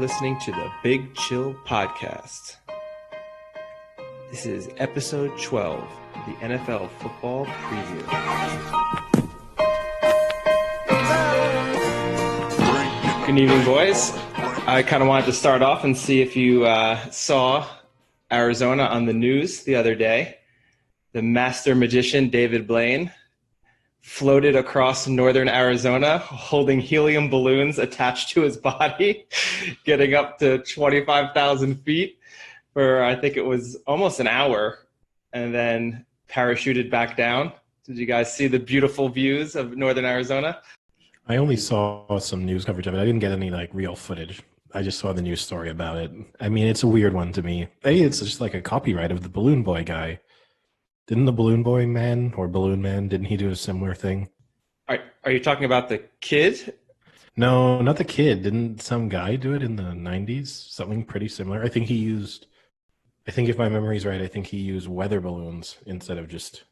listening to the Big Chill Podcast. This is episode 12 of the NFL Football Preview. Good evening, boys. I kind of wanted to start off and see if you saw Arizona on the news the other day. The master magician, David Blaine, floated across northern Arizona holding helium balloons attached to his body, getting up to 25,000 feet for, I think it was almost an hour, and then parachuted back down. Did you guys see the beautiful views of northern Arizona? I only saw some news coverage of it. I didn't get any real footage. I just saw the news story about it. I mean, it's a weird one to me. It's just like a copyright of the Balloon Boy guy. Didn't the Balloon Boy man or Balloon Man, didn't he do a similar thing? Are you talking about the kid? No, not the kid. Didn't some guy do it in the 90s? Something pretty similar. I think if my memory's right, I think he used weather balloons instead of just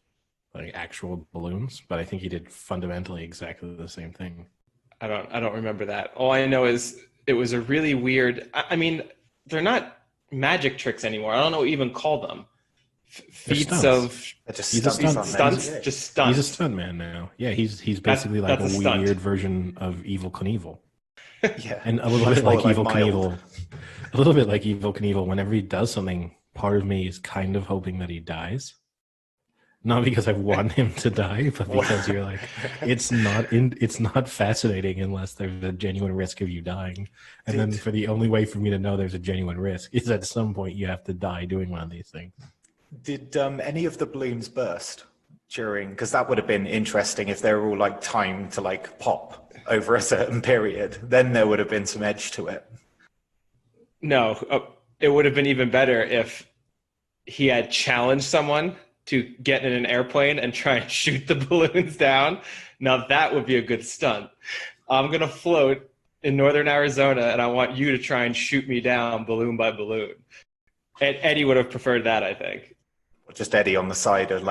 actual balloons. But I think he did fundamentally exactly the same thing. I don't remember that. All I know is it was a really weird. I mean, they're not magic tricks anymore. I don't know what you even call them. Feats of stunts. He's a stunt man now. Yeah, he's basically like a weird version of Evil Knievel. Yeah, and a little bit like Evil Knievel. A little bit like Evil Knievel. Whenever he does something, part of me is kind of hoping that he dies. Not because I want him to die, but because you're like, it's not fascinating unless there's a genuine risk of you dying. And then for the only way for me to know there's a genuine risk is at some point you have to die doing one of these things. Did any of the balloons burst during? Because that would have been interesting if they were all timed to pop over a certain period. Then there would have been some edge to it. No, it would have been even better if he had challenged someone to get in an airplane and try and shoot the balloons down. Now that would be a good stunt. I'm gonna float in northern Arizona, and I want you to try and shoot me down balloon by balloon. And Eddie would have preferred that, I think. Just Eddie on the side of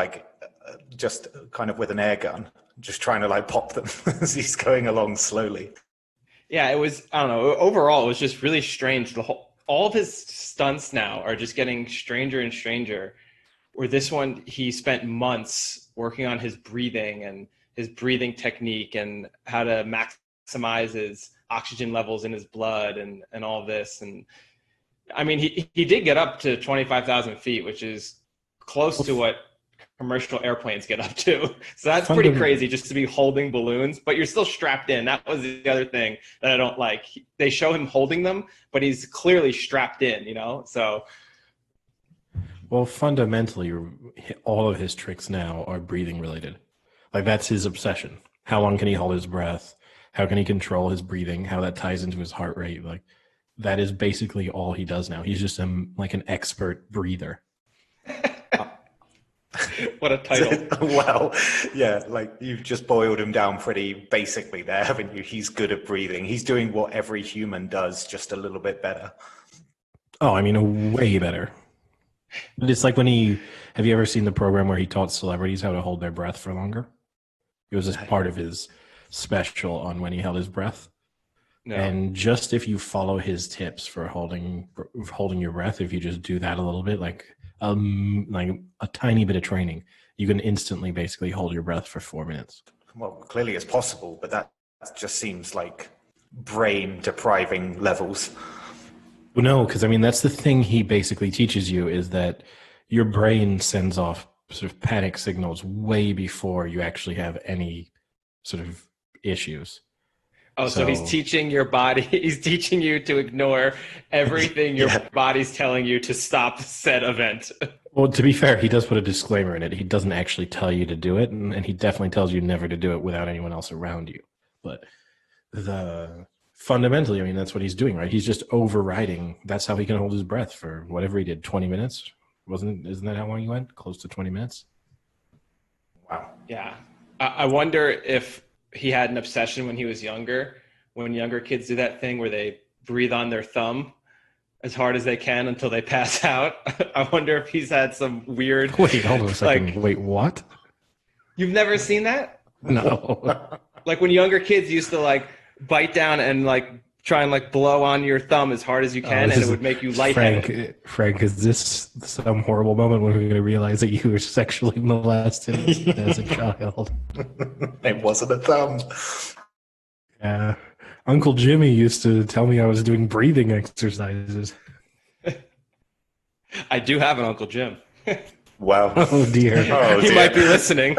just kind of with an air gun, just trying to pop them as he's going along slowly. Yeah, it was, I don't know, overall it was just really strange. All of his stunts now are just getting stranger and stranger. Where this one, he spent months working on his breathing and his breathing technique and how to maximize his oxygen levels in his blood and all this. And I mean, he did get up to 25,000 feet, which is close to what commercial airplanes get up to. So that's pretty crazy just to be holding balloons, but you're still strapped in. That was the other thing that I don't like. They show him holding them, but he's clearly strapped in, so. Well, fundamentally, all of his tricks now are breathing related. That's his obsession. How long can he hold his breath? How can he control his breathing? How that ties into his heart rate? That is basically all he does now. He's just an expert breather. What a title. Well, yeah, you've just boiled him down pretty basically there, haven't you? He's good at breathing. He's doing what every human does, just a little bit better. Oh, I mean, way better. But it's like have you ever seen the program where he taught celebrities how to hold their breath for longer? It was just part of his special on when he held his breath. No. And just if you follow his tips for holding your breath, if you just do that a little bit, like a tiny bit of training, you can instantly basically hold your breath for 4 minutes. Well, clearly it's possible, but that just seems like brain depriving levels. Well, no, because that's the thing he basically teaches you is that your brain sends off sort of panic signals way before you actually have any sort of issues. Oh, so he's teaching your body, he's teaching you to ignore everything your body's telling you to stop said event. Well, to be fair, he does put a disclaimer in it. He doesn't actually tell you to do it, and he definitely tells you never to do it without anyone else around you. But fundamentally, that's what he's doing, right? He's just overriding. That's how he can hold his breath for whatever he did, 20 minutes. Isn't that how long he went? Close to 20 minutes? Wow. Yeah. I wonder if he had an obsession when he was younger, when younger kids do that thing where they breathe on their thumb as hard as they can until they pass out. I wonder if he's had some weird... Wait, hold on a second. Wait, what? You've never seen that? No. When younger kids used to bite down and try and like blow on your thumb as hard as you can, and it would make you lightheaded. Frank, is this some horrible moment when we're going to realize that you were sexually molested as a child? It wasn't a thumb. Yeah. Uncle Jimmy used to tell me I was doing breathing exercises. I do have an Uncle Jim. Wow. Oh, dear. He might be listening.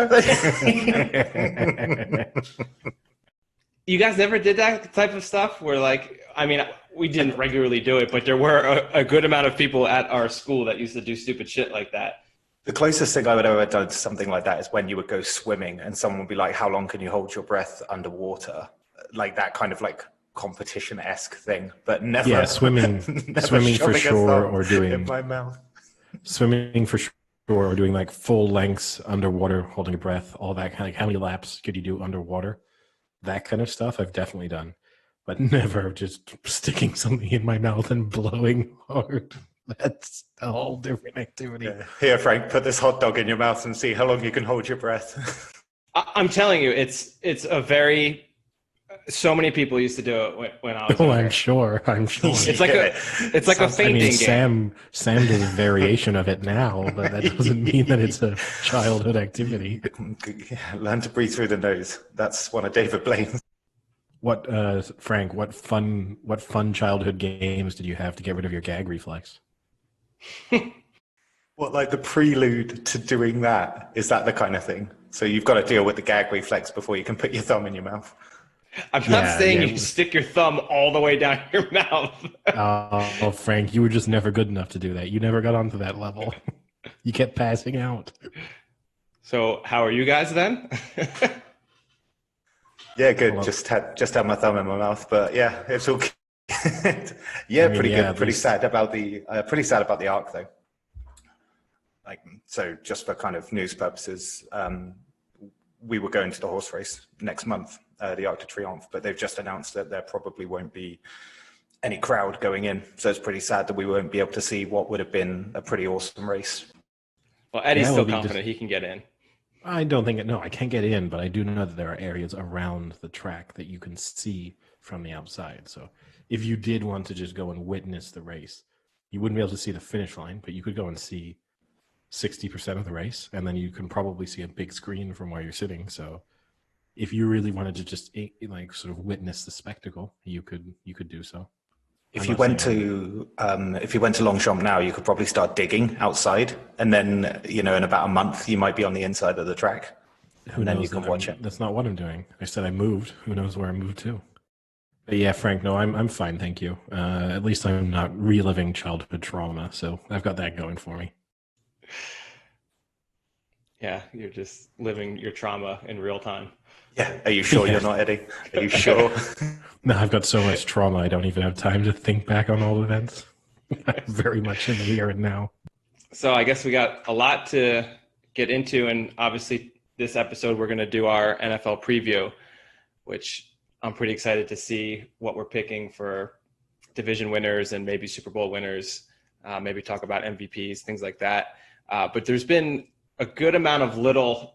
You guys never did that type of stuff where, like, I mean, we didn't regularly do it, but there were a good amount of people at our school that used to do stupid shit like that. The closest thing I would ever done to something like that is when you would go swimming and someone would be like, how long can you hold your breath underwater? Like that kind of like competition-esque thing, but never. Yeah, swimming for sure, or doing in my mouth. Swimming for sure, or doing like full lengths underwater, holding your breath, all that kind of, like, how many laps could you do underwater? That kind of stuff I've definitely done, but never just sticking something in my mouth and blowing hard. That's a whole different activity. Yeah. Here, Frank, put this hot dog in your mouth and see how long you can hold your breath. I'm telling you, it's a very. So many people used to do it when I was. Oh, I'm sure. It's like a fainting game. Sam does a variation of it now, but that doesn't mean that it's a childhood activity. Learn to breathe through the nose. That's one of David Blaine's. What, Frank? What fun childhood games did you have to get rid of your gag reflex? What, like the prelude to doing that? Is that the kind of thing? So you've got to deal with the gag reflex before you can put your thumb in your mouth. I'm not saying you stick your thumb all the way down your mouth. Oh, Frank, you were just never good enough to do that. You never got onto that level. You kept passing out. So how are you guys then? Yeah, good. Just had my thumb in my mouth, but yeah, it's all. Yeah, pretty good. Pretty sad about the arc though. Like, so just for kind of news purposes, we were going to the horse race next month, the Arc de Triomphe, but they've just announced that there probably won't be any crowd going in. So it's pretty sad that we won't be able to see what would have been a pretty awesome race. Well, Eddie's still confident he can get in. I don't think no, I can't get in, but I do know that there are areas around the track that you can see from the outside. So if you did want to just go and witness the race, you wouldn't be able to see the finish line, but you could go and see 60% of the race, and then you can probably see a big screen from where you're sitting. So if you really wanted to just like sort of witness the spectacle, you could do so. If you went to Longchamp now, you could probably start digging outside, and then in about a month you might be on the inside of the track. And then you can watch it. That's not what I'm doing. I said I moved. Who knows where I moved to? But yeah, Frank, no, I'm fine, thank you. At least I'm not reliving childhood trauma, so I've got that going for me. Yeah, you're just living your trauma in real time. Yeah, are you sure you're not, Eddie? Are you sure? No, I've got so much trauma, I don't even have time to think back on all events. I'm very much in the here and now. So I guess we got a lot to get into, and obviously this episode we're going to do our NFL preview, which I'm pretty excited to see what we're picking for division winners and maybe Super Bowl winners, maybe talk about MVPs, things like that. But there's been a good amount of little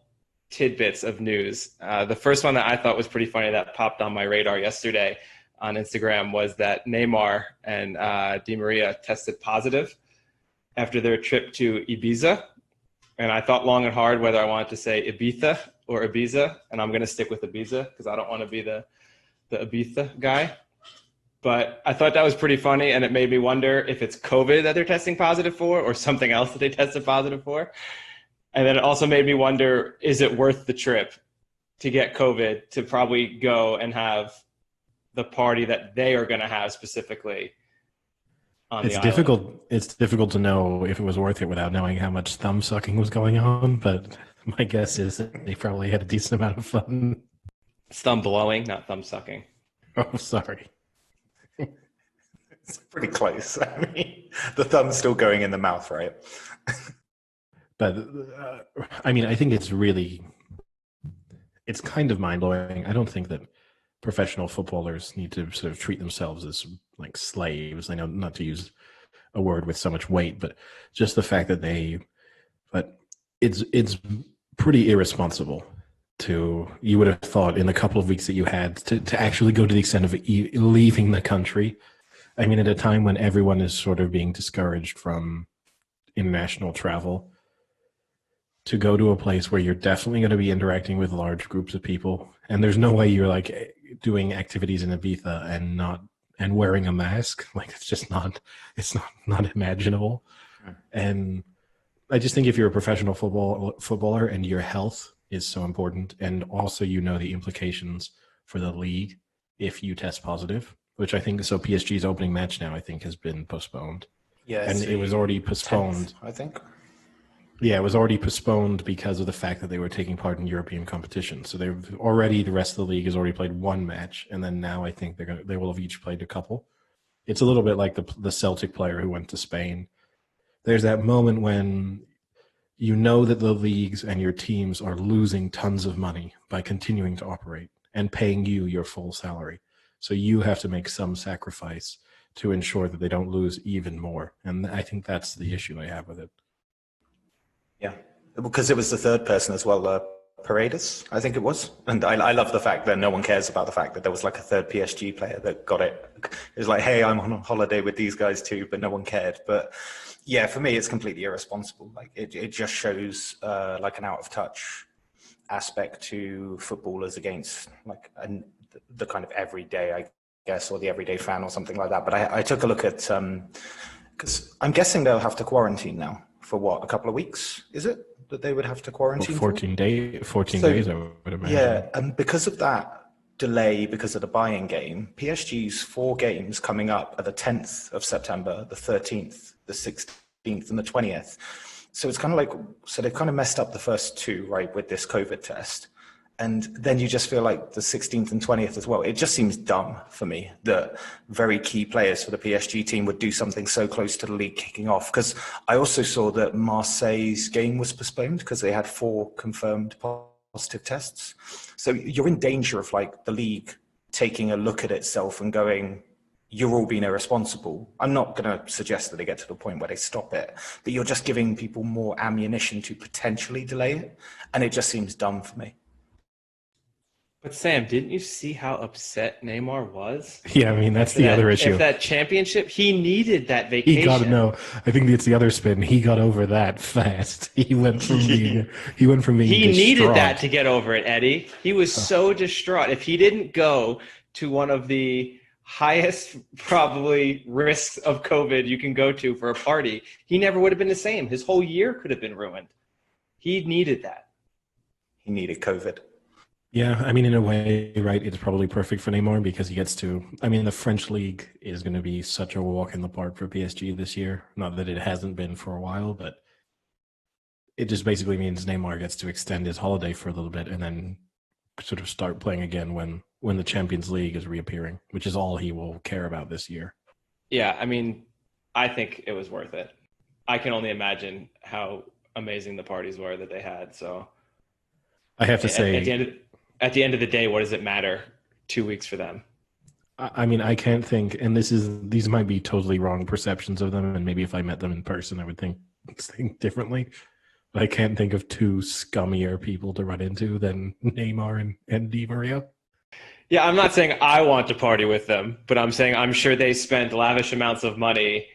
tidbits of news. The first one that I thought was pretty funny that popped on my radar yesterday on Instagram was that Neymar and Di Maria tested positive after their trip to Ibiza. And I thought long and hard whether I wanted to say Ibiza or Ibiza, and I'm going to stick with Ibiza because I don't want to be the Ibiza guy. But I thought that was pretty funny, and it made me wonder if it's COVID that they're testing positive for or something else that they tested positive for. And then it also made me wonder, is it worth the trip to get COVID to probably go and have the party that they are going to have specifically on the island? It's difficult to know if it was worth it without knowing how much thumb sucking was going on, but my guess is that they probably had a decent amount of fun. It's thumb blowing, not thumb sucking. Oh, sorry. It's pretty close. I mean, the thumb's still going in the mouth, right? But I mean, I think it's kind of mind-blowing. I don't think that professional footballers need to sort of treat themselves as like slaves. I know not to use a word with so much weight, but just the fact that but it's pretty irresponsible you would have thought in the couple of weeks that you had to actually go to the extent of leaving the country. I mean, at a time when everyone is sort of being discouraged from international travel, to go to a place where you're definitely going to be interacting with large groups of people, and there's no way you're like doing activities in Ibiza and wearing a mask. Like, it's just not imaginable. And I just think if you're a professional footballer and your health is so important, and also the implications for the league if you test positive, which I think so. PSG's opening match now, I think, has been postponed. Yeah, and it was already postponed. 10th, I think. Yeah, it was already postponed because of the fact that they were taking part in European competition. So the rest of the league has already played one match, and then now I think they will have each played a couple. It's a little bit like the Celtic player who went to Spain. There's that moment when you know that the leagues and your teams are losing tons of money by continuing to operate and paying you your full salary. So you have to make some sacrifice to ensure that they don't lose even more. And I think that's the issue I have with it. Yeah, because it was the third person as well, Paredes, I think it was. And I love the fact that no one cares about the fact that there was like a third PSG player that got it. It was like, hey, I'm on holiday with these guys too, but no one cared. But yeah, for me, it's completely irresponsible. Like it just shows like an out of touch aspect to footballers against like the kind of everyday, I guess, or the everyday fan or something like that. But I took a look at, because I'm guessing they'll have to quarantine now for what, a couple of weeks, is it? That they would have to quarantine 14 days, I would imagine. Yeah, and because of that delay, because of the buy-in game, PSG's 4 games coming up are the 10th of September, the 13th, the 16th, and the 20th. So it's kind of like, so they've kind of messed up the first 2, right, with this COVID test. And then you just feel like the 16th and 20th as well. It just seems dumb for me that very key players for the PSG team would do something so close to the league kicking off. Because I also saw that Marseille's game was postponed because they had 4 confirmed positive tests. So you're in danger of like the league taking a look at itself and going, you're all being irresponsible. I'm not going to suggest that they get to the point where they stop it, but you're just giving people more ammunition to potentially delay it. And it just seems dumb for me. But Sam, didn't you see how upset Neymar was? Yeah, I mean, that's the other issue. If that championship, he needed that vacation. He got I think it's the other spin. He got over that fast. He went from being distraught. Needed that to get over it, Eddie. He was so distraught. If he didn't go to one of the highest probably risks of COVID you can go to for a party, he never would have been the same. His whole year could have been ruined. He needed that. He needed COVID. Yeah, I mean, in a way, right, it's probably perfect for Neymar because he gets to, I mean, the French league is going to be such a walk in the park for PSG this year. Not that it hasn't been for a while, but it just basically means Neymar gets to extend his holiday for a little bit and then sort of start playing again when the Champions League is reappearing, which is all he will care about this year. Yeah, I mean, I think it was worth it. I can only imagine how amazing the parties were that they had, so I have to say, at the end of the day, what does it matter 2 weeks for them? I mean, I can't think, and these might be totally wrong perceptions of them, and maybe if I met them in person, I would think differently. But I can't think of 2 scummier people to run into than Neymar and Di Maria. Yeah, I'm not saying I want to party with them, but I'm saying I'm sure they spent lavish amounts of money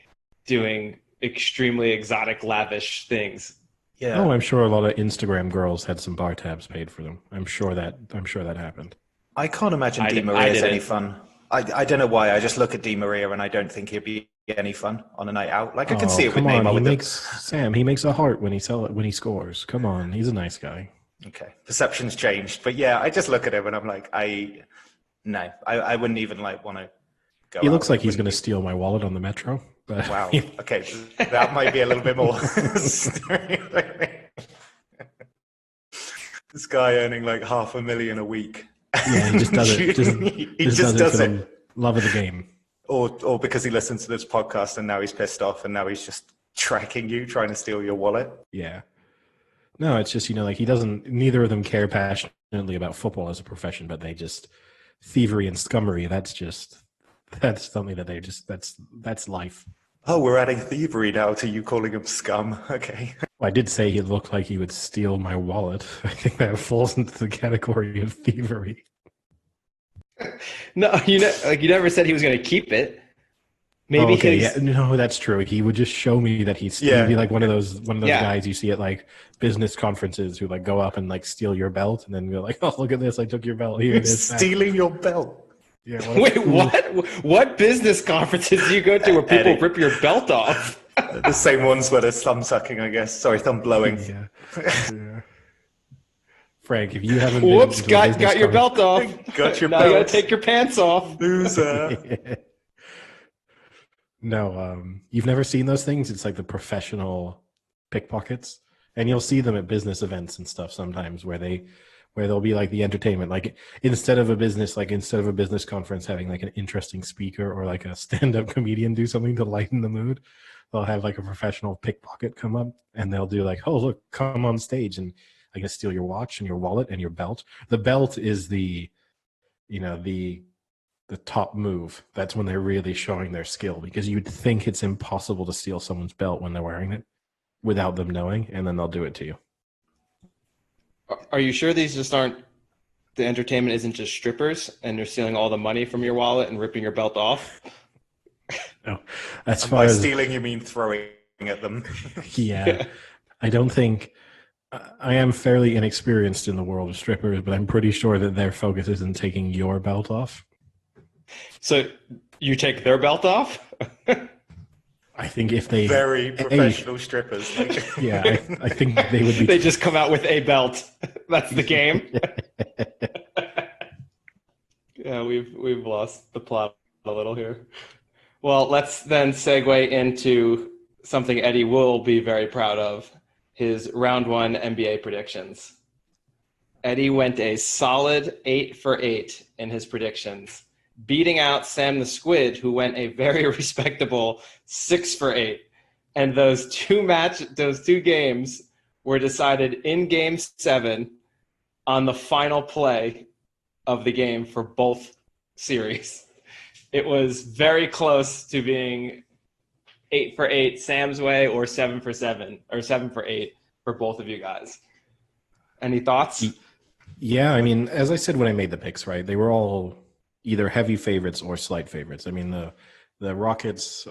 doing extremely exotic, lavish things. Yeah. Oh, I'm sure a lot of Instagram girls had some bar tabs paid for them. I'm sure that happened. I can't imagine Di Maria is any fun. I don't know why. I just look at Di Maria and I don't think he'd be any fun on a night out. Like I can see it with Neymar. He makes a heart when he scores. Come on, he's a nice guy. Okay, perception's changed, but yeah, I just look at him and I'm like, I wouldn't even like want to go. He looks like he's going to steal my wallet on the metro. But, wow. Okay, that might be a little bit more. This guy earning like $500,000 a week. Yeah, he just does it. He just does it. Love of the game. Or because he listens to this podcast and now he's pissed off and now he's just tracking you, trying to steal your wallet. Yeah. No, it's just, like neither of them care passionately about football as a profession, but they just, thievery and scummery, that's something that that's life. Oh, we're adding thievery now to you calling him scum. Okay. Well, I did say he looked like he would steal my wallet. I think that falls into the category of thievery. No, you never said he was going to keep it. Maybe no, that's true. He would just show me that he'd be like one of those guys you see at like business conferences who like go up and like steal your belt and then go like, oh, look at this, I took your belt. Here it is. Stealing your belt. Yeah. Wait, what? What business conferences do you go to where people rip your belt off? The same ones where there's thumb sucking, I guess. Sorry, thumb blowing. Yeah. Frank, if you haven't got your belt off. Got your now belt. You gotta take your pants off. Loser. No, you've never seen those things? It's like the professional pickpockets. And you'll see them at business events and stuff sometimes where there'll be like the entertainment, like instead of a business conference having like an interesting speaker or like a stand-up comedian do something to lighten the mood, they'll have like a professional pickpocket come up and they'll do like, oh, look, come on stage and I can steal your watch and your wallet and your belt. The belt is the top move. That's when they're really showing their skill, because you'd think it's impossible to steal someone's belt when they're wearing it without them knowing, and then they'll do it to you. Are you sure these just aren't, the entertainment isn't just strippers and they're stealing all the money from your wallet and ripping your belt off? No, as and far by as stealing, you mean throwing at them? Yeah. I don't think, I am fairly inexperienced in the world of strippers, but I'm pretty sure that their focus isn't taking your belt off. So you take their belt off? I think if they very professional strippers, yeah, I think they would be. They just come out with a belt. That's the game. Yeah, we've lost the plot a little here. Well, let's then segue into something Eddie will be very proud of: his round one NBA predictions. Eddie went a solid 8 for 8 in his predictions, beating out Sam the Squid, who went a very respectable 6 for 8. And those two games were decided in Game 7 on the final play of the game for both series. It was very close to being 8 for 8 Sam's way or 7 for 7 or 7 for 8 for both of you guys. Any thoughts? Yeah, I mean, as I said when I made the picks, right, they were all either heavy favorites or slight favorites. I mean, the Rockets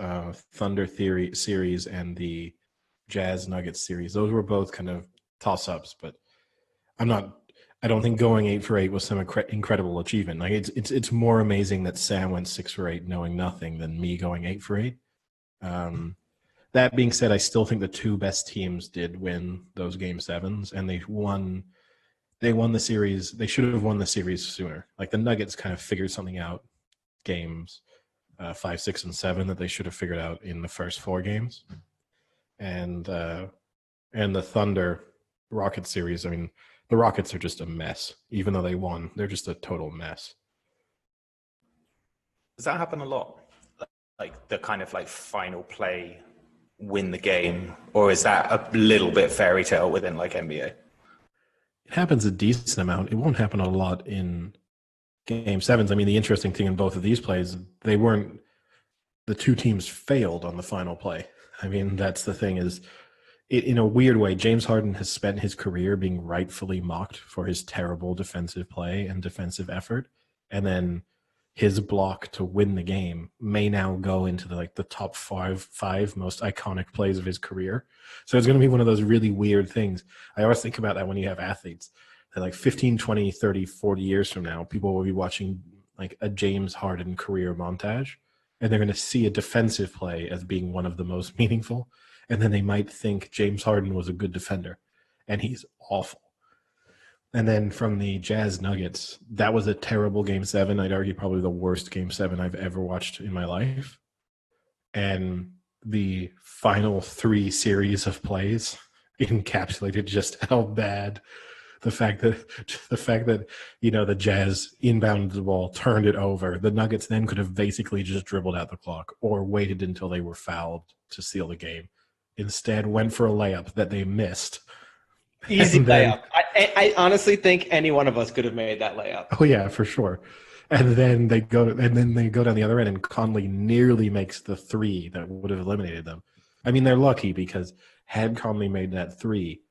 Thunder series and the Jazz Nuggets series, those were both kind of toss-ups, but I don't think going 8 for 8 was some incredible achievement. Like it's more amazing that Sam went 6 for 8 knowing nothing than me going 8 for 8. That being said, I still think the two best teams did win those Game 7s, and they won the series. They should have won the series sooner. Like the Nuggets kind of figured something out games 5, 6, and 7 that they should have figured out in the first 4 games. And the Thunder Rockets series, I mean, the Rockets are just a mess. Even though they won, they're just a total mess. Does that happen a lot? Like the kind of like final play win the game, or is that a little bit fairy tale within like NBA? It happens a decent amount. It won't happen a lot in Game 7s. I mean, the interesting thing in both of these plays, the two teams failed on the final play. I mean, that's the thing is, in a weird way, James Harden has spent his career being rightfully mocked for his terrible defensive play and defensive effort. And then his block to win the game may now go into the top five most iconic plays of his career. So it's going to be one of those really weird things. I always think about that when you have athletes. That like 15, 20, 30, 40 years from now, people will be watching like a James Harden career montage, and they're going to see a defensive play as being one of the most meaningful. And then they might think James Harden was a good defender, and he's awful. And then from the Jazz Nuggets, that was a terrible Game 7. I'd argue probably the worst Game 7 I've ever watched in my life. And the final 3 series of plays encapsulated just how bad the fact that the Jazz inbounded the ball, turned it over. The Nuggets then could have basically just dribbled out the clock or waited until they were fouled to seal the game. Instead, went for a layup that they missed. Easy layup. I honestly think any one of us could have made that layup. Oh, yeah, for sure. And then they go down the other end, and Conley nearly makes the three that would have eliminated them. I mean, they're lucky because had Conley made that three,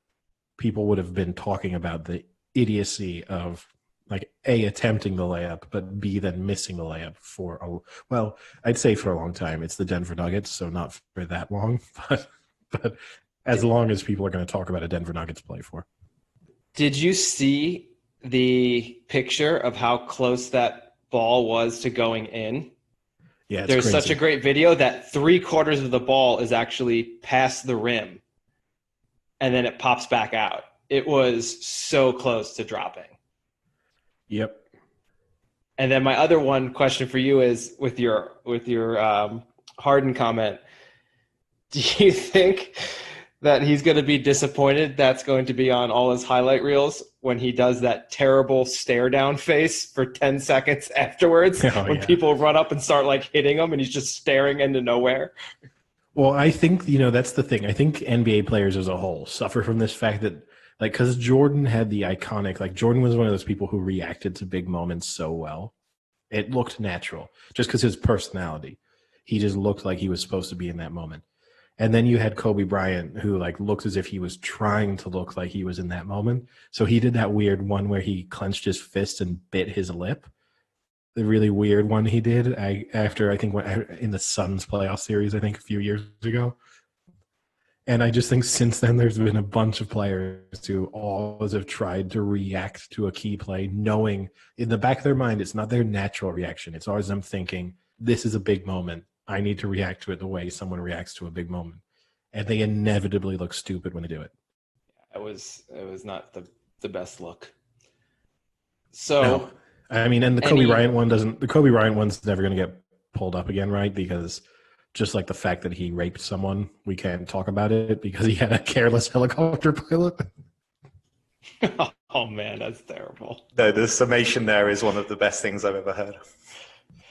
people would have been talking about the idiocy of like A, attempting the layup, but B, then missing the layup I'd say for a long time. It's the Denver Nuggets, so not for that long, but as long as people are going to talk about a Denver Nuggets play for. Did you see the picture of how close that ball was to going in? Yeah, there's crazy. Such a great video that 3/4 of the ball is actually past the rim, and then it pops back out. It was so close to dropping. Yep. And then my other one question for you is with your Harden comment. Do you think that he's going to be disappointed that's going to be on all his highlight reels when he does that terrible stare down face for 10 seconds afterwards when people run up and start like hitting him and he's just staring into nowhere? Well, I think, that's the thing. I think NBA players as a whole suffer from this fact that, like, because Jordan had the iconic, like, Jordan was one of those people who reacted to big moments so well. It looked natural just because his personality. He just looked like he was supposed to be in that moment. And then you had Kobe Bryant, who like looked as if he was trying to look like he was in that moment. So he did that weird one where he clenched his fist and bit his lip. The really weird one he did in the Suns playoff series, I think a few years ago. And I just think since then there's been a bunch of players who always have tried to react to a key play, knowing in the back of their mind it's not their natural reaction. It's always them thinking, this is a big moment. I need to react to it the way someone reacts to a big moment. And they inevitably look stupid when they do it. It was not the best look. So no. I mean, and the Kobe Bryant one's never going to get pulled up again, right? Because just like the fact that he raped someone, we can't talk about it because he had a careless helicopter pilot. Oh man, that's terrible. No, the summation there is one of the best things I've ever heard.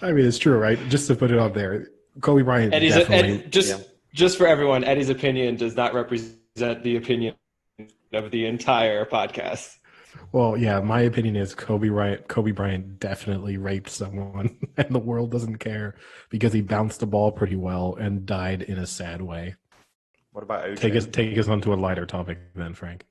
I mean, it's true, right? Just to put it out there, Kobe Bryant just for everyone, Eddie's opinion does not represent the opinion of the entire podcast. Well, yeah, my opinion is Kobe Bryant definitely raped someone, and the world doesn't care because he bounced the ball pretty well and died in a sad way. What about OJ? Take us on to a lighter topic then, Frank.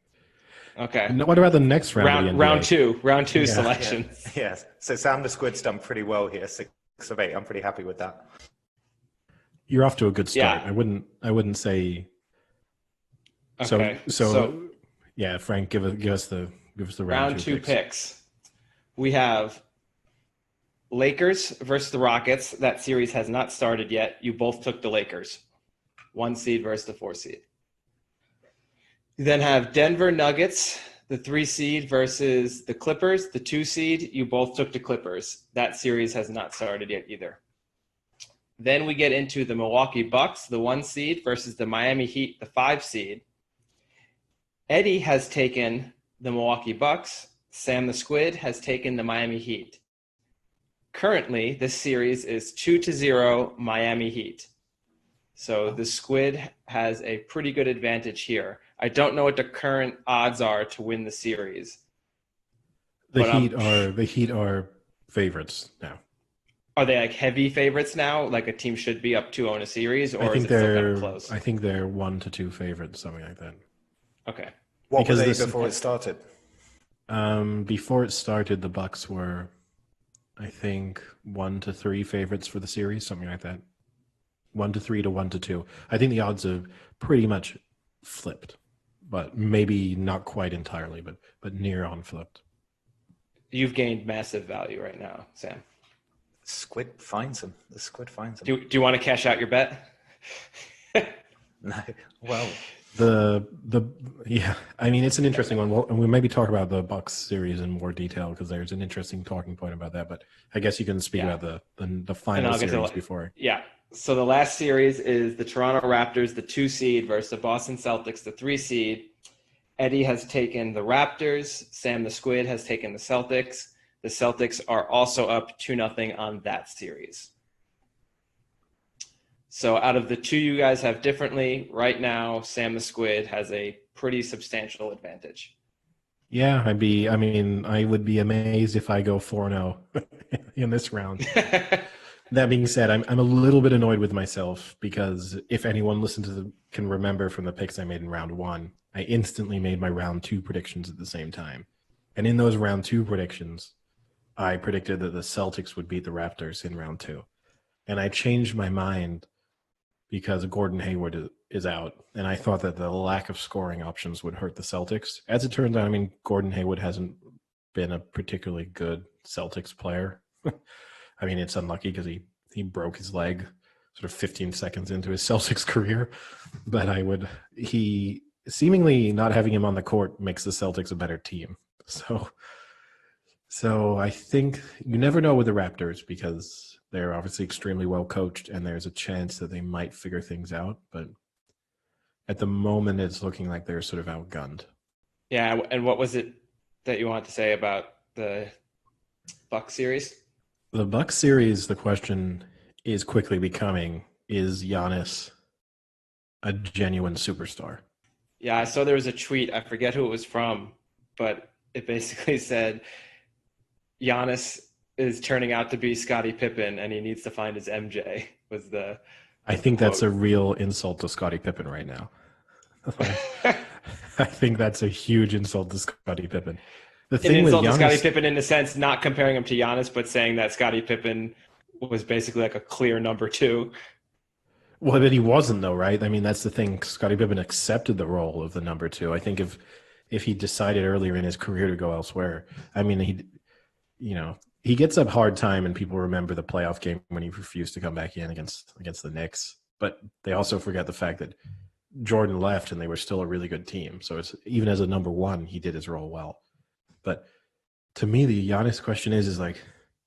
Okay. And what about the next round? Round two selections. Yes. So Sam the Squid's done pretty well here, 6 of 8. I'm pretty happy with that. You're off to a good start. Yeah. I wouldn't say. Okay. So yeah, Frank, give us the round two picks. We have Lakers versus the Rockets. That series has not started yet. You both took the Lakers. 1 seed versus the 4 seed. You then have Denver Nuggets, the 3 seed versus the Clippers, the 2 seed. You both took the Clippers. That series has not started yet either. Then we get into the Milwaukee Bucks, the 1 seed versus the Miami Heat, the 5 seed. Eddie has taken the Milwaukee Bucks. Sam the Squid has taken the Miami Heat. Currently, this series is 2-0 Miami Heat. So the Squid has a pretty good advantage here. I don't know what the current odds are to win the series. The Heat are favorites now. Are they like heavy favorites now? Like a team should be up 2-0 in a series, or is it still kind of close? I think they're 1-2 favorites, something like that. Okay. What were they before it started? Before it started, the Bucks were, I think, 1-3 favorites for the series, something like that. 1-3 to 1-2. I think the odds have pretty much flipped, but maybe not quite entirely, but near on flipped. You've gained massive value right now, Sam. Squid finds him. The Squid finds him. Do you want to cash out your bet? No. Well, yeah. I mean, it's an interesting one. We'll maybe talk about the Bucks series in more detail because there's an interesting talking point about that. But I guess you can speak about the final series before. Yeah. So the last series is the Toronto Raptors, the 2 seed, versus the Boston Celtics, the 3 seed. Eddie has taken the Raptors. Sam the Squid has taken the Celtics. The Celtics are also up 2-0 on that series. So out of the two you guys have differently, right now, Sam the Squid has a pretty substantial advantage. Yeah, I would be amazed if I go 4-0 in this round. That being said, I'm a little bit annoyed with myself because if anyone can remember from the picks I made in round 1, I instantly made my round 2 predictions at the same time. And in those round 2 predictions, I predicted that the Celtics would beat the Raptors in round 2. And I changed my mind because Gordon Hayward is out. And I thought that the lack of scoring options would hurt the Celtics. As it turns out, I mean, Gordon Hayward hasn't been a particularly good Celtics player. I mean, it's unlucky because he broke his leg sort of 15 seconds into his Celtics career. But he seemingly not having him on the court makes the Celtics a better team. So I think you never know with the Raptors because they're obviously extremely well coached and there's a chance that they might figure things out. But at the moment, it's looking like they're sort of outgunned. Yeah, and what was it that you wanted to say about the Bucks series? The Bucks series, the question is quickly becoming, is Giannis a genuine superstar? Yeah, I saw there was a tweet. I forget who it was from, but it basically said Giannis is turning out to be Scottie Pippen and he needs to find his MJ I think that's a real insult to Scottie Pippen right now. I think that's a huge insult to Scottie Pippen. An insult to Scottie Pippen in the sense not comparing him to Giannis, but saying that Scottie Pippen was basically like a clear number 2. Well, but he wasn't though, right? I mean, that's the thing. Scottie Pippen accepted the role of the number 2. I think if he decided earlier in his career to go elsewhere, I mean, he gets a hard time and people remember the playoff game when he refused to come back in against the Knicks. But they also forget the fact that Jordan left and they were still a really good team. So it's even as a number 1, he did his role well. But to me, the Giannis question is like,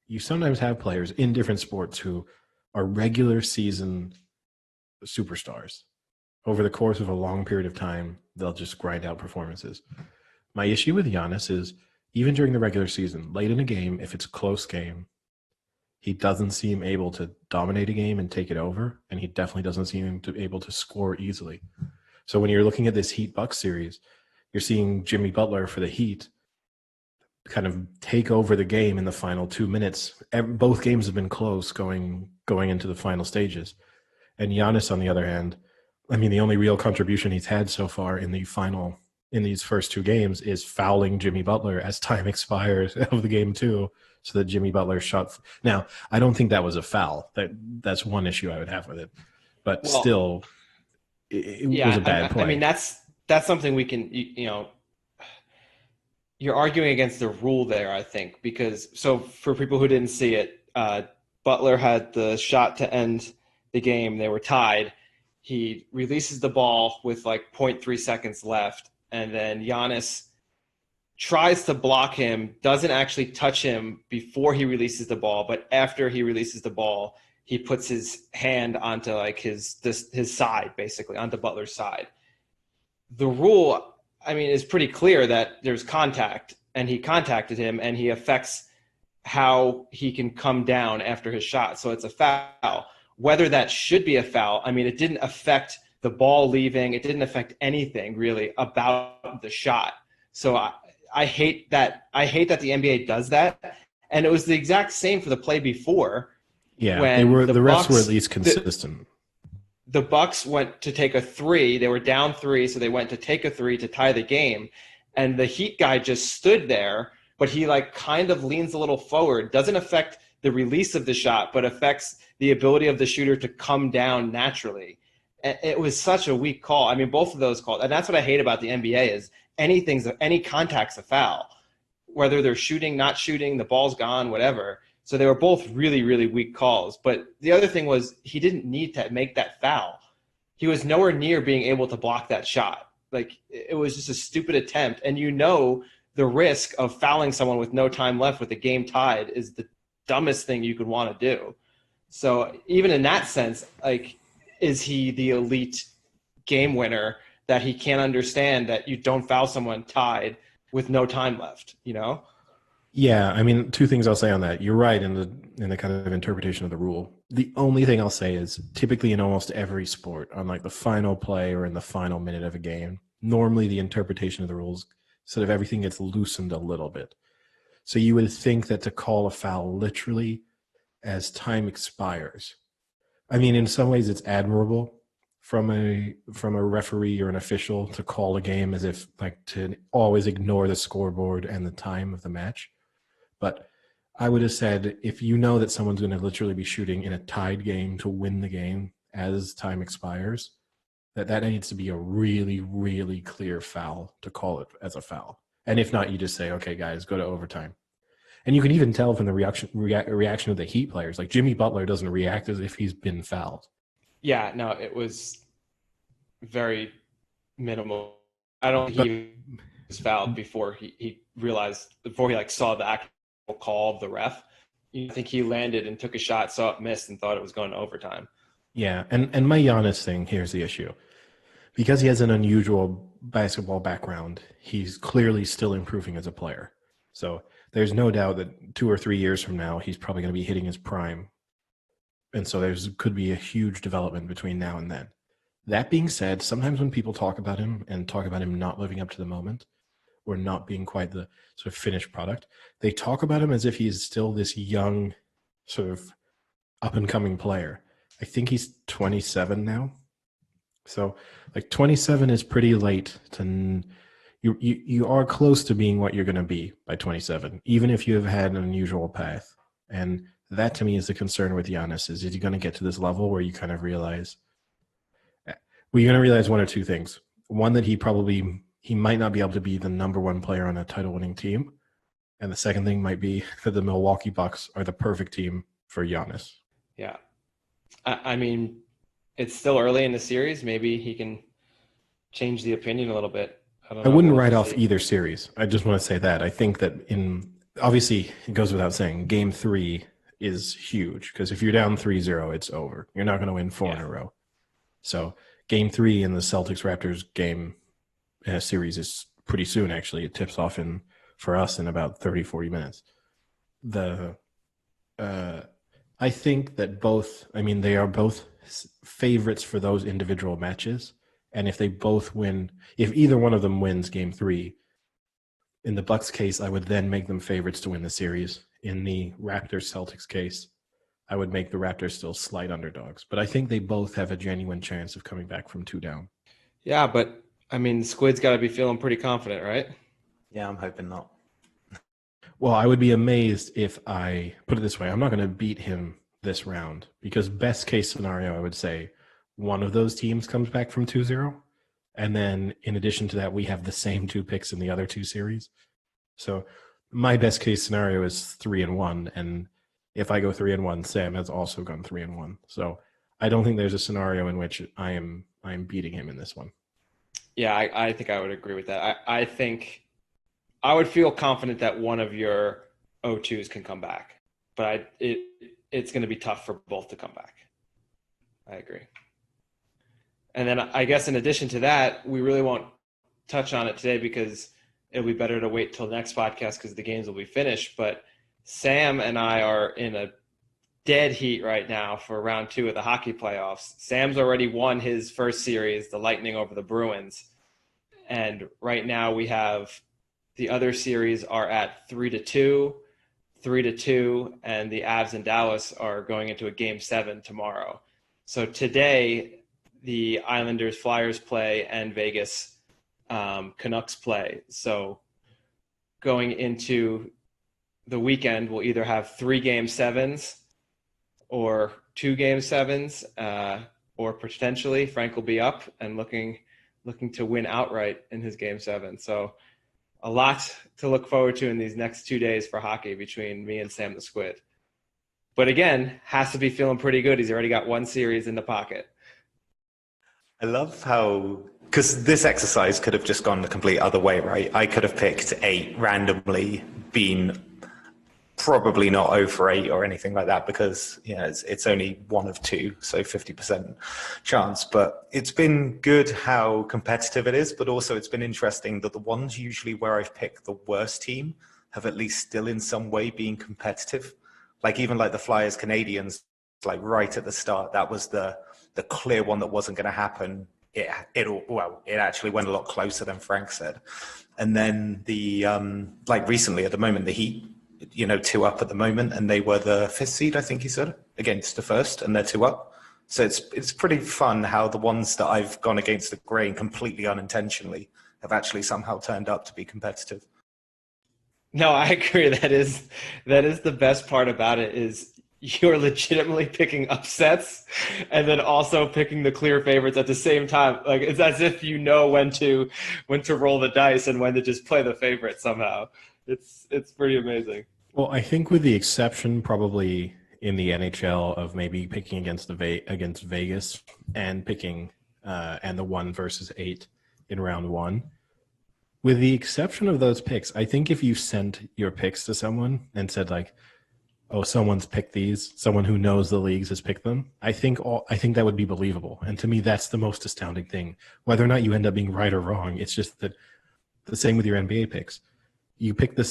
you sometimes have players in different sports who are regular season superstars. Over the course of a long period of time, they'll just grind out performances. My issue with Giannis is even during the regular season, late in a game, if it's a close game, he doesn't seem able to dominate a game and take it over, and he definitely doesn't seem able to score easily. So when you're looking at this Heat-Bucks series, you're seeing Jimmy Butler for the Heat kind of take over the game in the final 2 minutes. Both games have been close going into the final stages. And Giannis, on the other hand, I mean, the only real contribution he's had so far in these first 2 games is fouling Jimmy Butler as time expires of the game 2, so that Jimmy Butler shot. Now, I don't think that was a foul. That's one issue I would have with it. But still, it was a bad play. I mean, that's something we can, you're arguing against the rule there, I think, because so for people who didn't see it, Butler had the shot to end the game. They were tied. He releases the ball with like 0.3 seconds left, and then Giannis tries to block him, doesn't actually touch him before he releases the ball, but after he releases the ball, he puts his hand onto like his side, basically, onto Butler's side. The rule, I mean, is pretty clear that there's contact, and he contacted him, and he affects how he can come down after his shot. So it's a foul. Whether that should be a foul, I mean, it didn't affect the ball leaving. It didn't affect anything really about the shot. So I hate that. I hate that the NBA does that. And it was the exact same for the play before. Yeah, the refs were at least consistent. The Bucks went to take a 3. They were down 3, so they went to take a 3 to tie the game. And the Heat guy just stood there, but he like kind of leans a little forward. Doesn't affect the release of the shot, but affects the ability of the shooter to come down naturally. It was such a weak call. I mean, both of those calls. And that's what I hate about the NBA is any contact's a foul. Whether they're shooting, not shooting, the ball's gone, whatever. So they were both really, really weak calls. But the other thing was he didn't need to make that foul. He was nowhere near being able to block that shot. Like, it was just a stupid attempt. And the risk of fouling someone with no time left with the game tied is the dumbest thing you could want to do. So even in that sense, like, is he the elite game winner that he can't understand that you don't foul someone tied with no time left, Yeah, I mean, 2 things I'll say on that. You're right in the kind of interpretation of the rule. The only thing I'll say is typically in almost every sport, on like the final play or in the final minute of a game, normally the interpretation of the rules, sort of everything gets loosened a little bit. So you would think that to call a foul literally as time expires. I mean, in some ways it's admirable from a referee or an official to call a game as if like to always ignore the scoreboard and the time of the match. But I would have said if you know that someone's going to literally be shooting in a tied game to win the game as time expires, that needs to be a really, really clear foul to call it as a foul. And if not, you just say, okay, guys, go to overtime. And you can even tell from the reaction of the Heat players. Like Jimmy Butler doesn't react as if he's been fouled. Yeah, no, it was very minimal. I don't think he was fouled before he realized, before he like saw the actual call of the ref. I think he landed and took a shot, saw it missed, and thought it was going to overtime. Yeah, and my Giannis thing, here's the issue. Because he has an unusual basketball background, he's clearly still improving as a player. So there's no doubt that 2 or 3 years from now, he's probably going to be hitting his prime. And so could be a huge development between now and then. That being said, sometimes when people talk about him and talk about him not living up to the moment or not being quite the sort of finished product, they talk about him as if he's still this young sort of up-and-coming player. I think he's 27 now. So like 27 is pretty late to you are close to being what you're going to be by 27, even if you have had an unusual path. And that to me is the concern with Giannis is he going to get to this level where you kind of realize, well, you're going to realize one or two things. One, that he might not be able to be the number one player on a title winning team. And the second thing might be that the Milwaukee Bucks are the perfect team for Giannis. Yeah. I mean, it's still early in the series. Maybe he can change the opinion a little bit. I wouldn't write off either series. I just want to say that. I think that obviously it goes without saying, game 3 is huge because if you're down 3-0, it's over. You're not going to win 4 in a row. So game 3 in the Celtics-Raptors game series is pretty soon, actually. It tips off for us in about 30, 40 minutes. I think that they are both favorites for those individual matches. And if they both win, if either one of them wins game 3, in the Bucks case, I would then make them favorites to win the series. In the Raptors-Celtics case, I would make the Raptors still slight underdogs. But I think they both have a genuine chance of coming back from 2 down. Yeah, but I mean, the Squid's got to be feeling pretty confident, right? Yeah, I'm hoping not. Well, I would be amazed if I put it this way. I'm not going to beat him this round because best case scenario, I would say one of those teams comes back from 2-0. And then in addition to that, we have the same 2 picks in the other 2 series. So my best case scenario is 3-1. And if I go 3-1, Sam has also gone 3-1. So I don't think there's a scenario in which I am beating him in this one. Yeah, I think I would agree with that. I think I would feel confident that one of your O2s can come back, but it's going to be tough for both to come back. I agree. And then I guess in addition to that, we really won't touch on it today because it'll be better to wait till the next podcast because the games will be finished. But Sam and I are in a dead heat right now for round 2 of the hockey playoffs. Sam's already won his first series, the Lightning over the Bruins. And right now we have the other series are at 3-2, 3-2, and the Avs and Dallas are going into a game 7 tomorrow. So today, the Islanders Flyers play and Vegas Canucks play. So going into the weekend, we'll either have 3 game 7s or 2 game 7s, or potentially Frank will be up and looking to win outright in his game 7. So a lot to look forward to in these next 2 days for hockey between me and Sam the Squid. But again, has to be feeling pretty good. He's already got 1 series in the pocket. I love how, because this exercise could have just gone the complete other way, right? I could have picked 8 randomly, been probably not 0 for 8 or anything like that because it's only 1 of 2, so 50% chance. But it's been good how competitive it is, but also it's been interesting that the ones usually where I've picked the worst team have at least still in some way been competitive. Like even like the Flyers Canadians, like right at the start, that was the clear one that wasn't going to happen. It actually went a lot closer than Frank said. And then the like recently at the moment, the Heat two up at the moment, and they were the 5th seed, I think he said, against the 1st, and they're 2 up. So it's pretty fun how the ones that I've gone against the grain completely unintentionally have actually somehow turned up to be competitive. No, I agree. That is the best part about it is you're legitimately picking upsets and then also picking the clear favorites at the same time. Like it's as if you know when to roll the dice and when to just play the favorite somehow. It's pretty amazing. Well, I think with the exception probably in the NHL of maybe picking against against Vegas and picking and the 1 versus 8 in round 1. With the exception of those picks, I think if you sent your picks to someone and said like, "Oh, someone's picked these. Someone who knows the leagues has picked them," I think that would be believable. And to me, that's the most astounding thing. Whether or not you end up being right or wrong, it's just that the same with your NBA picks. You pick the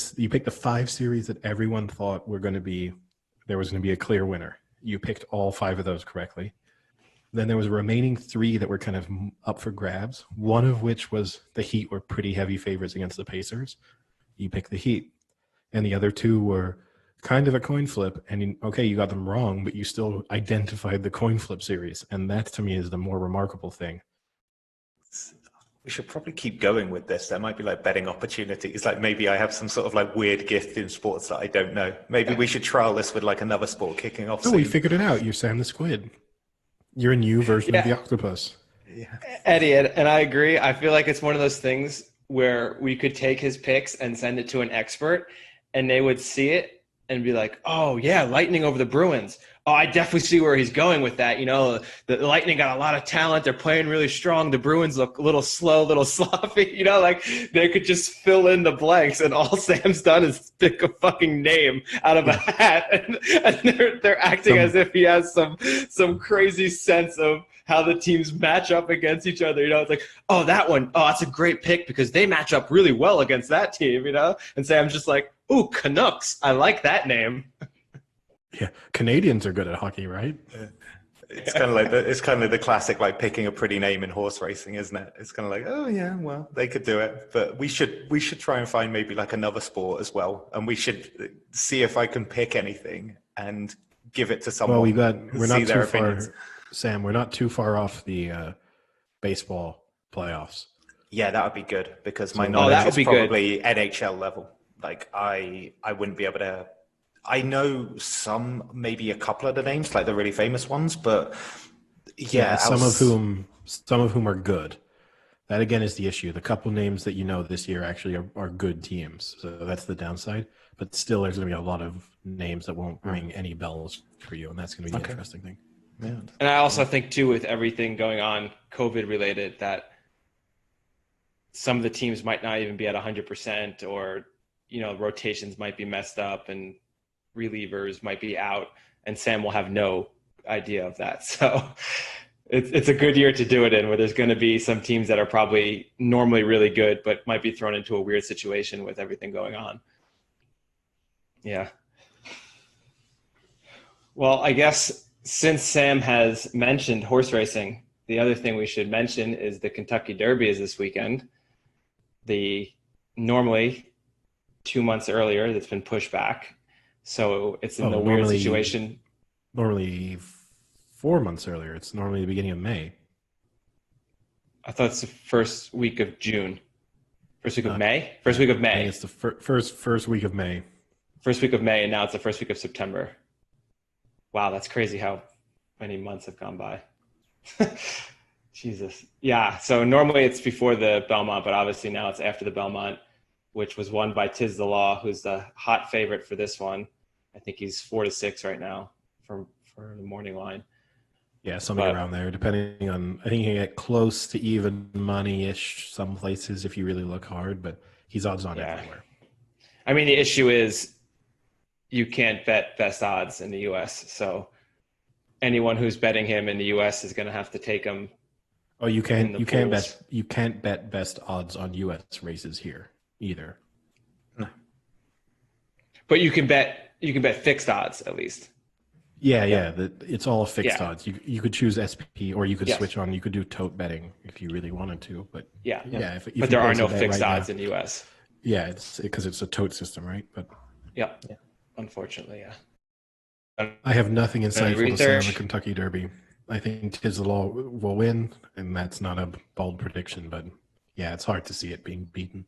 5 series that everyone thought there was going to be a clear winner. You picked all 5 of those correctly. Then there was remaining 3 that were kind of up for grabs, one of which was the Heat were pretty heavy favorites against the Pacers. You picked the Heat. And the other 2 were kind of a coin flip. And, okay, you got them wrong, but you still identified the coin flip series. And that, to me, is the more remarkable thing. We should probably keep going with this. There might be like betting opportunities. Like maybe I have some sort of like weird gift in sports that I don't know. Maybe we should trial this with like another sport kicking off. Oh, we figured it out. You're Sam the Squid. You're a new version of the octopus. Yeah. Eddie, and I agree. I feel like it's one of those things where we could take his picks and send it to an expert and they would see it and be like, "Oh yeah, Lightning over the Bruins. Oh, I definitely see where he's going with that. The Lightning got a lot of talent. They're playing really strong. The Bruins look a little slow, a little sloppy. Like they could just fill in the blanks. And all Sam's done is pick a fucking name out of a hat, and they're acting as if he has some crazy sense of how the teams match up against each other. It's like, oh, that one. Oh, that's a great pick because they match up really well against that team. And Sam's just like, ooh, Canucks. I like that name. Yeah, Canadians are good at hockey, right? Yeah. It's kind of the classic like picking a pretty name in horse racing, isn't it? It's kind of like, oh yeah, well they could do it, but we should try and find maybe like another sport as well, and we should see if I can pick anything and give it to someone. Well, we're not too far, Sam. We're not too far off the baseball playoffs. Yeah, that would be good because my knowledge is probably good. NHL level. Like I wouldn't be able to. I know maybe a couple of the names, like the really famous ones, but yeah, some of whom are good. That again is the issue. The couple names that this year actually are good teams, so that's the downside. But still, there's going to be a lot of names that won't ring any bells for you, and that's going to be the interesting thing. Yeah. And I also think too, with everything going on COVID related, that some of the teams might not even be at 100%, or rotations might be messed up and relievers might be out, and Sam will have no idea of that. So it's a good year to do it in, where there's going to be some teams that are probably normally really good, but might be thrown into a weird situation with everything going on. Yeah. Well, I guess since Sam has mentioned horse racing, the other thing we should mention is the Kentucky Derby is this weekend. The normally 2 months earlier, that's been pushed back. So it's in the weird situation. Normally 4 months earlier. It's normally the beginning of May. I thought it's the first week of June. First week of May? First week of May. It's the first week of May. First week of May, and now it's the first week of September. Wow, that's crazy how many months have gone by. Jesus. Yeah, so normally it's before the Belmont, but obviously now it's after the Belmont, which was won by Tiz the Law, who's the hot favorite for this one. I think he's 4-6 right now for the morning line. Yeah, something around there, depending on. I think you can get close to even money-ish some places if you really look hard, but he's odds on everywhere. I mean, the issue is you can't bet best odds in the U.S., so anyone who's betting him in the U.S. is going to have to take him. Oh, you can't bet best odds on U.S. races here either. No. But you can bet fixed odds at least. Yeah. It's all fixed odds. You could choose SP, or you could switch on. You could do tote betting if you really wanted to. But but there are no fixed odds in the U.S. Yeah, it's because it's a tote system, right? But Yep. Yeah. Unfortunately, yeah. I have nothing insightful to say on the Research. Kentucky Derby. I think Tiz the Law will win, and that's not a bold prediction, but yeah, it's hard to see it being beaten.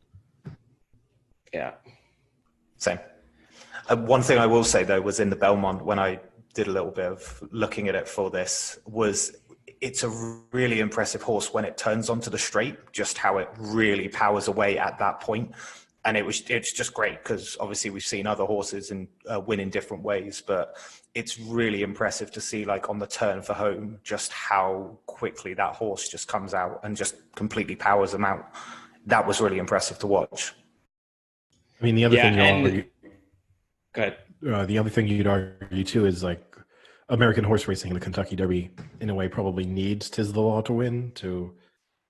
Yeah. Same. One thing I will say, though, was in the Belmont, when I did a little bit of looking at it for this, was it's a really impressive horse when it turns onto the straight, just how it really powers away at that point. And it's just great because obviously we've seen other horses and win in different ways, but it's really impressive to see, like, on the turn for home, just how quickly that horse just comes out and just completely powers them out. That was really impressive to watch. I mean, the other thing the other thing you'd argue too is, like, American horse racing, the Kentucky Derby, in a way, probably needs Tiz the Law to win to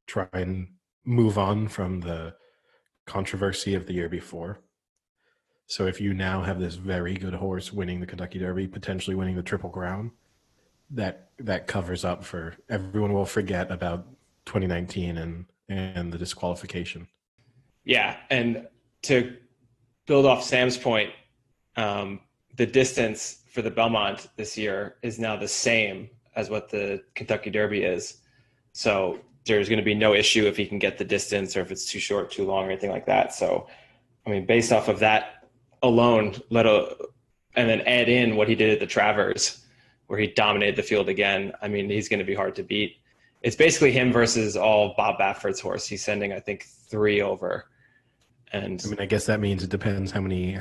try and move on from the controversy of the year before. So if you now have this very good horse winning the Kentucky Derby, potentially winning the Triple Crown, that covers up for everyone. Will forget about 2019 and the disqualification. Yeah, and to build off Sam's point, the distance for the Belmont this year is now the same as what the Kentucky Derby is. So there's going to be no issue if he can get the distance or if it's too short, too long, or anything like that. So, I mean, based off of that alone, and then add in what he did at the Travers, where he dominated the field again, I mean, he's going to be hard to beat. It's basically him versus all Bob Baffert's horse. He's sending, I think, 3 over. And I mean, I guess that means it depends how many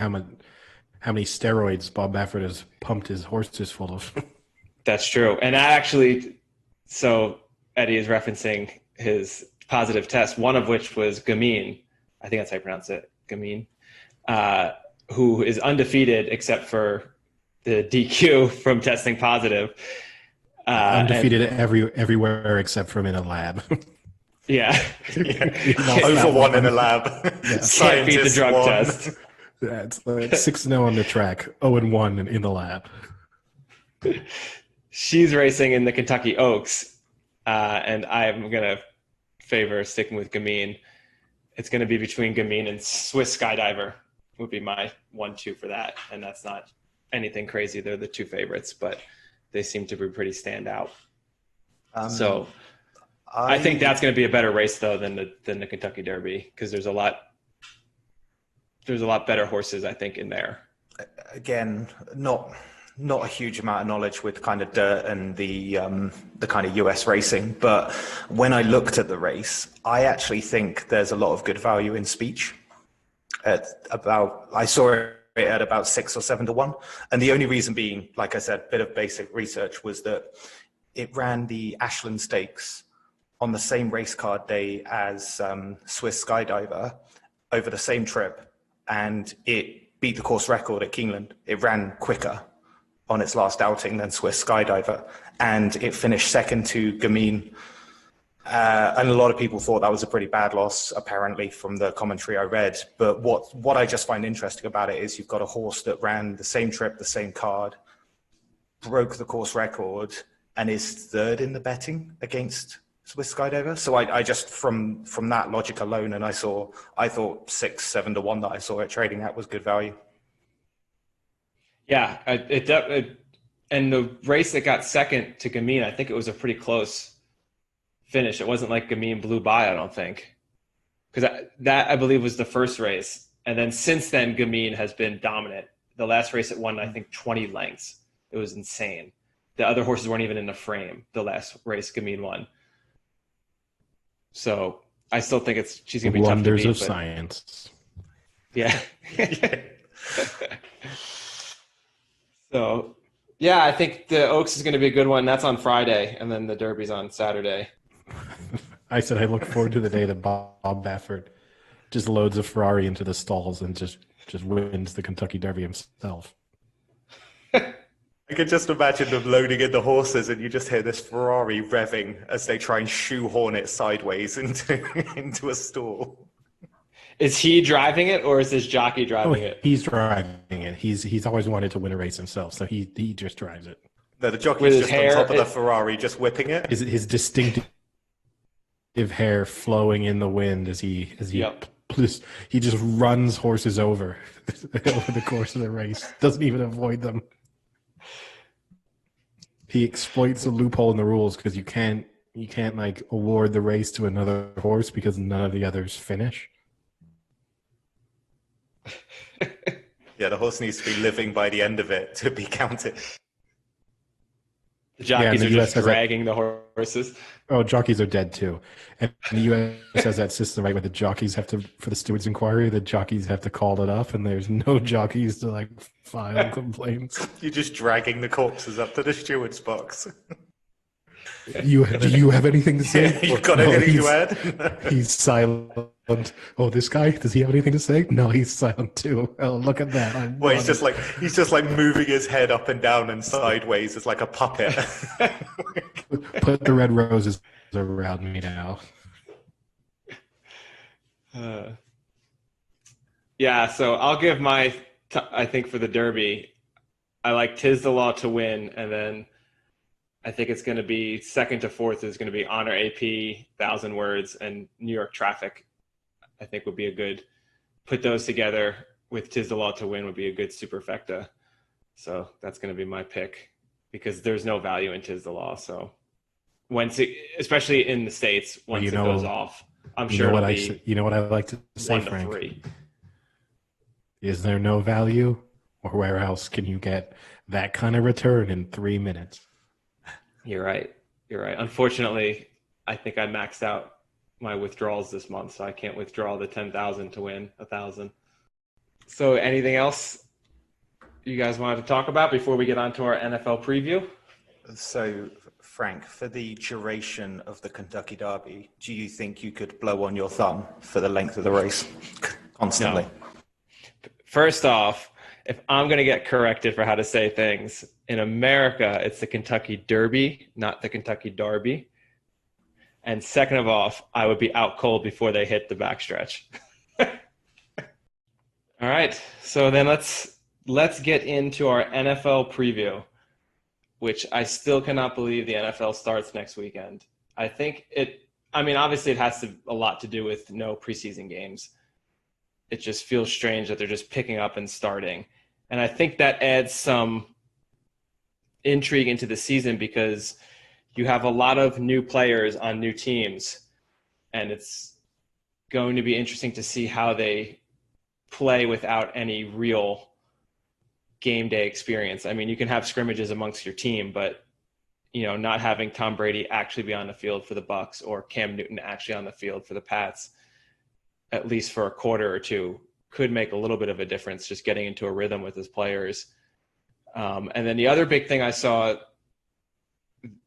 steroids Bob Baffert has pumped his horses full of. That's true. And so Eddie is referencing his positive test, one of which was Gamine. I think that's how you pronounce it, Gamine, who is undefeated except for the DQ from testing positive. Undefeated everywhere except from in a lab. Yeah. Over one in a lab. Yeah. Can't beat the drug test. Yeah, it's like 6-0 on the track, 0-1 in the lab. She's racing in the Kentucky Oaks, and I'm going to favor sticking with Gamine. It's going to be between Gamine and Swiss Skydiver would be my 1-2 for that, and that's not anything crazy. They're the 2 favorites, but they seem to be pretty standout. So I think that's going to be a better race, though, than the Kentucky Derby, because there's a lot better horses, I think, in there. Again, not a huge amount of knowledge with kind of dirt and the kind of US racing, but when I looked at the race, I actually think there's a lot of good value in Speech. I saw it at about 6 or 7 to 1, and the only reason being, like I said, a bit of basic research, was that it ran the Ashland Stakes on the same race card day as Swiss Skydiver over the same trip, and it beat the course record at Keeneland. It ran quicker on its last outing than Swiss Skydiver, and it finished second to Gamine. And a lot of people thought that was a pretty bad loss, apparently, from the commentary I read. But what I just find interesting about it is you've got a horse that ran the same trip, the same card, broke the course record, and is third in the betting against Swiss Skydiver. So I just, from that logic alone, and I thought 6-7 to 1 that I saw it trading at was good value. Yeah, and the race that got second to Gamine, I think it was a pretty close finish. It wasn't like Gamine blew by, I don't think, because that I believe was the first race, and then since then Gamine has been dominant. The last race it won, I think, 20 lengths. It was insane. The other horses weren't even in the frame. The last race Gamine won. So I still think she's going to be tough to beat. Wonders of science. Yeah. So, yeah, I think the Oaks is going to be a good one. That's on Friday, and then the Derby's on Saturday. I said I look forward to the day that Bob Baffert just loads a Ferrari into the stalls and just wins the Kentucky Derby himself. I could just imagine them loading in the horses, and you just hear this Ferrari revving as they try and shoehorn it sideways into a stall. Is he driving it, or is his jockey driving it? He's driving it. He's always wanted to win a race himself, so he just drives it. No, the jockey's just on top of the Ferrari, just whipping it. His distinctive hair flowing in the wind as he Yep. he just runs horses over over the course of the race. Doesn't even avoid them. He exploits a loophole in the rules because you can't like award the race to another horse because none of the others finish. Yeah, the horse needs to be living by the end of it to be counted. The jockeys are just dragging the horses. Oh, jockeys are dead too. And the U.S. has that system, right, where the jockeys have to, for the stewards' inquiry, the jockeys have to call it up, and there's no jockeys to like file complaints. You're just dragging the corpses up to the steward's box. Do you have anything to say? Yeah, you've got anything to add? He's silent. Oh, this guy, does he have anything to say? No, he's silent too. Oh, look at that. Well, he's just like moving his head up and down and sideways as like a puppet. Put the red roses around me now. Yeah, so I'll give I think for the Derby, I like Tiz the Law to win, and then I think it's going to be second to fourth is going to be Honor AP, 1,000 Words, and New York Traffic. I think would be a good, put those together with Tiz the Law to win would be a good superfecta. So that's going to be my pick because there's no value in Tiz the Law. So especially in the States, once it goes off, I'm sure it'll be you know what I like to say, Frank? 1-3. Is there no value, or where else can you get that kind of return in 3 minutes? You're right. Unfortunately, I think I maxed out my withdrawals this month, so I can't withdraw the 10,000 to win 1,000. So anything else you guys wanted to talk about before we get on to our NFL preview? So, Frank, for the duration of the Kentucky Derby, do you think you could blow on your thumb for the length of the race constantly? No. First off, if I'm going to get corrected for how to say things, in America, it's the Kentucky Derby, not the Kentucky Derby. And second of all, I would be out cold before they hit the backstretch. All right, so then let's get into our NFL preview, which I still cannot believe the NFL starts next weekend. Obviously it has a lot to do with no preseason games. It just feels strange that they're just picking up and starting. And I think that adds some intrigue into the season because you have a lot of new players on new teams, and it's going to be interesting to see how they play without any real game day experience. I mean, you can have scrimmages amongst your team, but not having Tom Brady actually be on the field for the Bucs or Cam Newton actually on the field for the Pats, at least for a quarter or two, could make a little bit of a difference just getting into a rhythm with his players. And then the other big thing I saw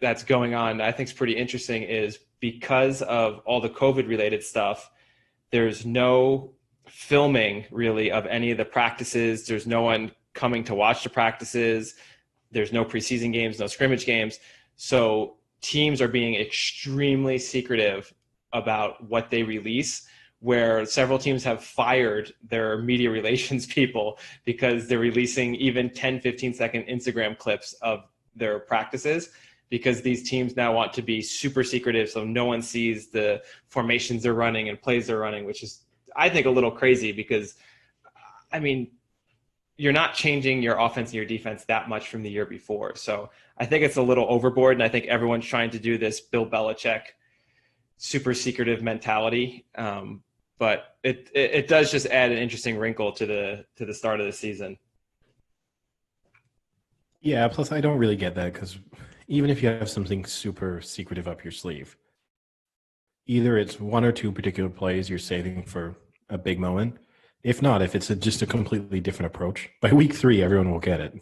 that's going on that I think is pretty interesting is because of all the COVID-related stuff, there's no filming really of any of the practices. There's no one coming to watch the practices. There's no preseason games, no scrimmage games. So teams are being extremely secretive about what they release, where several teams have fired their media relations people because they're releasing even 10, 15-second Instagram clips of their practices because these teams now want to be super secretive so no one sees the formations they're running and plays they're running, which is, I think, a little crazy because, you're not changing your offense and your defense that much from the year before. So I think it's a little overboard, and I think everyone's trying to do this Bill Belichick super secretive mentality. But it does just add an interesting wrinkle to the start of the season. Yeah, plus I don't really get that because even if you have something super secretive up your sleeve, either it's one or two particular plays you're saving for a big moment. If not, if it's just a completely different approach, by week 3, everyone will get it.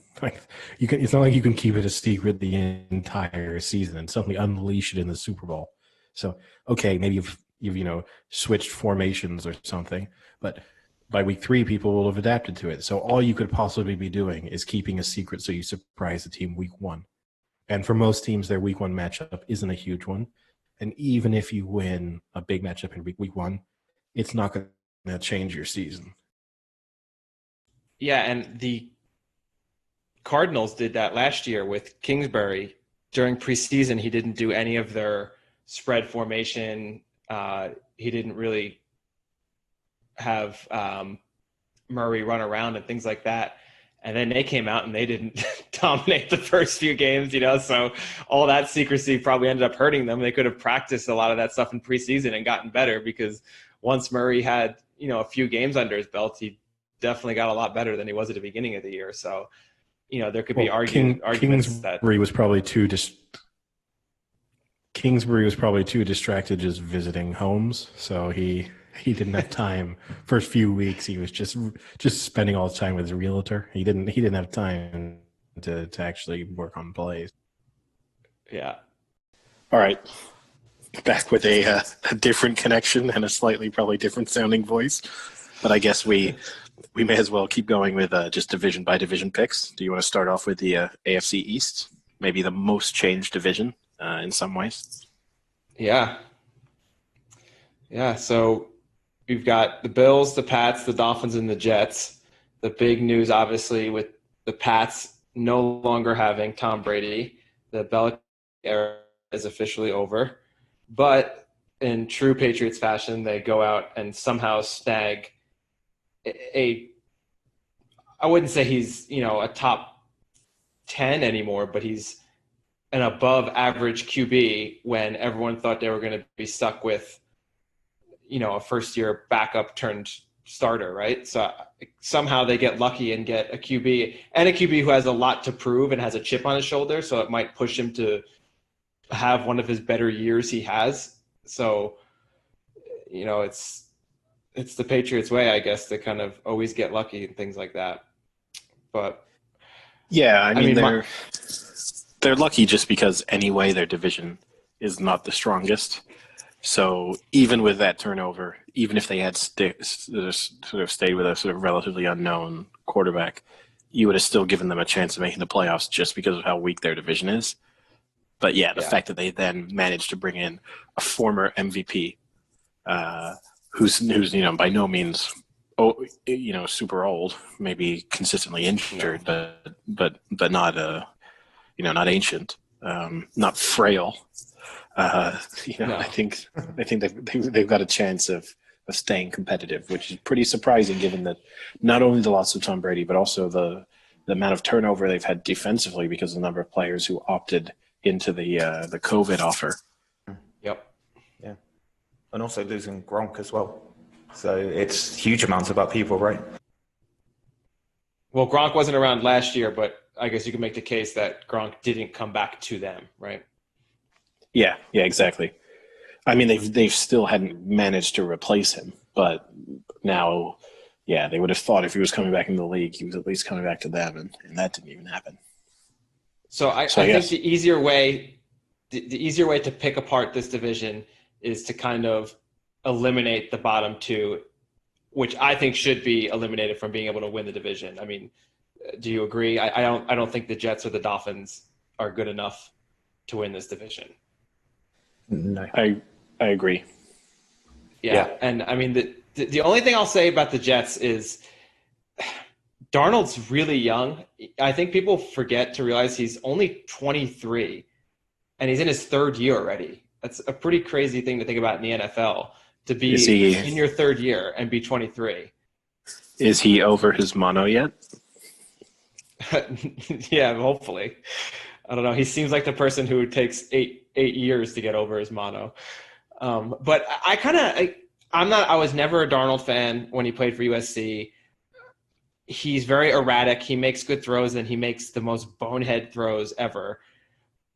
It's not like you can keep it a secret the entire season and suddenly unleash it in the Super Bowl. So, okay, maybe you've switched formations or something, but by week 3, people will have adapted to it. So all you could possibly be doing is keeping a secret so you surprise the team week 1. And for most teams, their week 1 matchup isn't a huge one. And even if you win a big matchup in week 1, it's not going to change your season. Yeah, and the Cardinals did that last year with Kingsbury. During preseason, he didn't do any of their spread formation. He didn't really have Murray run around and things like that. And then they came out and they didn't dominate the first few games, so all that secrecy probably ended up hurting them. They could have practiced a lot of that stuff in preseason and gotten better, because once Murray had, a few games under his belt, he definitely got a lot better than he was at the beginning of the year. So, there could be arguments Kingsbury was probably Kingsbury was probably too distracted just visiting homes, so he didn't have time. First few weeks, he was just spending all his time with his realtor. He didn't have time to actually work on plays. Yeah. All right. Back with a different connection and a slightly probably different sounding voice, but I guess we may as well keep going with just division by division picks. Do you want to start off with the AFC East? Maybe the most changed division in some ways. Yeah. Yeah. So we've got the Bills, the Pats, the Dolphins, and the Jets. The big news, obviously, with the Pats no longer having Tom Brady. The Belichick era is officially over. But in true Patriots fashion, they go out and somehow snag I wouldn't say he's, a top 10 anymore, but he's an above average QB when everyone thought they were going to be stuck with, a first-year backup turned starter, right? So somehow they get lucky and get a QB who has a lot to prove and has a chip on his shoulder, so it might push him to have one of his better years he has. So, it's the Patriots way, I guess, to kind of always get lucky and things like that. But yeah, I mean they're lucky just because anyway their division is not the strongest. So even with that turnover, even if they had sort of stayed with a sort of relatively unknown quarterback, you would have still given them a chance of making the playoffs just because of how weak their division is. But yeah, the fact that they then managed to bring in a former MVP, who's by no means super old, maybe consistently injured, but not not ancient, not frail. I think they've got a chance of staying competitive, which is pretty surprising given that not only the loss of Tom Brady, but also the amount of turnover they've had defensively because of the number of players who opted into the COVID offer. Yep. Yeah. And also losing Gronk as well. So it's huge amounts of upheaval, right? Well, Gronk wasn't around last year, but I guess you can make the case that Gronk didn't come back to them, right? Yeah, exactly. I mean, they've still hadn't managed to replace him, but now, they would have thought if he was coming back into the league, he was at least coming back to them, and that didn't even happen. So I think the easier way to pick apart this division is to kind of eliminate the bottom two, which I think should be eliminated from being able to win the division. I mean, do you agree? I don't think the Jets or the Dolphins are good enough to win this division. No, I agree. Yeah. And I mean, the only thing I'll say about the Jets is Darnold's really young. I think people forget to realize he's only 23 and he's in his third year already. That's a pretty crazy thing to think about in the NFL, to be in your third year and be 23. Is he over his mono yet? Yeah, hopefully. I don't know. He seems like the person who takes eight years to get over his mono. But I was never a Darnold fan when he played for USC. He's very erratic. He makes good throws and he makes the most bonehead throws ever.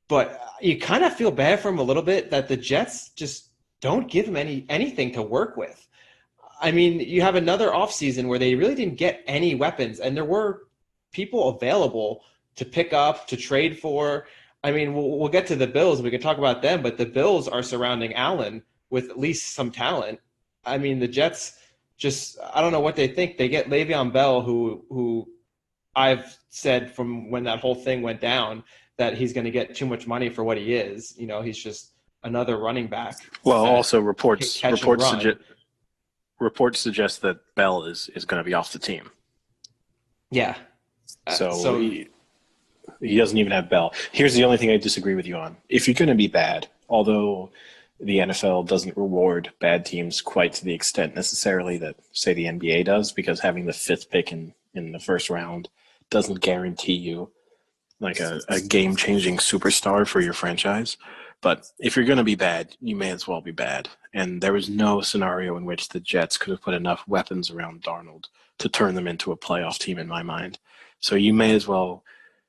But you kind of feel bad for him a little bit that the Jets just don't give him anything to work with. I mean, you have another offseason where they really didn't get any weapons, and there were people available to pick up, to trade for. I mean, we'll get to the Bills. We can talk about them, but the Bills are surrounding Allen with at least some talent. I mean, the Jets just, I don't know what they think. They get Le'Veon Bell, who I've said from when that whole thing went down that he's going to get too much money for what he is. He's just another running back. Well, also reports suggest that Bell is going to be off the team. Yeah. So he doesn't even have Bell. Here's the only thing I disagree with you on. If you're going to be bad, although the NFL doesn't reward bad teams quite to the extent necessarily that, say, the NBA does, because having the 5th pick in the first round doesn't guarantee you like a game-changing superstar for your franchise. But if you're going to be bad, you may as well be bad. And there was no scenario in which the Jets could have put enough weapons around Darnold to turn them into a playoff team in my mind. So you may as well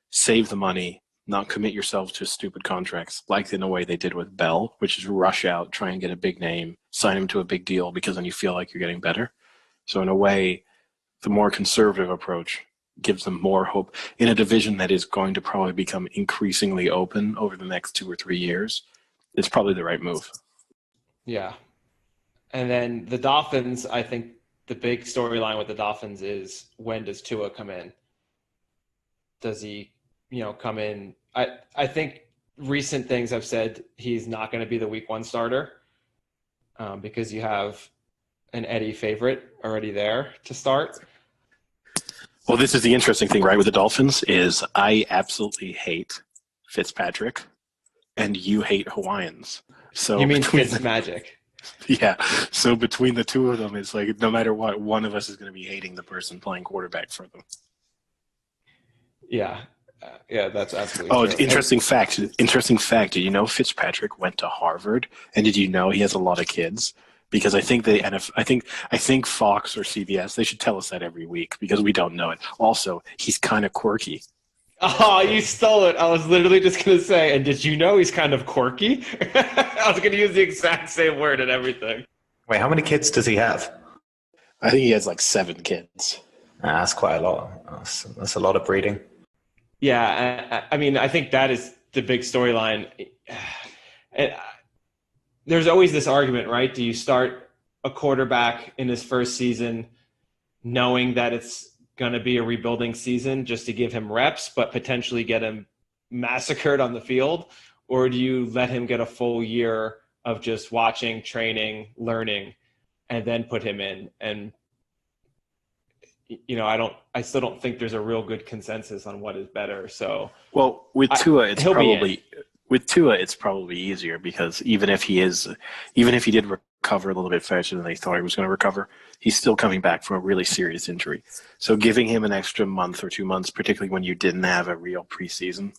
save the money, not commit yourself to stupid contracts like in a way they did with Bell, which is rush out, try and get a big name, sign him to a big deal because then you feel like you're getting better. So in a way, the more conservative approach gives them more hope in a division that is going to probably become increasingly open over the next 2 or 3 years. It's probably the right move. Yeah. And then the Dolphins, I think the big storyline with the Dolphins is, when does Tua come in? Does he, come in? I think recent things have said he's not going to be the week 1 starter because you have an Eddie favorite already there to start. Well, this is the interesting thing, right, with the Dolphins is I absolutely hate Fitzpatrick and you hate Hawaiians. So you mean Fitzmagic? Yeah. So between the two of them, it's like no matter what, one of us is going to be hating the person playing quarterback for them. Yeah. Yeah, that's absolutely true. Interesting fact. Did you know Fitzpatrick went to Harvard? And did you know he has a lot of kids? Because I think I think Fox or CBS, they should tell us that every week because we don't know it. Also, he's kind of quirky. Oh, you stole it. I was literally just going to say, and did you know he's kind of quirky? I was going to use the exact same word and everything. Wait, how many kids does he have? I think he has like 7 kids. That's quite a lot. That's a lot of breeding. Yeah, I mean, I think that is the big storyline. There's always this argument, right? Do you start a quarterback in his first season knowing that it's going to be a rebuilding season just to give him reps, but potentially get him massacred on the field? Or do you let him get a full year of just watching, training, learning, and then put him in? And, I still don't think there's a real good consensus on what is better. So, well, with Tua, it's probably easier because even if he did recover a little bit faster than they thought he was going to recover, he's still coming back from a really serious injury. So giving him an extra month or 2 months, particularly when you didn't have a real preseason,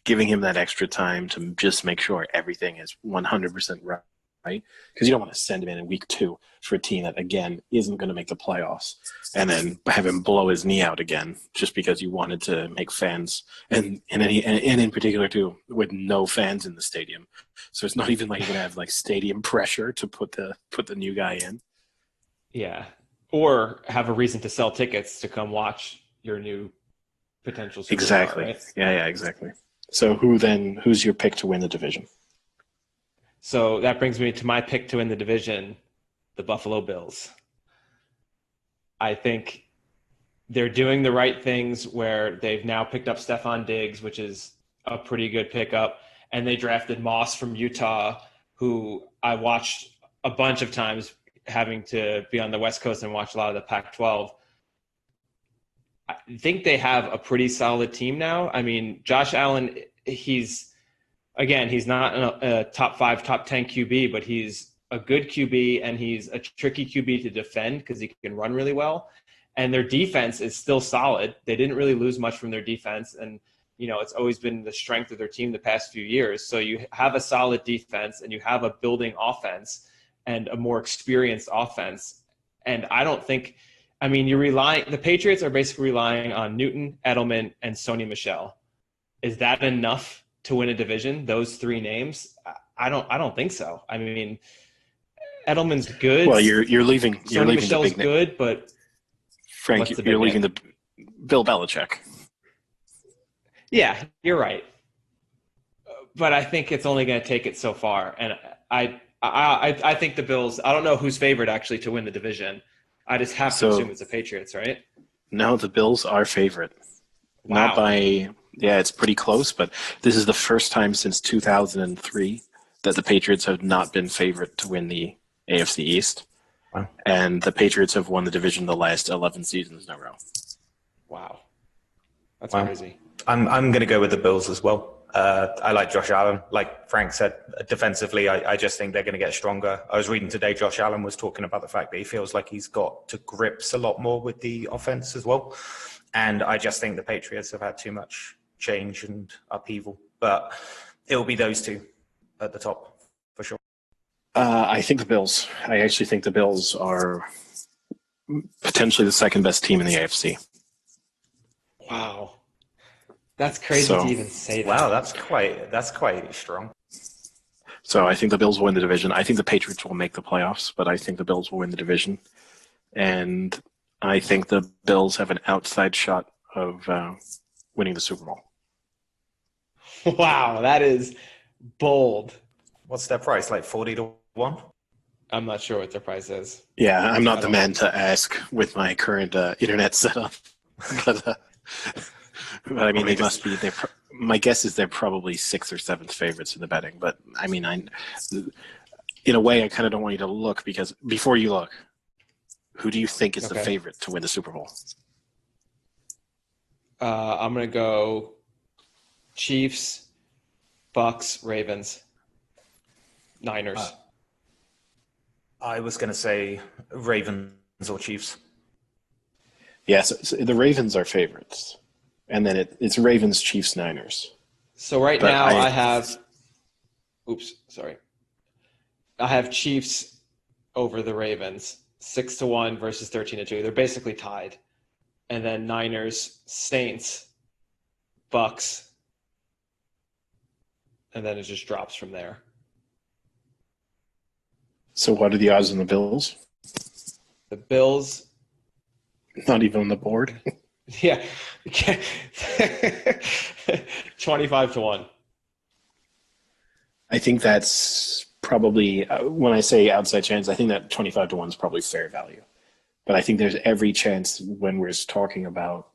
giving him that extra time to just make sure everything is 100% right? Because you don't want to send him in week 2 for a team that, again, isn't going to make the playoffs and then have him blow his knee out again just because you wanted to make fans, and in particular, too, with no fans in the stadium. So it's not even like you're going to have, like, stadium pressure to put the new guy in. Yeah. Or have a reason to sell tickets to come watch your new potential superstar, exactly. Right? Yeah, exactly. So who's your pick to win the division? So that brings me to my pick to win the division, the Buffalo Bills. I think they're doing the right things where they've now picked up Stephon Diggs, which is a pretty good pickup, and they drafted Moss from Utah, who I watched a bunch of times having to be on the West Coast and watch a lot of the Pac-12. I think they have a pretty solid team now. I mean, Josh Allen, he's not a top 5, top 10 QB, but he's a good QB and he's a tricky QB to defend because he can run really well. And their defense is still solid. They didn't really lose much from their defense. And, it's always been the strength of their team the past few years. So you have a solid defense and you have a building offense and a more experienced offense. And I don't think, the Patriots are basically relying on Newton, Edelman, and Sony Michel. Is that enough to win a division? Those 3 names? I don't think so. I mean, Edelman's good. Well, you're leaving. Sony Michel's good, but Frank, you're leaving the Bill Belichick. Yeah, you're right. But I think it's only going to take it so far, and I think the Bills. I don't know who's favored actually to win the division. I just have to assume it's the Patriots, right? No, the Bills are favorite. Wow. Not by. Yeah, it's pretty close, but this is the first time since 2003 that the Patriots have not been favorite to win the AFC East. Wow. And the Patriots have won the division the last 11 seasons in a row. Wow. That's crazy. I'm going to go with the Bills as well. I like Josh Allen. Like Frank said, defensively, I just think they're going to get stronger. I was reading today, Josh Allen was talking about the fact that he feels like he's got to grips a lot more with the offense as well. And I just think the Patriots have had too much change and upheaval. But it'll be those two at the top for sure. I think the Bills. I actually think the Bills are potentially the second best team in the AFC. Wow. That's crazy to even say that. Wow, that's quite strong. So I think the Bills will win the division. I think the Patriots will make the playoffs, but I think the Bills will win the division. And I think the Bills have an outside shot of winning the Super Bowl. Wow, that is bold. What's their price? Like 40-1? I'm not sure what their price is. Yeah, I'm not the man to ask with my current internet setup. But I mean, they must be. My guess is they're probably 6th or 7th favorites in the betting. But I mean, in a way, I kind of don't want you to look, because before you look, who do you think is the favorite to win the Super Bowl? I'm going to go Chiefs, Bucks, Ravens, Niners. I was going to say Ravens or Chiefs. Yes, so the Ravens are favorites. And then it's Ravens, Chiefs, Niners. So right now I have Chiefs over the Ravens, 6-1 versus 13-2. They're basically tied. And then Niners, Saints, Bucks, and then it just drops from there. So what are the odds on the Bills? The Bills, not even on the board. Yeah. 25-1. I think that's probably, when I say outside chance, I think that 25-1 is probably fair value. But I think there's every chance when we're talking about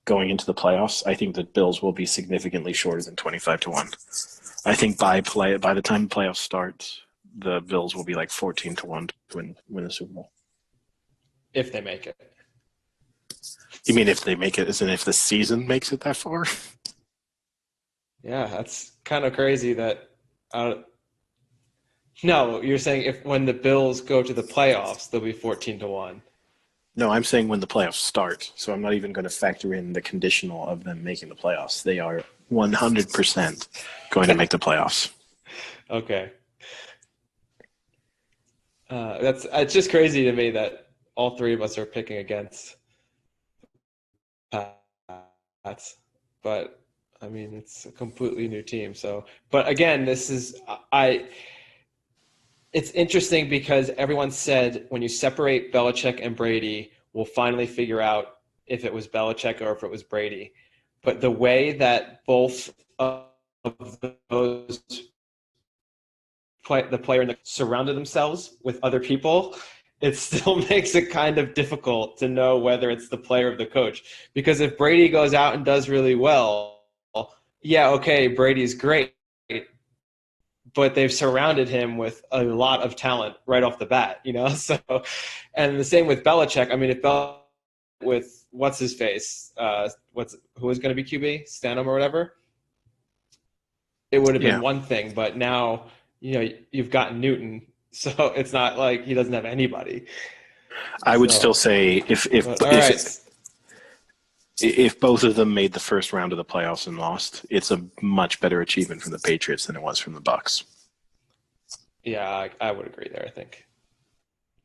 going into the playoffs, I think the Bills will be significantly shorter than 25-1. I think by the time the playoffs start, the Bills will be like 14-1 to win the Super Bowl. If they make it. You mean if they make it, isn't if the season makes it that far? Yeah, that's kind of crazy that no, you're saying when the Bills go to the playoffs, they'll be 14-1. No, I'm saying when the playoffs start. So I'm not even going to factor in the conditional of them making the playoffs. They are 100% going to make the playoffs. Okay. It's just crazy to me that all three of us are picking against Pats, but I mean, it's a completely new team. So, but again, it's interesting because everyone said when you separate Belichick and Brady, we'll finally figure out if it was Belichick or if it was Brady. But the way that both of those the player and the surrounded themselves with other people, it still makes it kind of difficult to know whether it's the player or the coach. Because if Brady goes out and does really well, yeah, okay, Brady's great, but they've surrounded him with a lot of talent right off the bat, you know? So, and the same with Belichick. I mean, if Belichick with what's his face, who was going to be QB, Stanham or whatever, it would have been one thing, but now, you know, you've got Newton, so it's not like he doesn't have anybody. I would still say if both of them made the first round of the playoffs and lost, it's a much better achievement from the Patriots than it was from the Bucks. Yeah, I would agree there. I think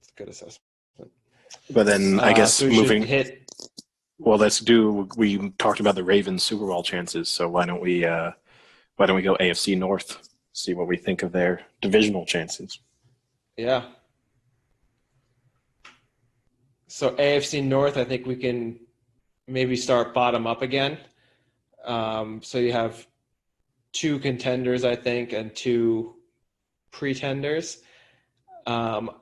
it's a good assessment. But then I guess so moving. Well, we talked about the Ravens Super Bowl chances, so why don't we go AFC North? See what we think of their divisional chances. Yeah. So AFC North, I think we can maybe start bottom up again. So you have 2 contenders, I think, and 2 pretenders. I'll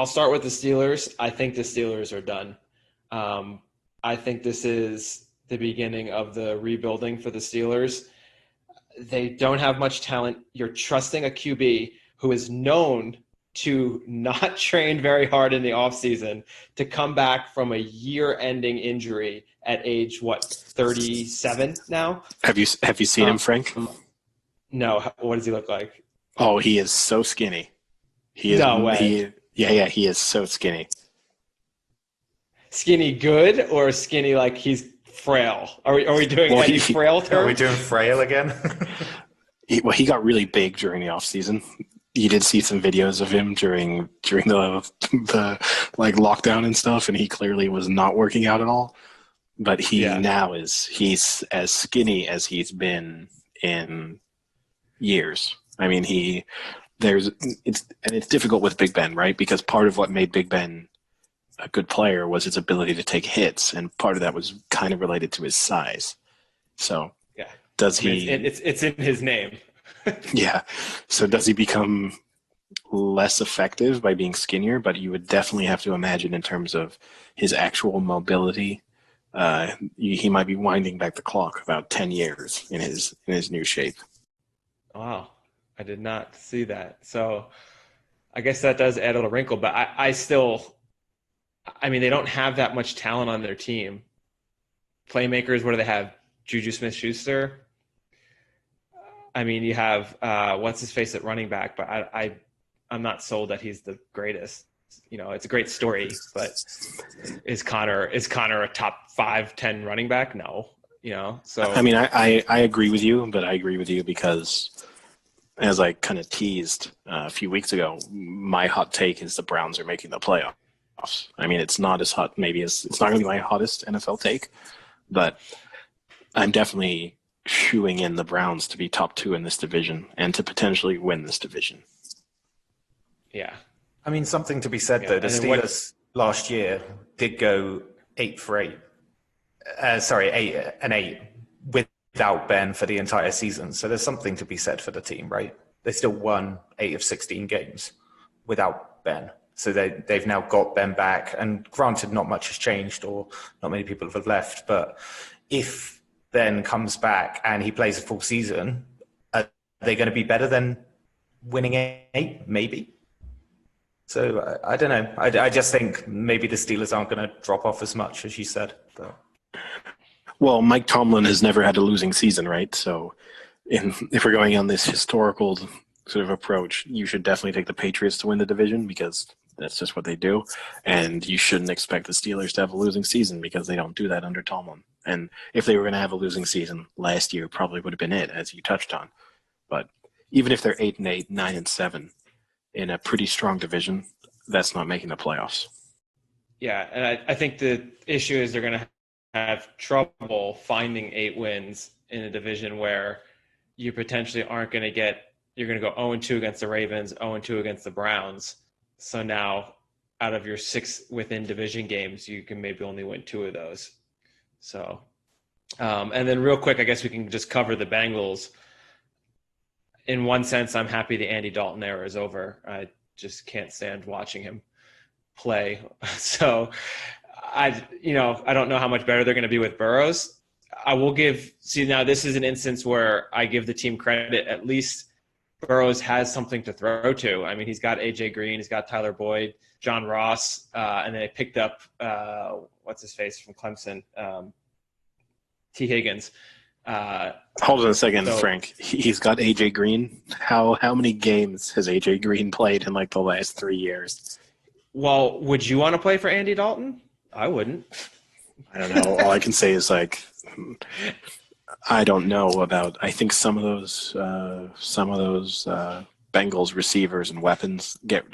start with the Steelers. I think the Steelers are done. I think this is the beginning of the rebuilding for the Steelers. They don't have much talent. You're trusting a QB who is known to not train very hard in the offseason, to come back from a year-ending injury at age, 37 now? Have you seen him, Frank? No. What does he look like? Oh, he is so skinny. He is. No way. He is so skinny. Skinny good or skinny like he's frail? Are we doing any frail terms? Are we doing frail again? He got really big during the off season. You did see some videos of him during the like lockdown and stuff, and he clearly was not working out at all. But he's as skinny as he's been in years. I mean, it's difficult with Big Ben, right? Because part of what made Big Ben a good player was his ability to take hits, and part of that was kind of related to his size. So, does he? It's in his name. Yeah. So does he become less effective by being skinnier? But you would definitely have to imagine in terms of his actual mobility, he might be winding back the clock about 10 years in his new shape. Wow, I did not see that. So, I guess that does add a little wrinkle. But I mean, they don't have that much talent on their team. Playmakers, what do they have? Juju Smith-Schuster. I mean, you have what's his face at running back, but I'm not sold that he's the greatest. You know, it's a great story, but is Connor a top 5-10 running back? No. You know, so I mean, I agree with you, but I agree with you because, as I kind of teased a few weeks ago, my hot take is the Browns are making the playoffs. I mean, it's not as hot. Maybe it's not going to be my hottest NFL take, but I'm definitely shooing in the Browns to be top 2 in this division and to potentially win this division. Yeah. I mean, something to be said, though. The Steelers last year did go 8-8 without Ben for the entire season. So there's something to be said for the team, right? They still won 8 of 16 games without Ben. So they've now got Ben back. And granted, not much has changed or not many people have left. But if Ben comes back and he plays a full season, are they going to be better than winning 8? Maybe. So I don't know. I just think maybe the Steelers aren't going to drop off as much as you said. But. Well, Mike Tomlin has never had a losing season, right? So if we're going on this historical sort of approach, you should definitely take the Patriots to win the division because that's just what they do. And you shouldn't expect the Steelers to have a losing season because they don't do that under Tomlin. And if they were going to have a losing season last year, probably would have been it, as you touched on. But even if they're 8-8, 9-7 in a pretty strong division, that's not making the playoffs. Yeah, and I think the issue is they're going to have trouble finding 8 wins in a division where you potentially aren't going to get – you're going to go 0-2 against the Ravens, 0-2 against the Browns. So now out of your 6 within division games, you can maybe only win 2 of those. So, and then real quick, I guess we can just cover the Bengals. In one sense, I'm happy the Andy Dalton era is over. I just can't stand watching him play. So I don't know how much better they're going to be with Burrows. I will now this is an instance where I give the team credit. At least Burrows has something to throw to. I mean, he's got AJ Green, he's got Tyler Boyd, John Ross, and then they picked up what's his face from Clemson, T. Higgins. Hold on a second, Frank. He's got AJ Green. How many games has AJ Green played in like the last 3 years? Well, would you want to play for Andy Dalton? I wouldn't. I don't know. All I can say is like, I don't know about. I think some of those Bengals receivers and weapons get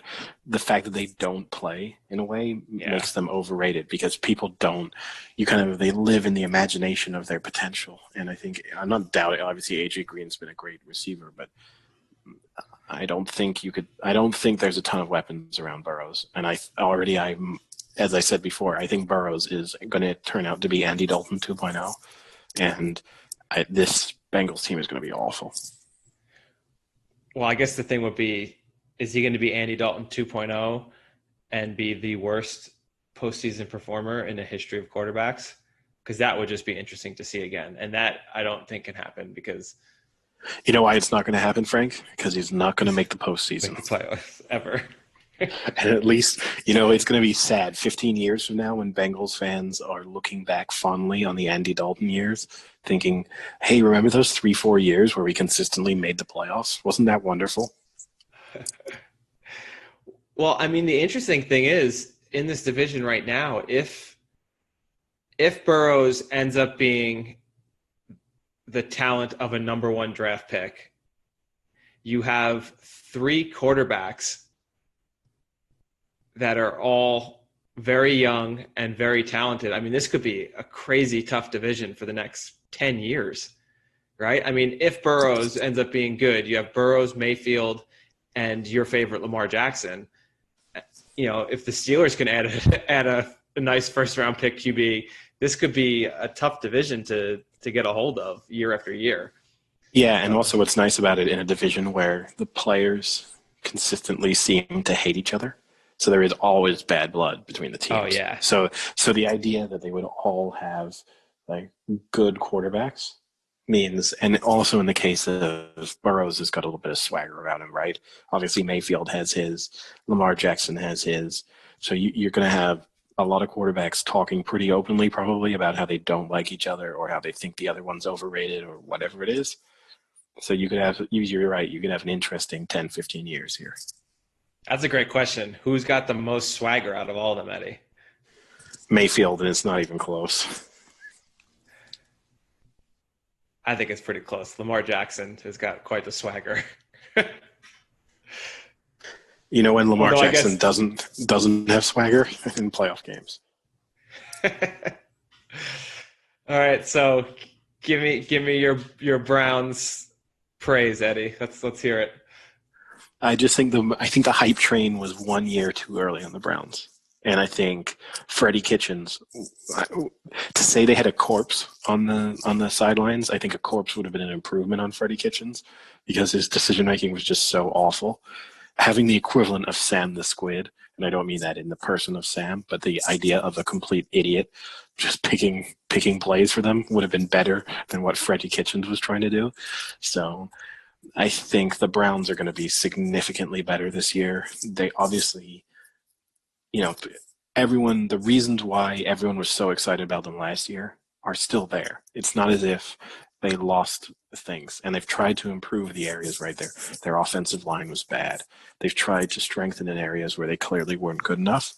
the fact that they don't play in a way makes them overrated because people don't. They live in the imagination of their potential, and I think I'm not doubting. Obviously, AJ Green's been a great receiver, but I don't think there's a ton of weapons around Burrows, and as I said before, I think Burrows is going to turn out to be Andy Dalton 2.0, and this Bengals team is going to be awful. Well, I guess the thing would be, is he going to be Andy Dalton 2.0 and be the worst postseason performer in the history of quarterbacks? Because that would just be interesting to see again. And that I don't think can happen because... You know why it's not going to happen, Frank? Because he's not going to make the postseason. Playoffs ever. And at least, it's going to be sad 15 years from now when Bengals fans are looking back fondly on the Andy Dalton years, thinking, hey, remember those 3-4 years where we consistently made the playoffs? Wasn't that wonderful? Well, I mean, the interesting thing is in this division right now, if Burrows ends up being the talent of a number one draft pick, you have 3 quarterbacks that are all very young and very talented. I mean, this could be a crazy tough division for the next 10 years, right? I mean, if Burrows ends up being good, you have Burrows, Mayfield, and your favorite Lamar Jackson. If the Steelers can add a nice first round pick QB, this could be a tough division to get a hold of year after year. Yeah, and also what's nice about it in a division where the players consistently seem to hate each other. So there is always bad blood between the teams. Oh, yeah. So the idea that they would all have like good quarterbacks means, and also in the case of Burrows, has got a little bit of swagger around him, right? Obviously, Mayfield has his, Lamar Jackson has his. So you're going to have a lot of quarterbacks talking pretty openly probably about how they don't like each other or how they think the other one's overrated or whatever it is. So you're right, you could have an interesting 10, 15 years here. That's a great question. Who's got the most swagger out of all of them, Eddie? Mayfield, and it's not even close. I think it's pretty close. Lamar Jackson has got quite the swagger. When Lamar Jackson doesn't have swagger in playoff games. All right, so give me your Browns praise, Eddie. Let's hear it. I just think the hype train was 1 year too early on the Browns. And I think Freddie Kitchens, to say they had a corpse on the sidelines, I think a corpse would have been an improvement on Freddie Kitchens because his decision making was just so awful. Having the equivalent of Sam the Squid, and I don't mean that in the person of Sam, but the idea of a complete idiot just picking plays for them would have been better than what Freddie Kitchens was trying to do. So I think the Browns are going to be significantly better this year. They obviously, the reasons why everyone was so excited about them last year are still there. It's not as if they lost things, and they've tried to improve the areas right there. Their offensive line was bad. They've tried to strengthen in areas where they clearly weren't good enough.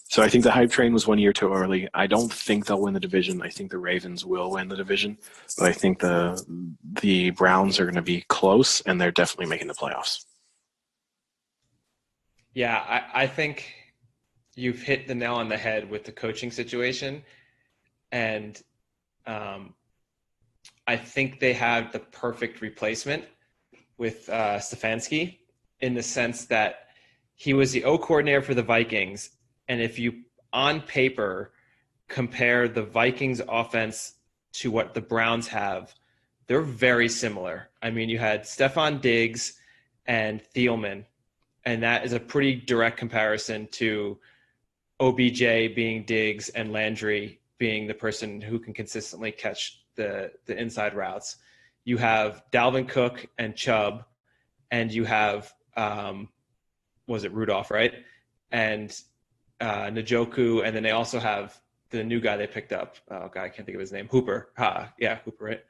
So I think the hype train was 1 year too early. I don't think they'll win the division. I think the Ravens will win the division, but I think the Browns are going to be close, and they're definitely making the playoffs. Yeah, I think you've hit the nail on the head with the coaching situation, and I think they have the perfect replacement with Stefanski in the sense that he was the O coordinator for the Vikings. And if you, on paper, compare the Vikings offense to what the Browns have, they're very similar. I mean, you had Stephon Diggs and Thielman, and that is a pretty direct comparison to OBJ being Diggs and Landry being the person who can consistently catch the inside routes. You have Dalvin Cook and Chubb, and you have, was it Rudolph, right? And Njoku, and then they also have the new guy they picked up. Oh, God, I can't think of his name. Hooper. Hooper, right?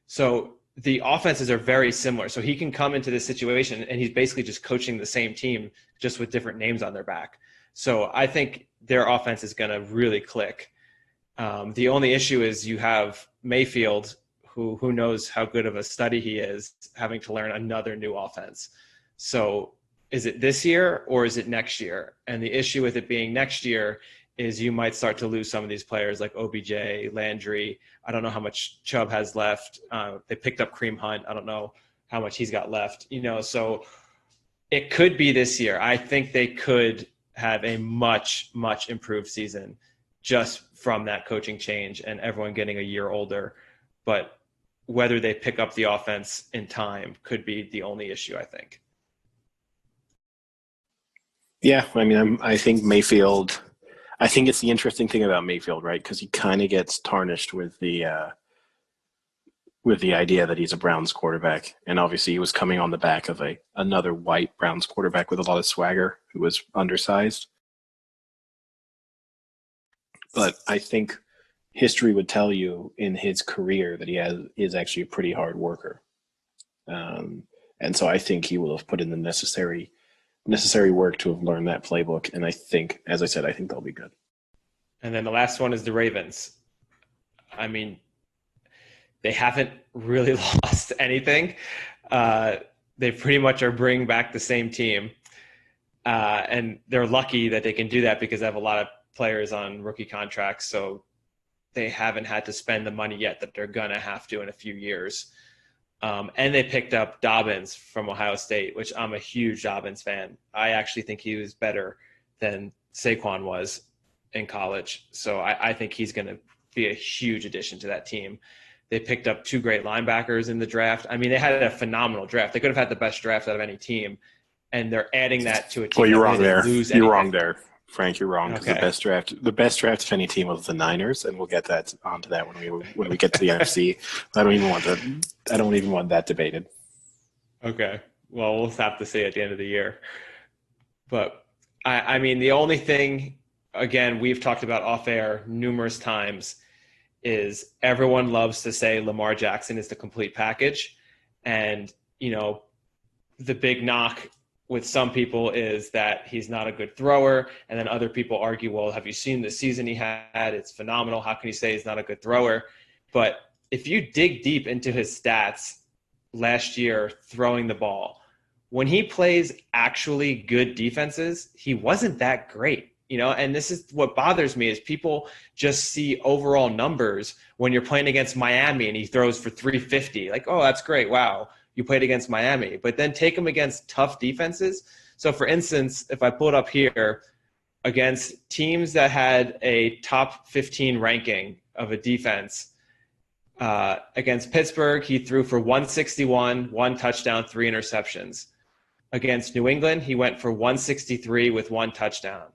So the offenses are very similar. So he can come into this situation, and he's basically just coaching the same team, just with different names on their back. So I think their offense is going to really click. The only issue is you have Mayfield, who knows how good of a study he is, having to learn another new offense. So is it this year or is it next year? And the issue with it being next year is you might start to lose some of these players like OBJ, Landry. I don't know how much Chubb has left. They picked up Kareem Hunt. I don't know how much he's got left. So it could be this year. I think they could have a much, much improved season just from that coaching change and everyone getting a year older. But whether they pick up the offense in time could be the only issue, I think. Yeah, I mean, I think Mayfield. I think it's the interesting thing about Mayfield, right? Because he kind of gets tarnished with the with the idea that he's a Browns quarterback. And obviously he was coming on the back of another white Browns quarterback with a lot of swagger who was undersized. But I think history would tell you in his career that is actually a pretty hard worker. And so I think he will have put in the necessary work to have learned that playbook. And I think, as I said, I think they'll be good. And then the last one is the Ravens. I mean, they haven't really lost anything. They pretty much are bringing back the same team. And they're lucky that they can do that because they have a lot of players on rookie contracts. So they haven't had to spend the money yet that they're going to have to in a few years. And they picked up Dobbins from Ohio State, which I'm a huge Dobbins fan. I actually think he was better than Saquon was in college. So I think he's going to be a huge addition to that team. They picked up 2 great linebackers in the draft. I mean, they had a phenomenal draft. They could have had the best draft out of any team, and they're adding that to a team. Well, you're wrong there. You're wrong there, Frank. You're wrong because Okay. the best draft of any team was the Niners, and we'll get onto that when we get to the NFC. I don't even want that debated. Okay. Well, we'll have to see at the end of the year. But I mean, the only thing, again, we've talked about off air numerous times, is everyone loves to say Lamar Jackson is the complete package. And, the big knock with some people is that he's not a good thrower. And then other people argue, well, have you seen the season he had? It's phenomenal. How can you say he's not a good thrower? But if you dig deep into his stats last year throwing the ball, when he plays actually good defenses, he wasn't that great. And this is what bothers me is people just see overall numbers when you're playing against Miami and he throws for 350. Like, oh, that's great. Wow, you played against Miami. But then take him against tough defenses. So, for instance, if I pull it up here, against teams that had a top 15 ranking of a defense, against Pittsburgh, he threw for 161, 1 touchdown, 3 interceptions. Against New England, he went for 163 with 1 touchdown.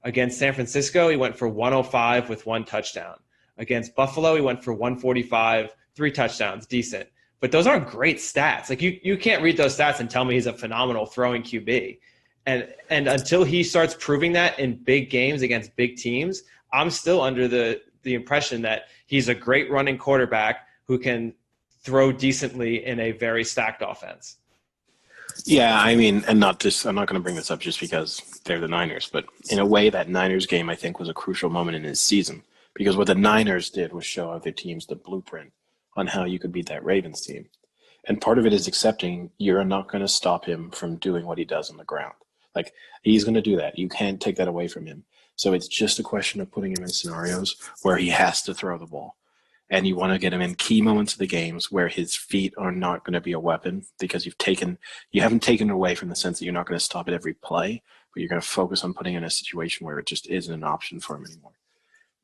Against San Francisco, he went for 105 with 1 touchdown. Against Buffalo, he went for 145, 3 touchdowns, decent. But those aren't great stats. Like you can't read those stats and tell me he's a phenomenal throwing QB. And until he starts proving that in big games against big teams, I'm still under the impression that he's a great running quarterback who can throw decently in a very stacked offense. Yeah, I mean, I'm not going to bring this up just because they're the Niners, but in a way that Niners game, I think, was a crucial moment in his season because what the Niners did was show other teams the blueprint on how you could beat that Ravens team. And part of it is accepting you're not going to stop him from doing what he does on the ground. Like, he's going to do that. You can't take that away from him. So it's just a question of putting him in scenarios where he has to throw the ball. And you want to get him in key moments of the games where his feet are not going to be a weapon because you haven't taken it away from the sense that you're not going to stop at every play, but you're going to focus on putting him in a situation where it just isn't an option for him anymore.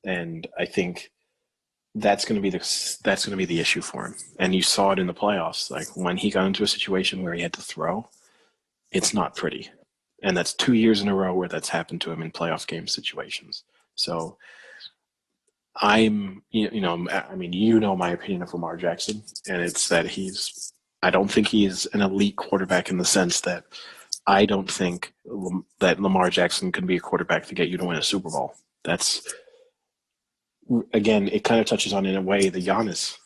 And I think that's going to be the issue for him. And you saw it in the playoffs. Like when he got into a situation where he had to throw, it's not pretty. And that's 2 years in a row where that's happened to him in playoff game situations. So I mean, my opinion of Lamar Jackson, and it's that I don't think he's an elite quarterback in the sense that I don't think that Lamar Jackson can be a quarterback to get you to win a Super Bowl. That's, again, it kind of touches on, in a way, the Giannis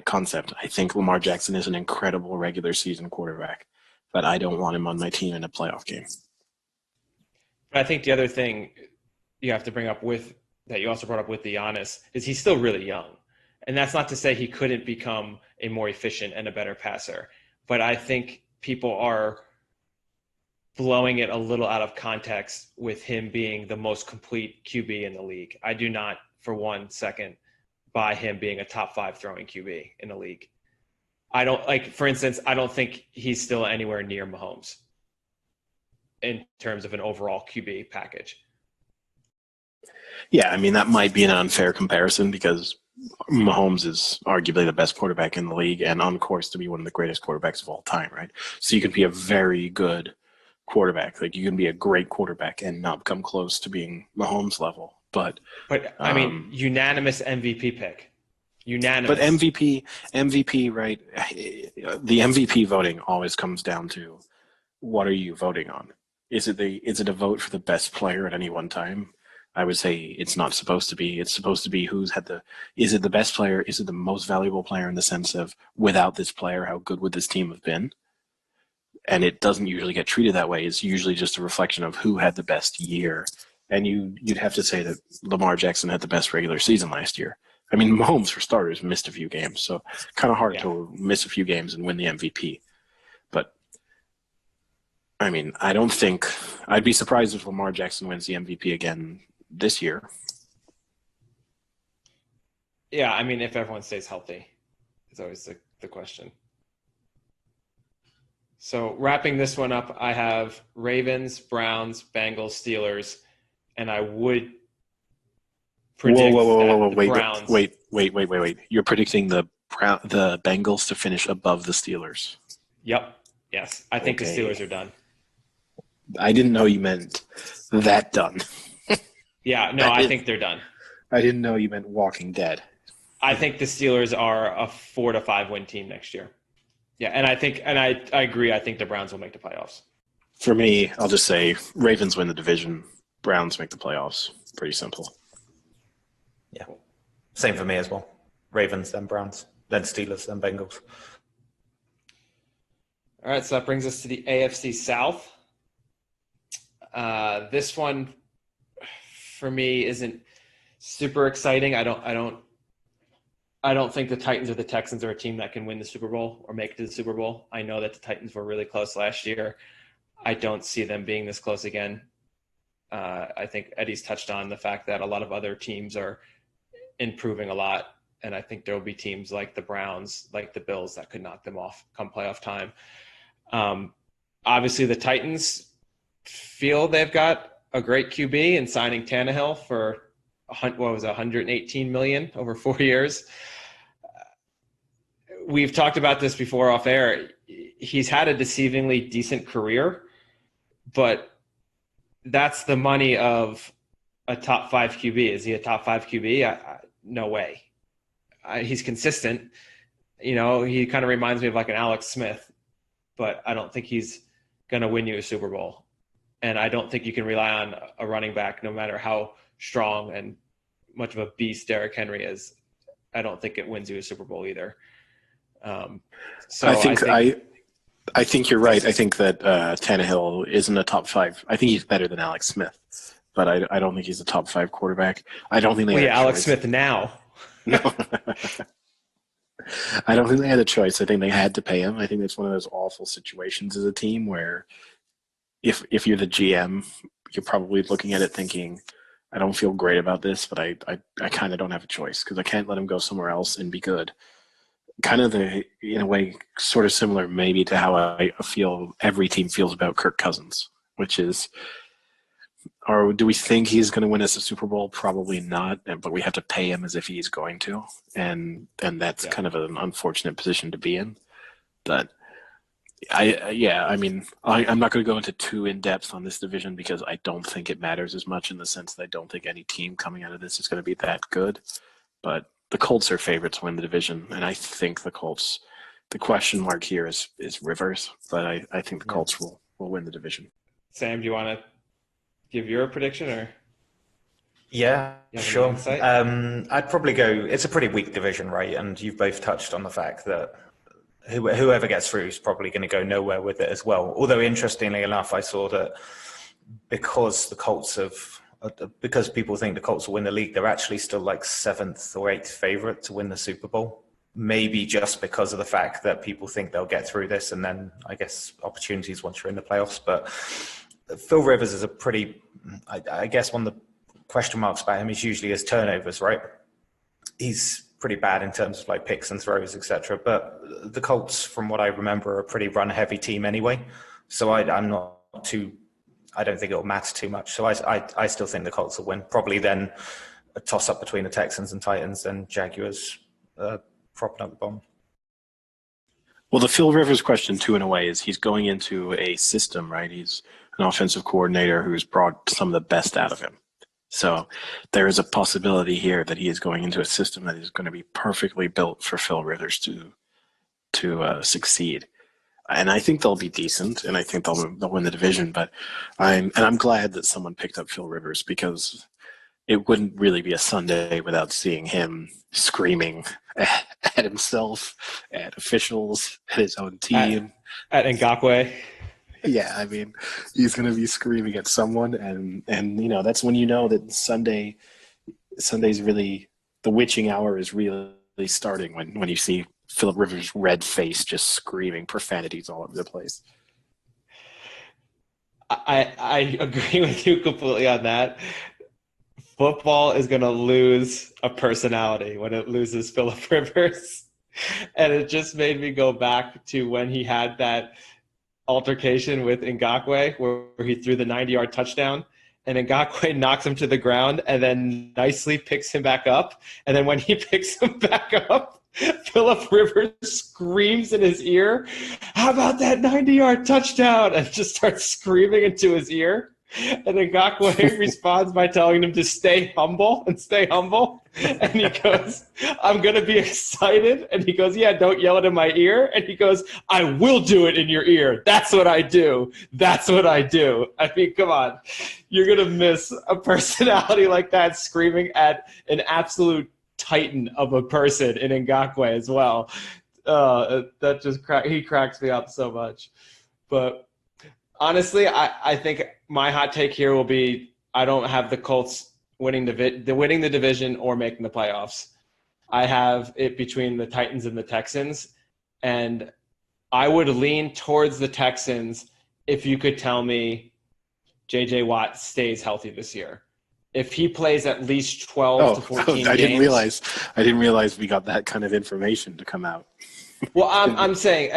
concept. I think Lamar Jackson is an incredible regular season quarterback, but I don't want him on my team in a playoff game. But I think the other thing you have to bring up that you also brought up with the Giannis is he's still really young. And that's not to say he couldn't become a more efficient and a better passer. But I think people are blowing it a little out of context with him being the most complete QB in the league. I do not for 1 second buy him being a top 5 throwing QB in the league. For instance, I don't think he's still anywhere near Mahomes in terms of an overall QB package. Yeah, I mean, that might be an unfair comparison because Mahomes is arguably the best quarterback in the league and on course to be one of the greatest quarterbacks of all time, right? So you can be a very good quarterback. Like, you can be a great quarterback and not come close to being Mahomes level. But I mean, unanimous MVP pick. Unanimous. But MVP, right? The MVP voting always comes down to what are you voting on? Is it a vote for the best player at any one time? I would say it's not supposed to be. It's supposed to be is it the best player? Is it the most valuable player in the sense of without this player, how good would this team have been? And it doesn't usually get treated that way. It's usually just a reflection of who had the best year. And you'd have to say that Lamar Jackson had the best regular season last year. I mean, Mahomes, for starters, missed a few games, so kind of hard to miss a few games and win the MVP. But, I mean, I don't think – I'd be surprised if Lamar Jackson wins the MVP again this year. Yeah, I mean, if everyone stays healthy is always the question. So wrapping this one up, I have Ravens, Browns, Bengals, Steelers, and I would predict Browns. Wait. You're predicting the Bengals to finish above the Steelers. Yep. Yes. I think the Steelers are done. I didn't know you meant that done. Yeah, no, I think they're done. I didn't know you meant Walking Dead. I think the Steelers are a 4 to 5 win team next year. Yeah, and I agree. I think the Browns will make the playoffs. For me, I'll just say Ravens win the division. Browns make the playoffs. Pretty simple. Yeah. Same for me as well. Ravens, then Browns, then Steelers, then Bengals. All right, so that brings us to the AFC South. This one, for me, isn't super exciting. I don't think the Titans or the Texans are a team that can win the Super Bowl or make it to the Super Bowl. I know that the Titans were really close last year. I don't see them being this close again. I think Eddie's touched on the fact that a lot of other teams are improving a lot, and I think there will be teams like the Browns, like the Bills, that could knock them off come playoff time. Obviously, the Titans feel they've got a great QB in signing Tannehill for $118 million over 4 years. We've talked about this before off air. He's had a deceivingly decent career, but that's the money of a top 5 QB. Is he a top 5 QB? No way. He's consistent. He kind of reminds me of like an Alex Smith, but I don't think he's going to win you a Super Bowl. And I don't think you can rely on a running back, no matter how strong and much of a beast Derrick Henry is. I don't think it wins you a Super Bowl either. So I think you're right. I think that Tannehill isn't a top 5. I think he's better than Alex Smith, but I don't think he's a top 5 quarterback. I don't think they had Alex Smith now. No. I don't think they had a choice. I think they had to pay him. I think it's one of those awful situations as a team where if you're the GM, you're probably looking at it thinking, I don't feel great about this, but I kind of don't have a choice because I can't let him go somewhere else and be good. Kind of in a way, sort of similar maybe to how I feel every team feels about Kirk Cousins, which is, or do we think he's going to win us a Super Bowl? Probably not, but we have to pay him as if he's going to, and that's kind of an unfortunate position to be in. But I'm not going to go into too in depth on this division because I don't think it matters as much in the sense that I don't think any team coming out of this is going to be that good. But the Colts are favorites to win the division, and I think the Colts. The question mark here is Rivers, but I think the Colts will win the division. Sam, do you want to give your prediction or? Yeah, sure. I'd probably go. It's a pretty weak division, right? And you've both touched on the fact that whoever gets through is probably going to go nowhere with it as well. Although, interestingly enough, I saw that because people think the Colts will win the league, they're actually still like 7th or 8th favorite to win the Super Bowl. Maybe just because of the fact that people think they'll get through this, and then I guess opportunities once you're in the playoffs. But Phil Rivers is a pretty, I guess one of the question marks about him is usually his turnovers, right? He's pretty bad in terms of like picks and throws, etc. But the Colts, from what I remember, are a pretty run-heavy team anyway. So I don't think it'll matter too much. So I still think the Colts will win. Probably then a toss-up between the Texans and Titans, and Jaguars propping up the bomb. Well, the Phil Rivers question, too, in a way, is he's going into a system, right? He's an offensive coordinator who's brought some of the best out of him. So there is a possibility here that he is going into a system that is going to be perfectly built for Phil Rivers to succeed. And I think they'll be decent, and I think they'll win the division. But I'm glad that someone picked up Phil Rivers, because it wouldn't really be a Sunday without seeing him screaming at himself, at officials, at his own team, at Ngakoue. Yeah, I mean, he's going to be screaming at someone, and you know, that's when you know that Sunday's really, the witching hour is really starting, when you see Philip Rivers' red face just screaming profanities all over the place. I agree with you completely on that. Football is going to lose a personality when it loses Philip Rivers. And it just made me go back to when he had that altercation with Ngakoue where he threw the 90-yard touchdown, and Ngakoue knocks him to the ground and then nicely picks him back up. And then when he picks him back up, Philip Rivers screams in his ear, "How about that 90-yard touchdown?" and just starts screaming into his ear. And then Ngakoue responds by telling him to stay humble and stay humble. And he goes, "I'm going to be excited." And he goes, "Yeah, don't yell it in my ear." And he goes, "I will do it in your ear. That's what I do. That's what I do." I mean, come on. You're going to miss a personality like that screaming at an absolute titan of a person in Ngakoue as well. That just he cracks me up so much. But honestly, I think my hot take here will be I don't have the Colts winning the division or making the playoffs. I have it between the Titans and the Texans, and I would lean towards the Texans if you could tell me J.J. Watt stays healthy this year. If he plays at least 12 to 14 games. I didn't realize we got that kind of information to come out. Well, I'm saying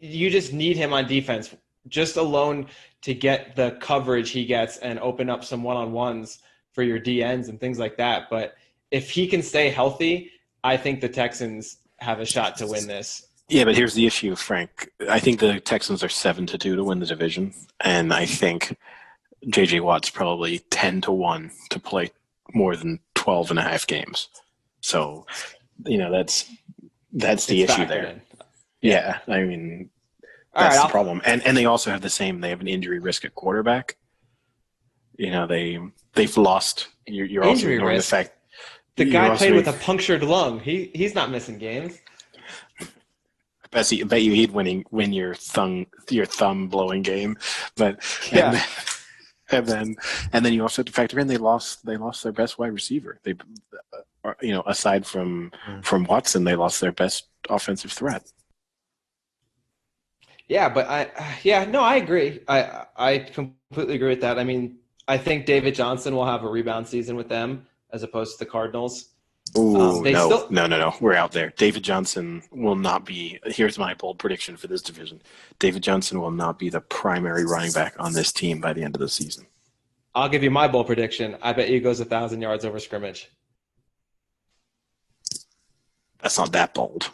you just need him on defense, just alone to get the coverage he gets and open up some one-on-ones for your DNs and things like that. But if he can stay healthy, I think the Texans have a shot to win this. Yeah, but here's the issue, Frank. I think the Texans are 7-2 to win the division, and I think J.J. Watt's probably 10-1 to play more than 12 and a half games. So, you know, that's the issue there. Yeah, I mean, that's the problem. And they also have they have an injury risk at quarterback. You know, they've lost. You're also ignoring the fact the guy played with a punctured lung. He's not missing games. I bet you he'd win your thumb blowing game, but yeah. And then you also have to factor in they lost their best wide receiver. They, you know, aside from Watson, they lost their best offensive threat. Yeah, but I agree. I completely agree with that. I mean, I think David Johnson will have a rebound season with them as opposed to the Cardinals. Ooh, no. We're out there. David Johnson will not be – here's my bold prediction for this division. David Johnson will not be the primary running back on this team by the end of the season. I'll give you my bold prediction. I bet he goes 1,000 yards over scrimmage. That's not that bold.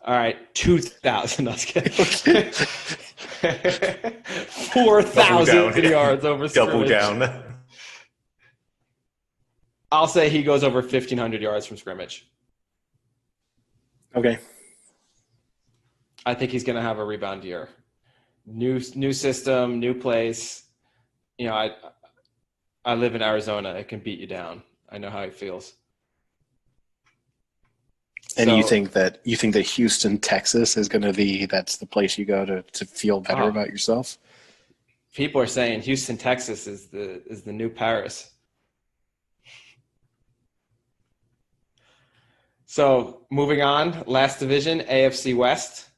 All right, 2,000. I was kidding. 4,000 yards over scrimmage. Double down. I'll say he goes over 1,500 yards from scrimmage. Okay. I think he's going to have a rebound year. New system, new place. You know, I live in Arizona. It can beat you down. I know how it feels. And so, you think that Houston, Texas is going to be that's the place you go to feel better about yourself? People are saying Houston, Texas is the new Paris. So moving on, last division, AFC West.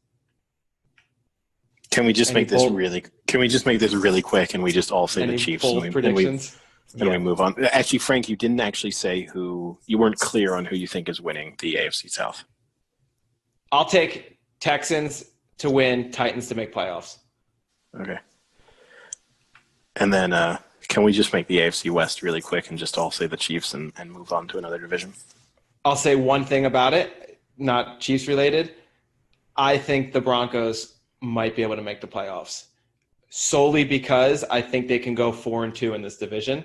Can we just make this really quick and we just all say the Chiefs predictions? And we move on. Actually, Frank, you didn't actually say you weren't clear on who you think is winning the AFC South. I'll take Texans to win, Titans to make playoffs. Okay. And then can we just make the AFC West really quick and just all say the Chiefs and move on to another division? I'll say one thing about it, not Chiefs related. I think the Broncos might be able to make the playoffs. solely because I think they can go 4-2 in this division,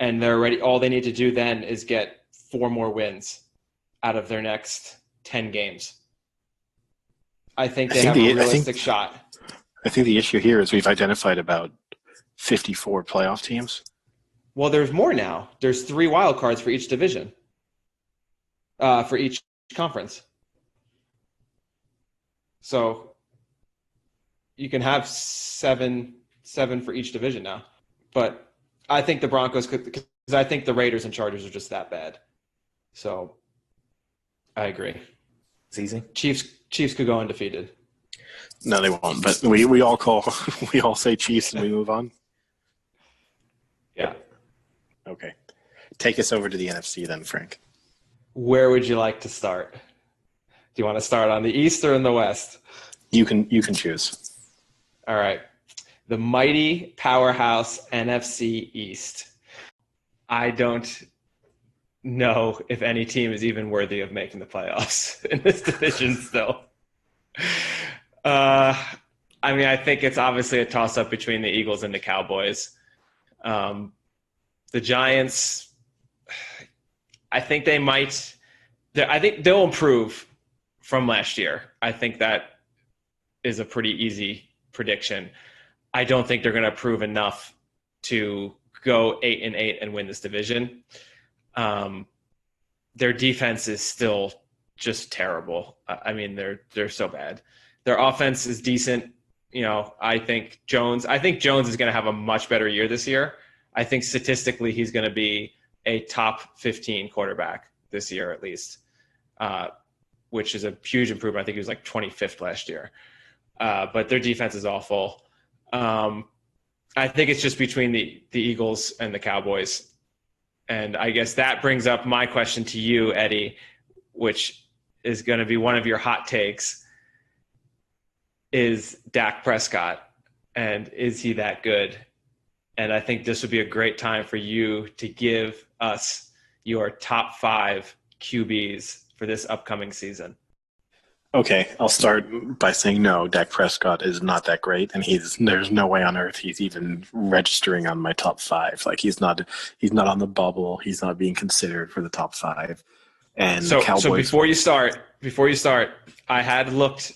and they're already. All they need to do then is get 4 more wins out of their next 10 games. I think they have a realistic shot. I think the issue here is we've identified about 54 playoff teams. Well, there's more now. There's 3 wild cards for each division, for each conference. So you can have seven for each division now. But I think the Broncos could, because I think the Raiders and Chargers are just that bad. So I agree. It's easy. Chiefs could go undefeated. No, they won't. But we all say Chiefs and we move on. Yeah. Okay. Take us over to the NFC then, Frank. Where would you like to start? Do you want to start on the East or in the West? You can choose. All right. The mighty powerhouse NFC East. I don't know if any team is even worthy of making the playoffs in this division still. I mean, I think it's obviously a toss-up between the Eagles and the Cowboys. The Giants, I think they'll improve from last year. I think that is a pretty easy prediction. I don't think they're going to prove enough to go 8-8 and win this division. Their defense is still just terrible. I mean, they're so bad. Their offense is decent. You know, I think Jones is going to have a much better year this year. I think statistically he's going to be a top 15 quarterback this year at least, which is a huge improvement. I think he was like 25th last year. But their defense is awful. I think it's just between the Eagles and the Cowboys. And I guess that brings up my question to you, Eddie, which is going to be one of your hot takes. Is Dak Prescott, and is he that good? And I think this would be a great time for you to give us your top 5 QBs for this upcoming season. Okay, I'll start by saying no, Dak Prescott is not that great, and there's no way on earth he's even registering on my top 5. Like he's not on the bubble. He's not being considered for the top 5. And so, the Cowboys. So before you start, I had looked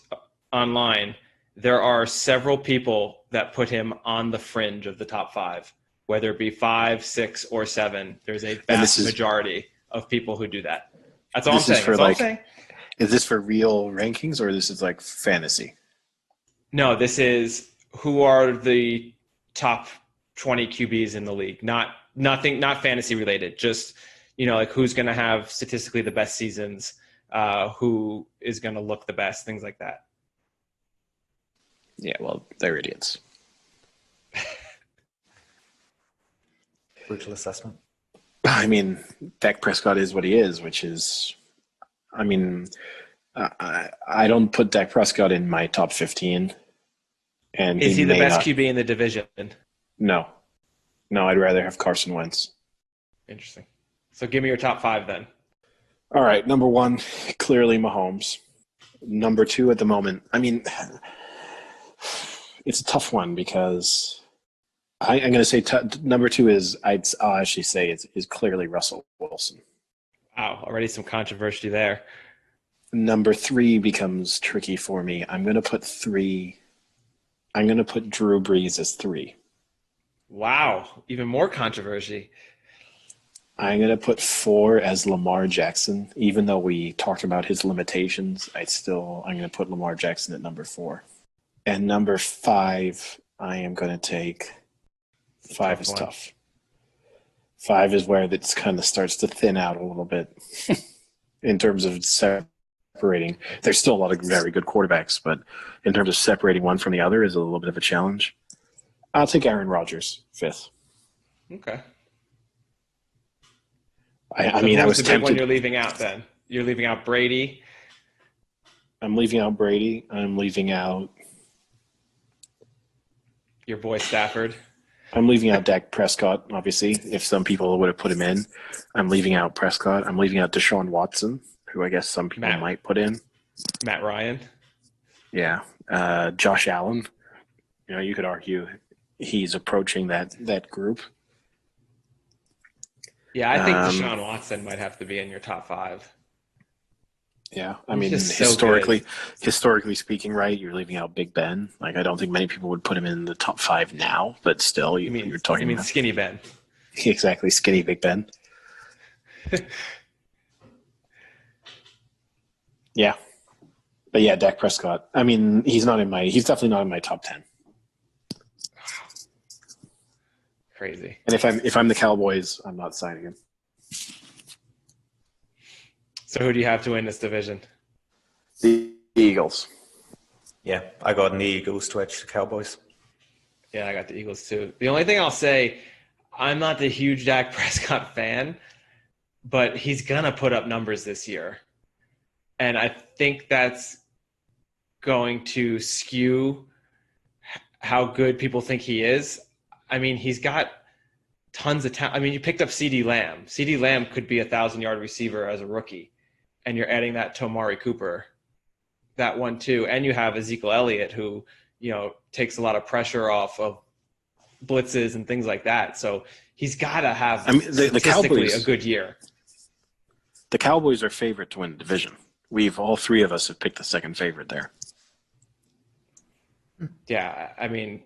online. There are several people that put him on the fringe of the top 5, whether it be 5, 6, or 7. There's a vast majority of people who do that. That's all I'm saying. That's all I'm saying. Is this for real rankings or this is like fantasy? No, this is who are the top 20 QBs in the league. Not fantasy related. Just, you know, like who's going to have statistically the best seasons, who is going to look the best, things like that. Yeah, well, they're idiots. Brutal assessment. I mean, Dak Prescott is what he is, which is, I mean, I don't put Dak Prescott in my top 15. And is he the best QB in the division? No, I'd rather have Carson Wentz. Interesting. So give me your top 5 then. All right, number 1, clearly Mahomes. Number 2 at the moment. I mean, it's a tough one because I'm going to say number 2 is I'll actually say is clearly Russell Wilson. Wow, already some controversy there. Number 3 becomes tricky for me. I'm going to put Drew Brees as 3. Wow, even more controversy. I'm going to put 4 as Lamar Jackson. Even though we talked about his limitations, I'm going to put Lamar Jackson at number 4. And number 5, I am going to take 5 is tough. 5 is where it kind of starts to thin out a little bit in terms of separating. There's still a lot of very good quarterbacks, but in terms of separating one from the other is a little bit of a challenge. I'll take Aaron Rodgers 5th. Okay. I mean, I was tempted. One you're leaving out then. You're leaving out Brady. I'm leaving out Brady. I'm leaving out your boy Stafford. I'm leaving out Dak Prescott, obviously, if some people would have put him in. I'm leaving out Prescott. I'm leaving out Deshaun Watson, who I guess some people might put in. Matt Ryan. Yeah. Josh Allen. You could argue he's approaching that group. Yeah, I think Deshaun Watson might have to be in your top 5. Yeah, historically speaking, right? You're leaving out Big Ben. Like, I don't think many people would put him in the top 5 now, but still, you're talking about Skinny Ben. Exactly, skinny Big Ben. Yeah, but yeah, Dak Prescott. I mean, he's definitely not in my top 10. Crazy. And if I'm the Cowboys, I'm not signing him. So who do you have to win this division? The Eagles. Yeah, I got the Eagles to edge the Cowboys. Yeah, I got the Eagles too. The only thing I'll say, I'm not the huge Dak Prescott fan, but he's going to put up numbers this year. And I think that's going to skew how good people think he is. I mean, he's got tons of talent. I mean, you picked up CeeDee Lamb. CeeDee Lamb could be a 1,000-yard receiver as a rookie. And you're adding that to Amari Cooper, that one too. And you have Ezekiel Elliott, who, takes a lot of pressure off of blitzes and things like that. So he's got to have the Cowboys, a good year. The Cowboys are favorite to win the division. All three of us have picked the second favorite there. Yeah, I mean,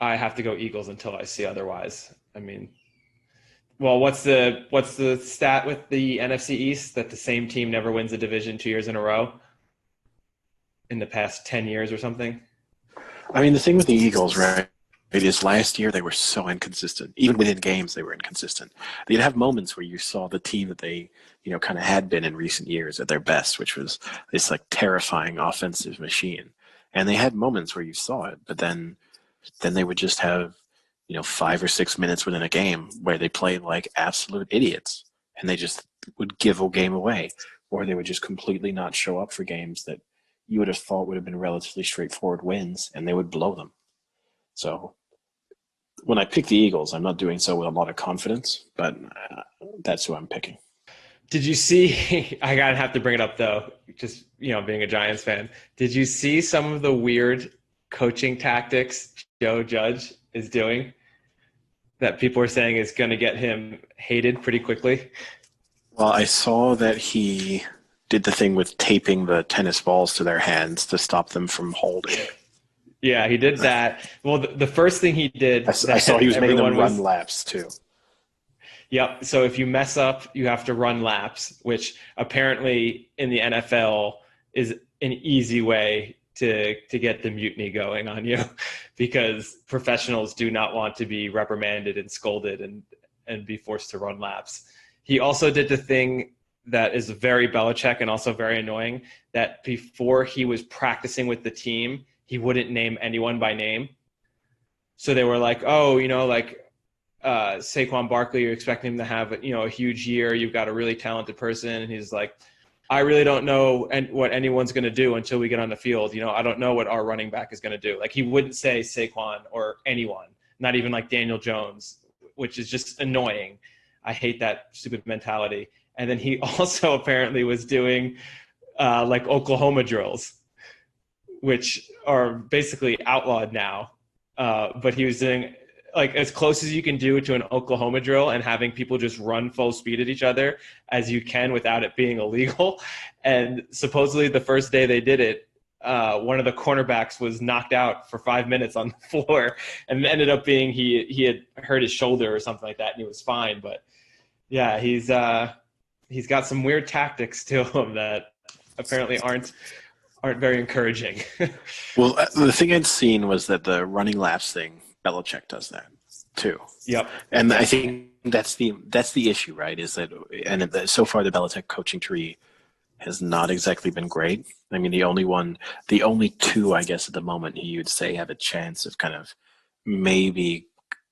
I have to go Eagles until I see otherwise. I mean, well, what's the stat with the NFC East that the same team never wins a division 2 years in a row in the past 10 years or something? I mean, the thing with the Eagles, right, is last year they were so inconsistent. Even within games, they were inconsistent. They'd have moments where you saw the team that they, kind of had been in recent years at their best, which was this like terrifying offensive machine. And they had moments where you saw it, but then they would just have 5 or 6 minutes within a game where they played like absolute idiots, and they just would give a game away, or they would just completely not show up for games that you would have thought would have been relatively straightforward wins, and they would blow them. So when I pick the Eagles, I'm not doing so with a lot of confidence, but that's who I'm picking. Did you see, I gotta have to bring it up though, just, being a Giants fan, did you see some of the weird coaching tactics Joe Judge is doing that people are saying is going to get him hated pretty quickly? Well, I saw that he did the thing with taping the tennis balls to their hands to stop them from holding. Yeah, he did that. Well, the first thing he did, I saw he was making them run laps too. Yep. So if you mess up, you have to run laps, which apparently in the NFL is an easy way to get the mutiny going on you, because professionals do not want to be reprimanded and scolded and be forced to run laps. He also did the thing that is very Belichick and also very annoying, that before he was practicing with the team, he wouldn't name anyone by name. So they were like, oh, Saquon Barkley, you're expecting him to have, a huge year. You've got a really talented person. And he's like, I really don't know what anyone's going to do until we get on the field. I don't know what our running back is going to do. Like, he wouldn't say Saquon or anyone, not even like Daniel Jones, which is just annoying. I hate that stupid mentality. And then he also apparently was doing like Oklahoma drills, which are basically outlawed now. But he was doing like as close as you can do to an Oklahoma drill and having people just run full speed at each other as you can without it being illegal. And supposedly the first day they did it, one of the cornerbacks was knocked out for 5 minutes on the floor, and it ended up being he had hurt his shoulder or something like that, and he was fine. But yeah, he's got some weird tactics to him that apparently aren't very encouraging. Well, the thing I'd seen was that the running laps thing, Belichick does that too. Yep. And I think that's the issue, right? Is that, and so far the Belichick coaching tree has not exactly been great. I mean, the only two, I guess, at the moment you would say have a chance of kind of maybe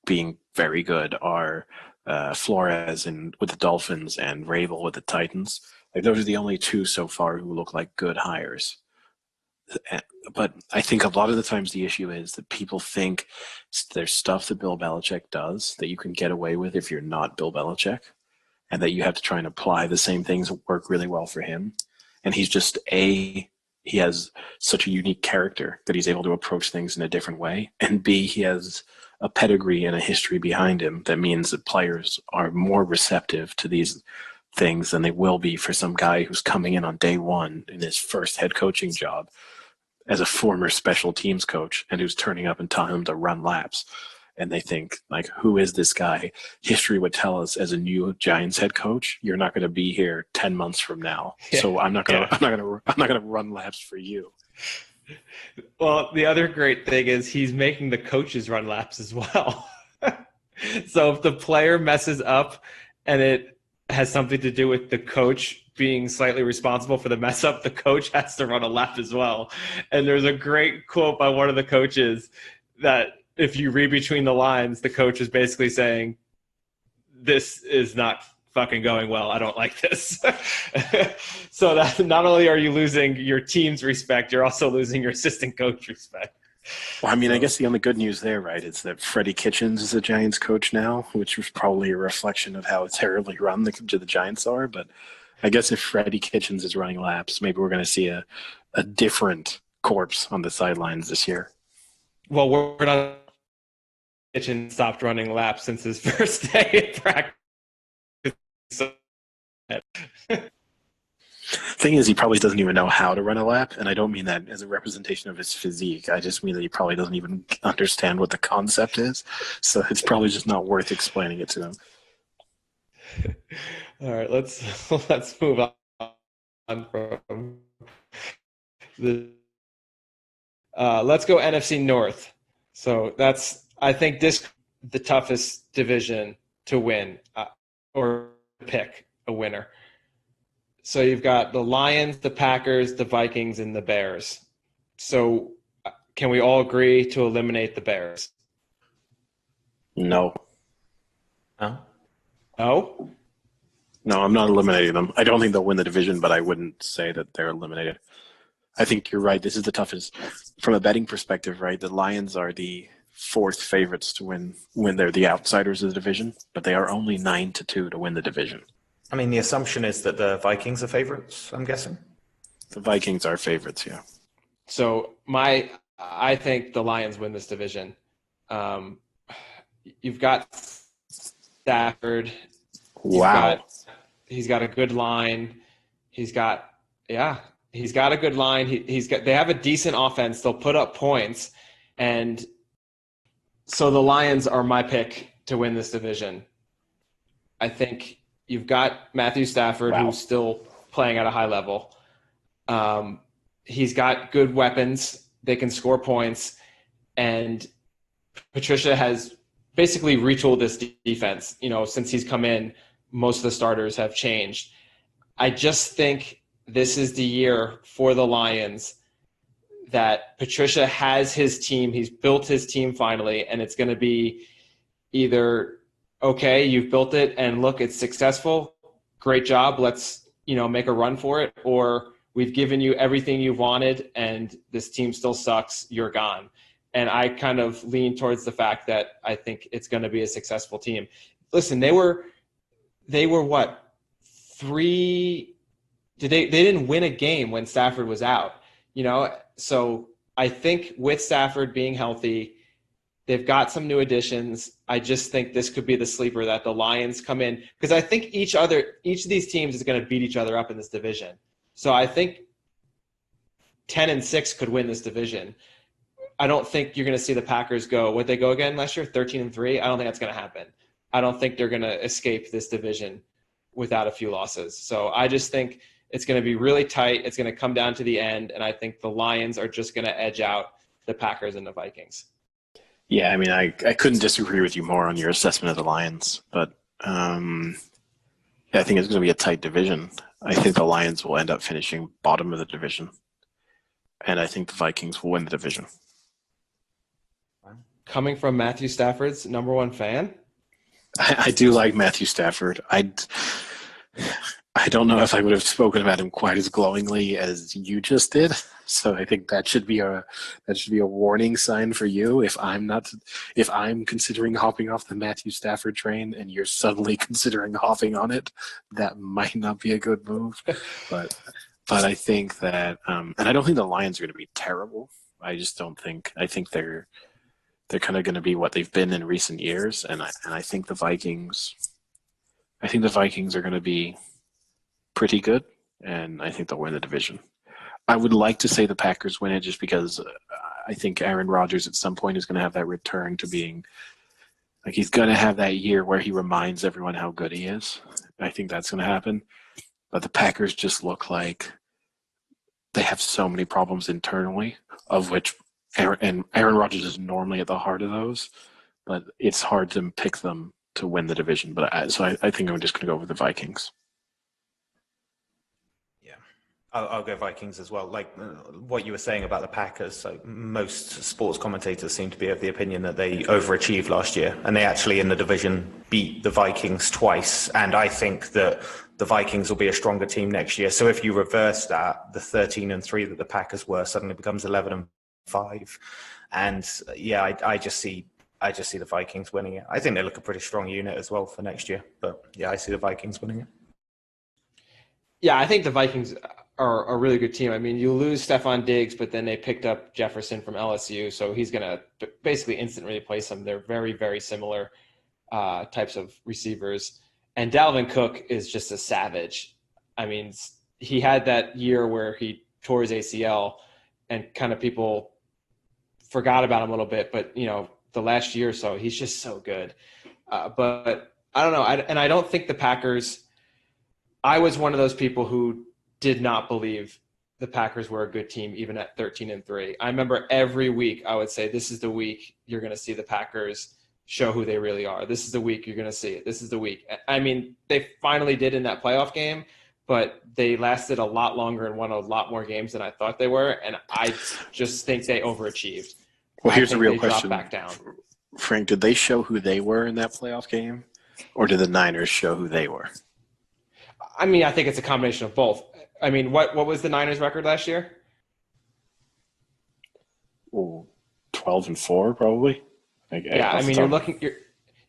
being very good are Flores with the Dolphins and Rabel with the Titans. Like, those are the only two so far who look like good hires. But I think a lot of the times the issue is that people think there's stuff that Bill Belichick does that you can get away with if you're not Bill Belichick, and that you have to try and apply the same things that work really well for him. And he's just he has such a unique character that he's able to approach things in a different way. And B, he has a pedigree and a history behind him that means that players are more receptive to these things than they will be for some guy who's coming in on day one in his first head coaching job as a former special teams coach and who's turning up and telling them to run laps. And they think, like, who is this guy? History would tell us, as a new Giants head coach, you're not going to be here 10 months from now. Yeah. So I'm not going to run laps for you. Well, the other great thing is he's making the coaches run laps as well. So if the player messes up and it has something to do with the coach being slightly responsible for the mess up, the coach has to run a lap as well. And there's a great quote by one of the coaches that, if you read between the lines, the coach is basically saying, this is not fucking going well. I don't like this. So that not only are you losing your team's respect, you're also losing your assistant coach respect. Well, I mean, I guess the only good news there, right, is that Freddie Kitchens is a Giants coach now, which was probably a reflection of how terribly run the Giants are. But I guess if Freddie Kitchens is running laps, maybe we're going to see a different corpse on the sidelines this year. Well, we're not. Kitchen stopped running laps since his first day at practice. Thing is, he probably doesn't even know how to run a lap, and I don't mean that as a representation of his physique. I just mean that he probably doesn't even understand what the concept is, so it's probably just not worth explaining it to him. All right, let's move on from the. Let's go NFC North. So I think this the toughest division to win or pick a winner. So you've got the Lions, the Packers, the Vikings, and the Bears. So can we all agree to eliminate the Bears? No. No? No, I'm not eliminating them. I don't think they'll win the division, but I wouldn't say that they're eliminated. I think you're right. This is the toughest. From a betting perspective, right, the Lions are the fourth favorites to win when they're the outsiders of the division, but they are only 9-2 to win the division. I mean, the assumption is that the Vikings are favorites, I'm guessing. The Vikings are favorites, yeah. So I think the Lions win this division. You've got Stafford. Wow. He's got a good line. He's got a good line. They have a decent offense. They'll put up points. And so the Lions are my pick to win this division. I think you've got Matthew Stafford, who's still playing at a high level. He's got good weapons. They can score points. And Patricia has basically retooled this defense. Since he's come in, most of the starters have changed. I just think this is the year for the Lions that Patricia has his team. He's built his team finally, and it's going to be either, okay, you've built it and look, it's successful. Great job. Let's, make a run for it. Or we've given you everything you've wanted and this team still sucks. You're gone. And I kind of lean towards the fact that I think it's going to be a successful team. Listen, they were what? They didn't win a game when Stafford was out, So I think with Stafford being healthy, they've got some new additions. I just think this could be the sleeper that the Lions come in, because I think each of these teams is going to beat each other up in this division. So I think 10-6 could win this division. I don't think you're going to see the Packers go. Would they go again last year? 13-3? I don't think that's going to happen. I don't think they're going to escape this division without a few losses. So I just think it's going to be really tight. It's going to come down to the end, and I think the Lions are just going to edge out the Packers and the Vikings. Yeah, I mean, I couldn't disagree with you more on your assessment of the Lions, but I think it's going to be a tight division. I think the Lions will end up finishing bottom of the division, and I think the Vikings will win the division. Coming from Matthew Stafford's number one fan? I do like Matthew Stafford. I don't know if I would have spoken about him quite as glowingly as you just did. So I think that should be a warning sign for you. If I'm considering hopping off the Matthew Stafford train and you're suddenly considering hopping on it, that might not be a good move. But But I think that, and I don't think the Lions are going to be terrible. I just don't think. I think they're kind of going to be what they've been in recent years, and I think the Vikings. I think the Vikings are going to be pretty good, and I think they'll win the division. I would like to say the Packers win it just because I think Aaron Rodgers at some point is going to have that return to being like he's going to have that year where he reminds everyone how good he is. I think that's going to happen. But the Packers just look like they have so many problems internally, of which Aaron Rodgers is normally at the heart of those. But it's hard to pick them to win the division. But I think I'm just going to go with the Vikings. Yeah, I'll go Vikings as well. Like what you were saying about the Packers, so most sports commentators seem to be of the opinion that they overachieved last year, and they actually in the division beat the Vikings twice. And I think that the Vikings will be a stronger team next year. So if you reverse that, the 13-3 that the Packers were suddenly becomes 11-5. And yeah, I just see the Vikings winning it. I think they look a pretty strong unit as well for next year. But yeah, I see the Vikings winning it. Yeah, I think the Vikings are a really good team. I mean, you lose Stephon Diggs, but then they picked up Jefferson from LSU, so he's going to basically instantly replace him. They're very, very similar types of receivers. And Dalvin Cook is just a savage. I mean, he had that year where he tore his ACL and kind of people forgot about him a little bit. But, you know, the last year or so, he's just so good. But I don't know. I don't think the Packers – I was one of those people who did not believe the Packers were a good team even at 13-3. I remember every week I would say, this is the week you're going to see the Packers – show who they really are. This is the week you're going to see it. This is the week. I mean, they finally did in that playoff game, but they lasted a lot longer and won a lot more games than I thought they were, and I just think they overachieved. Well, here's a real question. Back down. Frank, did they show who they were in that playoff game, or did the Niners show who they were? I mean, I think it's a combination of both. I mean, what was the Niners' record last year? Oh, 12-4, probably. Yeah, I mean, you're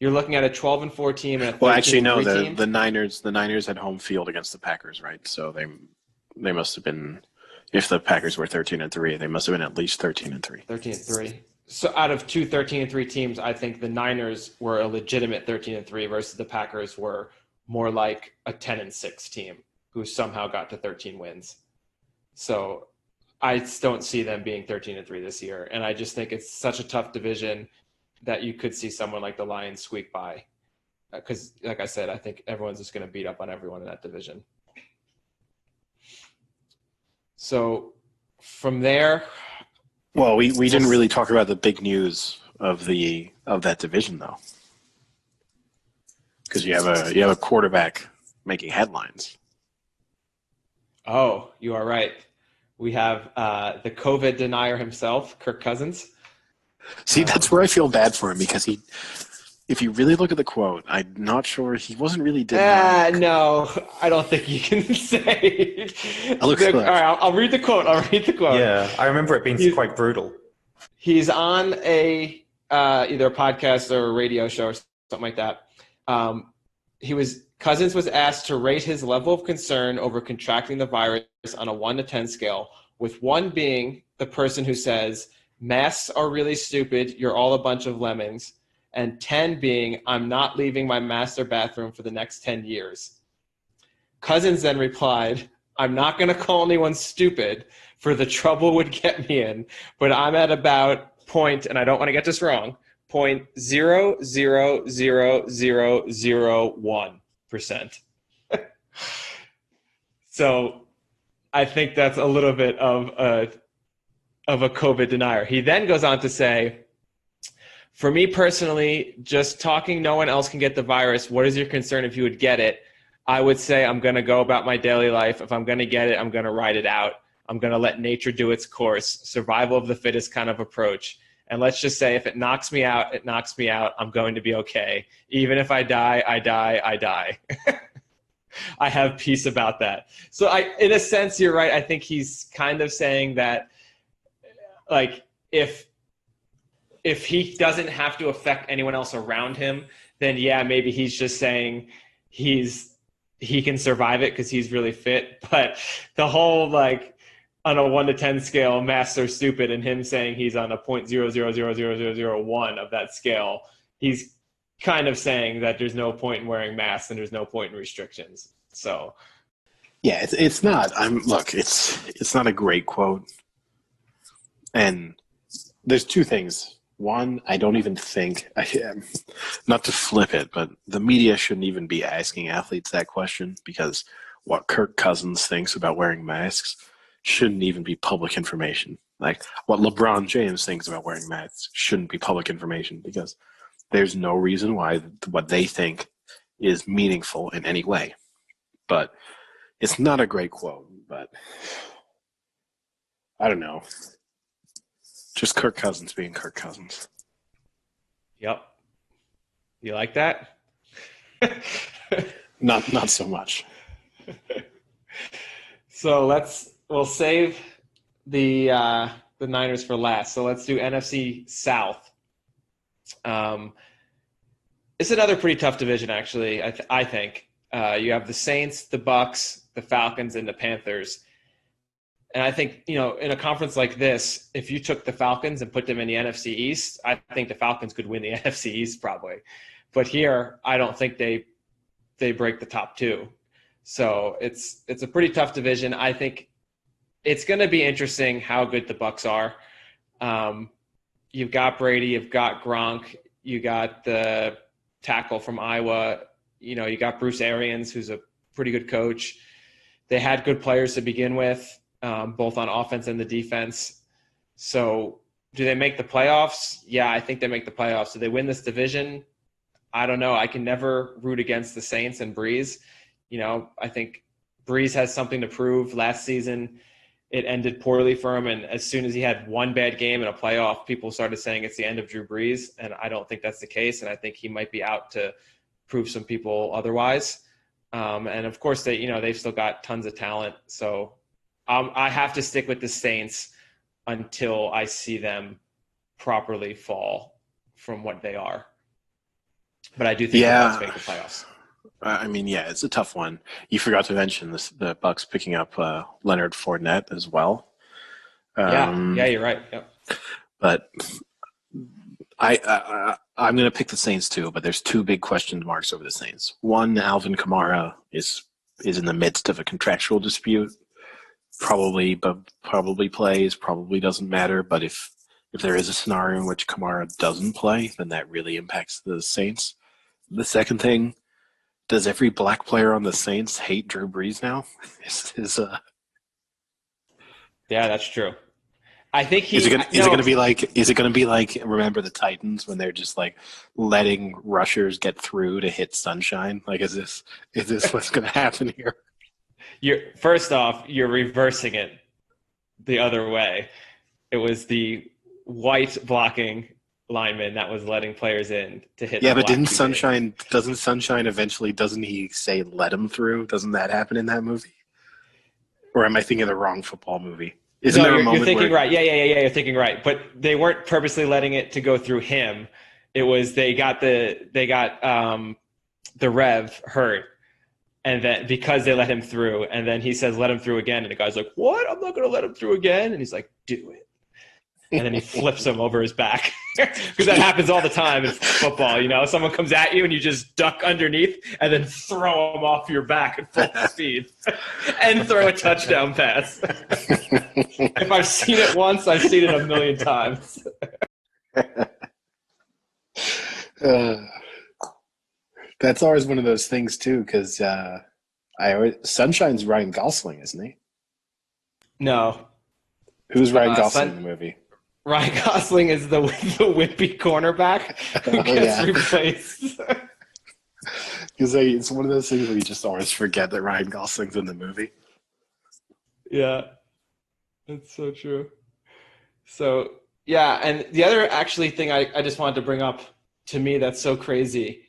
looking at a 12-4 team and a 13-3 well, actually, no. team. The Niners had home field against the Packers, right? So they must have been. If the Packers were 13-3, they must have been at least 13-3. 13-3. So out of two 13-3 teams, I think the Niners were a legitimate 13-3 versus the Packers were more like a 10-6 team who somehow got to 13 wins. So I don't see them being 13-3 this year, and I just think it's such a tough division that you could see someone like the Lions squeak by. Because, like I said, I think everyone's just going to beat up on everyone in that division. So from there... Well, we didn't really talk about the big news of that division, though. Because you have a quarterback making headlines. Oh, you are right. We have the COVID denier himself, Kirk Cousins. See, that's where I feel bad for him because if you really look at the quote, I'm not sure he wasn't really denying. No, I don't think you can say. All right, I'll read the quote. Yeah, I remember it being quite brutal. He's on either a podcast or a radio show or something like that. Cousins was asked to rate his level of concern over contracting the virus on a 1 to 10 scale, with 1 being the person who says, masks are really stupid, you're all a bunch of lemmings, and 10 being, I'm not leaving my master bathroom for the next 10 years. Cousins then replied, I'm not going to call anyone stupid, for the trouble would get me in, but I'm at about point, and I don't want to get this wrong, 0.00001%. So I think that's a little bit of a COVID denier. He then goes on to say, for me personally, just talking no one else can get the virus, what is your concern if you would get it? I would say I'm going to go about my daily life. If I'm going to get it, I'm going to ride it out. I'm going to let nature do its course, survival of the fittest kind of approach. And let's just say if it knocks me out, it knocks me out. I'm going to be okay. Even if I die, I die, I die. I have peace about that. So in a sense, you're right. I think he's kind of saying that, like, if he doesn't have to affect anyone else around him, then yeah, maybe he's just saying he's he can survive it because he's really fit. But the whole like on a 1 to 10 scale, masks are stupid, and him saying he's on a 0.00000001 of that scale, he's kind of saying that there's no point in wearing masks and there's no point in restrictions. So yeah, it's not. It's not a great quote. And there's two things. One, I don't even think, not to flip it, but the media shouldn't even be asking athletes that question, because what Kirk Cousins thinks about wearing masks shouldn't even be public information. Like what LeBron James thinks about wearing masks shouldn't be public information, because there's no reason why what they think is meaningful in any way. But it's not a great quote, but I don't know. Just Kirk Cousins being Kirk Cousins. Yep. You like that? Not so much. So we'll save the Niners for last. So let's do NFC South. It's another pretty tough division, actually. I think you have the Saints, the Bucks, the Falcons, and the Panthers. And I think, in a conference like this, if you took the Falcons and put them in the NFC East, I think the Falcons could win the NFC East probably. But here, I don't think they break the top two. So it's a pretty tough division. I think it's going to be interesting how good the Bucks are. You've got Brady, you've got Gronk, you got the tackle from Iowa. You got Bruce Arians, who's a pretty good coach. They had good players to begin with. Both on offense and the defense. So do they make the playoffs? Yeah, I think they make the playoffs. Do they win this division? I don't know. I can never root against the Saints and Breeze. I think Breeze has something to prove. Last season, it ended poorly for him. And as soon as he had one bad game in a playoff, people started saying it's the end of Drew Brees. And I don't think that's the case. And I think he might be out to prove some people otherwise. And of course, they've still got tons of talent. So I have to stick with the Saints until I see them properly fall from what they are. But I do think the Bucks make the playoffs. It's a tough one. You forgot to mention the Bucks picking up Leonard Fournette as well. Yeah, you're right. Yep. But I'm going to pick the Saints too. But there's two big question marks over the Saints. One, Alvin Kamara is in the midst of a contractual dispute. Probably plays, probably doesn't matter. But if there is a scenario in which Kamara doesn't play, then that really impacts the Saints. The second thing, does every black player on the Saints hate Drew Brees now? Yeah, that's true. I think is it going to be like Remember the Titans when they're just like letting rushers get through to hit Sunshine? Like, is this what's going to happen here? First off, you're reversing it the other way. It was the white blocking lineman that was letting players in to hit. Yeah, but doesn't Sunshine eventually, doesn't he say let him through? Doesn't that happen in that movie? Or am I thinking of the wrong football movie? You're thinking right. Yeah, you're thinking right. But they weren't purposely letting it to go through him. It was they got the Rev hurt. And then because they let him through, and then he says, let him through again. And the guy's like, what? I'm not going to let him through again. And he's like, do it. And then he flips him over his back. Because that happens all the time in football. Someone comes at you and you just duck underneath and then throw them off your back at full speed and throw a touchdown pass. If I've seen it once, I've seen it a million times. That's always one of those things too, because Sunshine's Ryan Gosling, isn't he? No. Who's Ryan Gosling in the movie? Ryan Gosling is the wimpy cornerback who gets replaced. Because it's one of those things where you just always forget that Ryan Gosling's in the movie. Yeah, that's so true. So, yeah, and the other actually thing I just wanted to bring up to me that's so crazy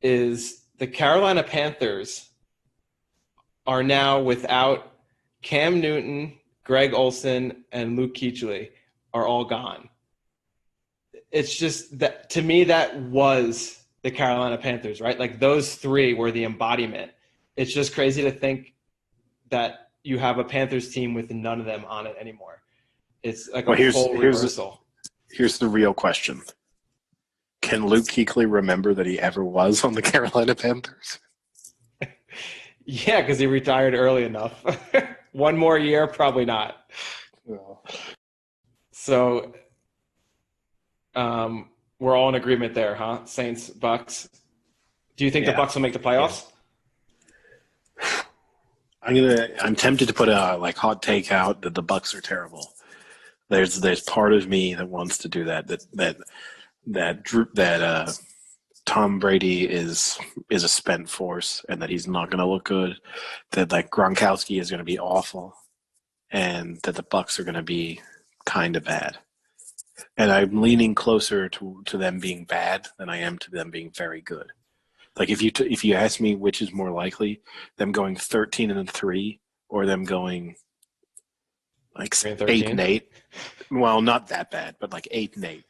is the Carolina Panthers are now without Cam Newton, Greg Olsen, and Luke Kuechly are all gone. It's just that, to me, that was the Carolina Panthers, right? Like those three were the embodiment. It's just crazy to think that you have a Panthers team with none of them on it anymore. It's like a full reversal. Here's the real question. Can Luke Kuechly remember that he ever was on the Carolina Panthers? Yeah, because he retired early enough. One more year, probably not. No. So we're all in agreement there, huh? Saints, Bucks. Do you think the Bucks will make the playoffs? Yeah. I'm tempted to put a hot take out that the Bucks are terrible. There's part of me that wants to do that Tom Brady is a spent force and that he's not going to look good, that like Gronkowski is going to be awful, and that the Bucks are going to be kind of bad. And I'm leaning closer to them being bad than I am to them being very good. Like if you ask me which is more likely, them going 13-3 or them going like 8-8. Well, not that bad, but like 8-8.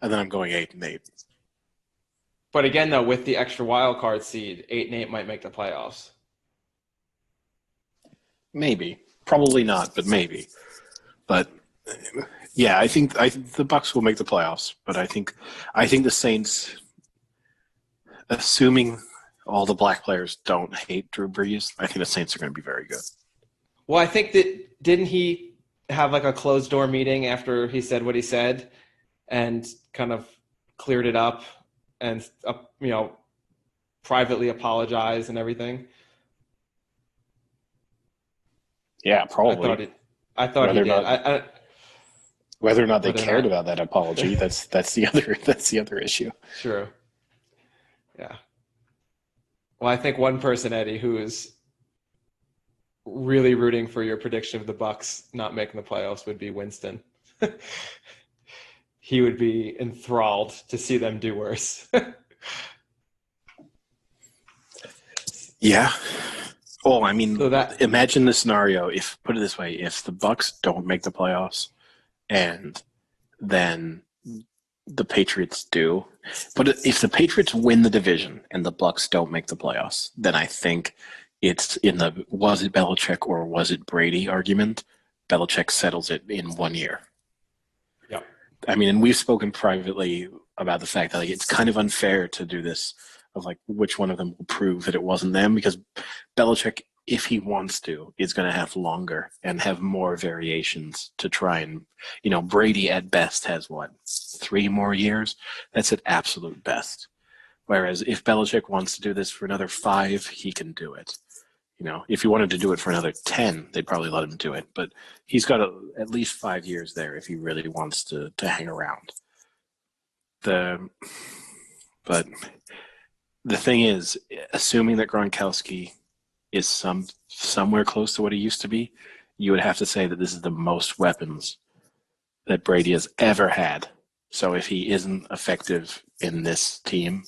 And then I'm going 8-8. But again, though, with the extra wild card seed, 8-8 might make the playoffs. Maybe, probably not, but maybe. But yeah, I think the Bucks will make the playoffs. But I think the Saints, assuming all the black players don't hate Drew Brees, I think the Saints are going to be very good. Well, I think that didn't he have like a closed door meeting after he said what he said, and kind of cleared it up, and privately apologized and everything. Yeah, probably. I thought he did. Whether or not they cared about that apology, that's the other issue. True. Yeah. Well, I think one person, Eddie, who is really rooting for your prediction of the Bucks not making the playoffs would be Winston. He would be enthralled to see them do worse. Yeah. Oh, I mean, imagine the scenario. Put it this way: if the Bucks don't make the playoffs, and then the Patriots do, but if the Patriots win the division and the Bucks don't make the playoffs, then I think it's in the was it Belichick or was it Brady argument. Belichick settles it in 1 year. Yep. I mean, and we've spoken privately about the fact that it's kind of unfair to do this of which one of them will prove that it wasn't them, because Belichick, if he wants to, is going to have longer and have more variations to try and, Brady at best has 3 more years? That's at absolute best. Whereas if Belichick wants to do this for another 5, he can do it. If he wanted to do it for another 10, they'd probably let him do it. But he's got at least 5 years there if he really wants to hang around. But the thing is, assuming that Gronkowski is somewhere close to what he used to be, you would have to say that this is the most weapons that Brady has ever had. So if he isn't effective in this team,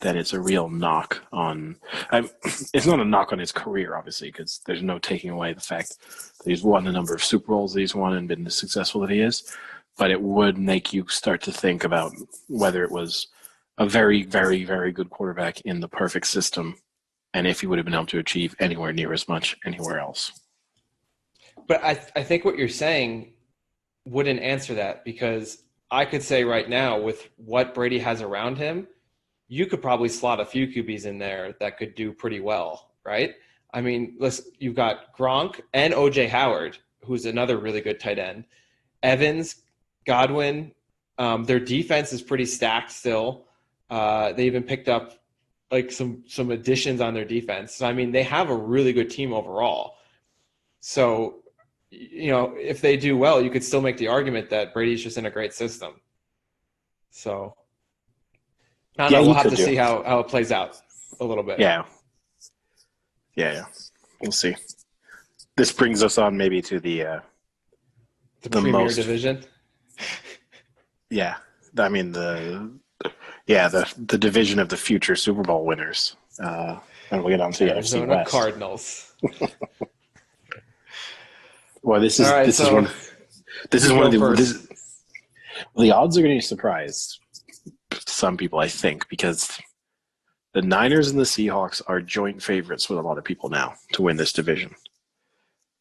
then it's a real knock on it's not a knock on his career, obviously, because there's no taking away the fact that he's won the number of Super Bowls that he's won and been as successful that he is. But it would make you start to think about whether it was a very, very, very good quarterback in the perfect system, and if he would have been able to achieve anywhere near as much anywhere else. But I think what you're saying wouldn't answer that, because I could say right now, with what Brady has around him, you could probably slot a few QBs in there that could do pretty well, right? I mean, listen, you've got Gronk and O.J. Howard, who's another really good tight end. Evans, Godwin, their defense is pretty stacked still. They even picked up some additions on their defense. So, I mean, they have a really good team overall. So, if they do well, you could still make the argument that Brady's just in a great system. So, I don't know. We'll have to see how it plays out a little bit. Yeah. We'll see. This brings us on maybe to the premier division. Yeah. I mean, the division of the future Super Bowl winners. And we'll get on to the NFC West. Cardinals. Well, this is one of the odds are going to surprise some people, I think, because The Niners and the Seahawks are joint favorites with a lot of people now to win this division.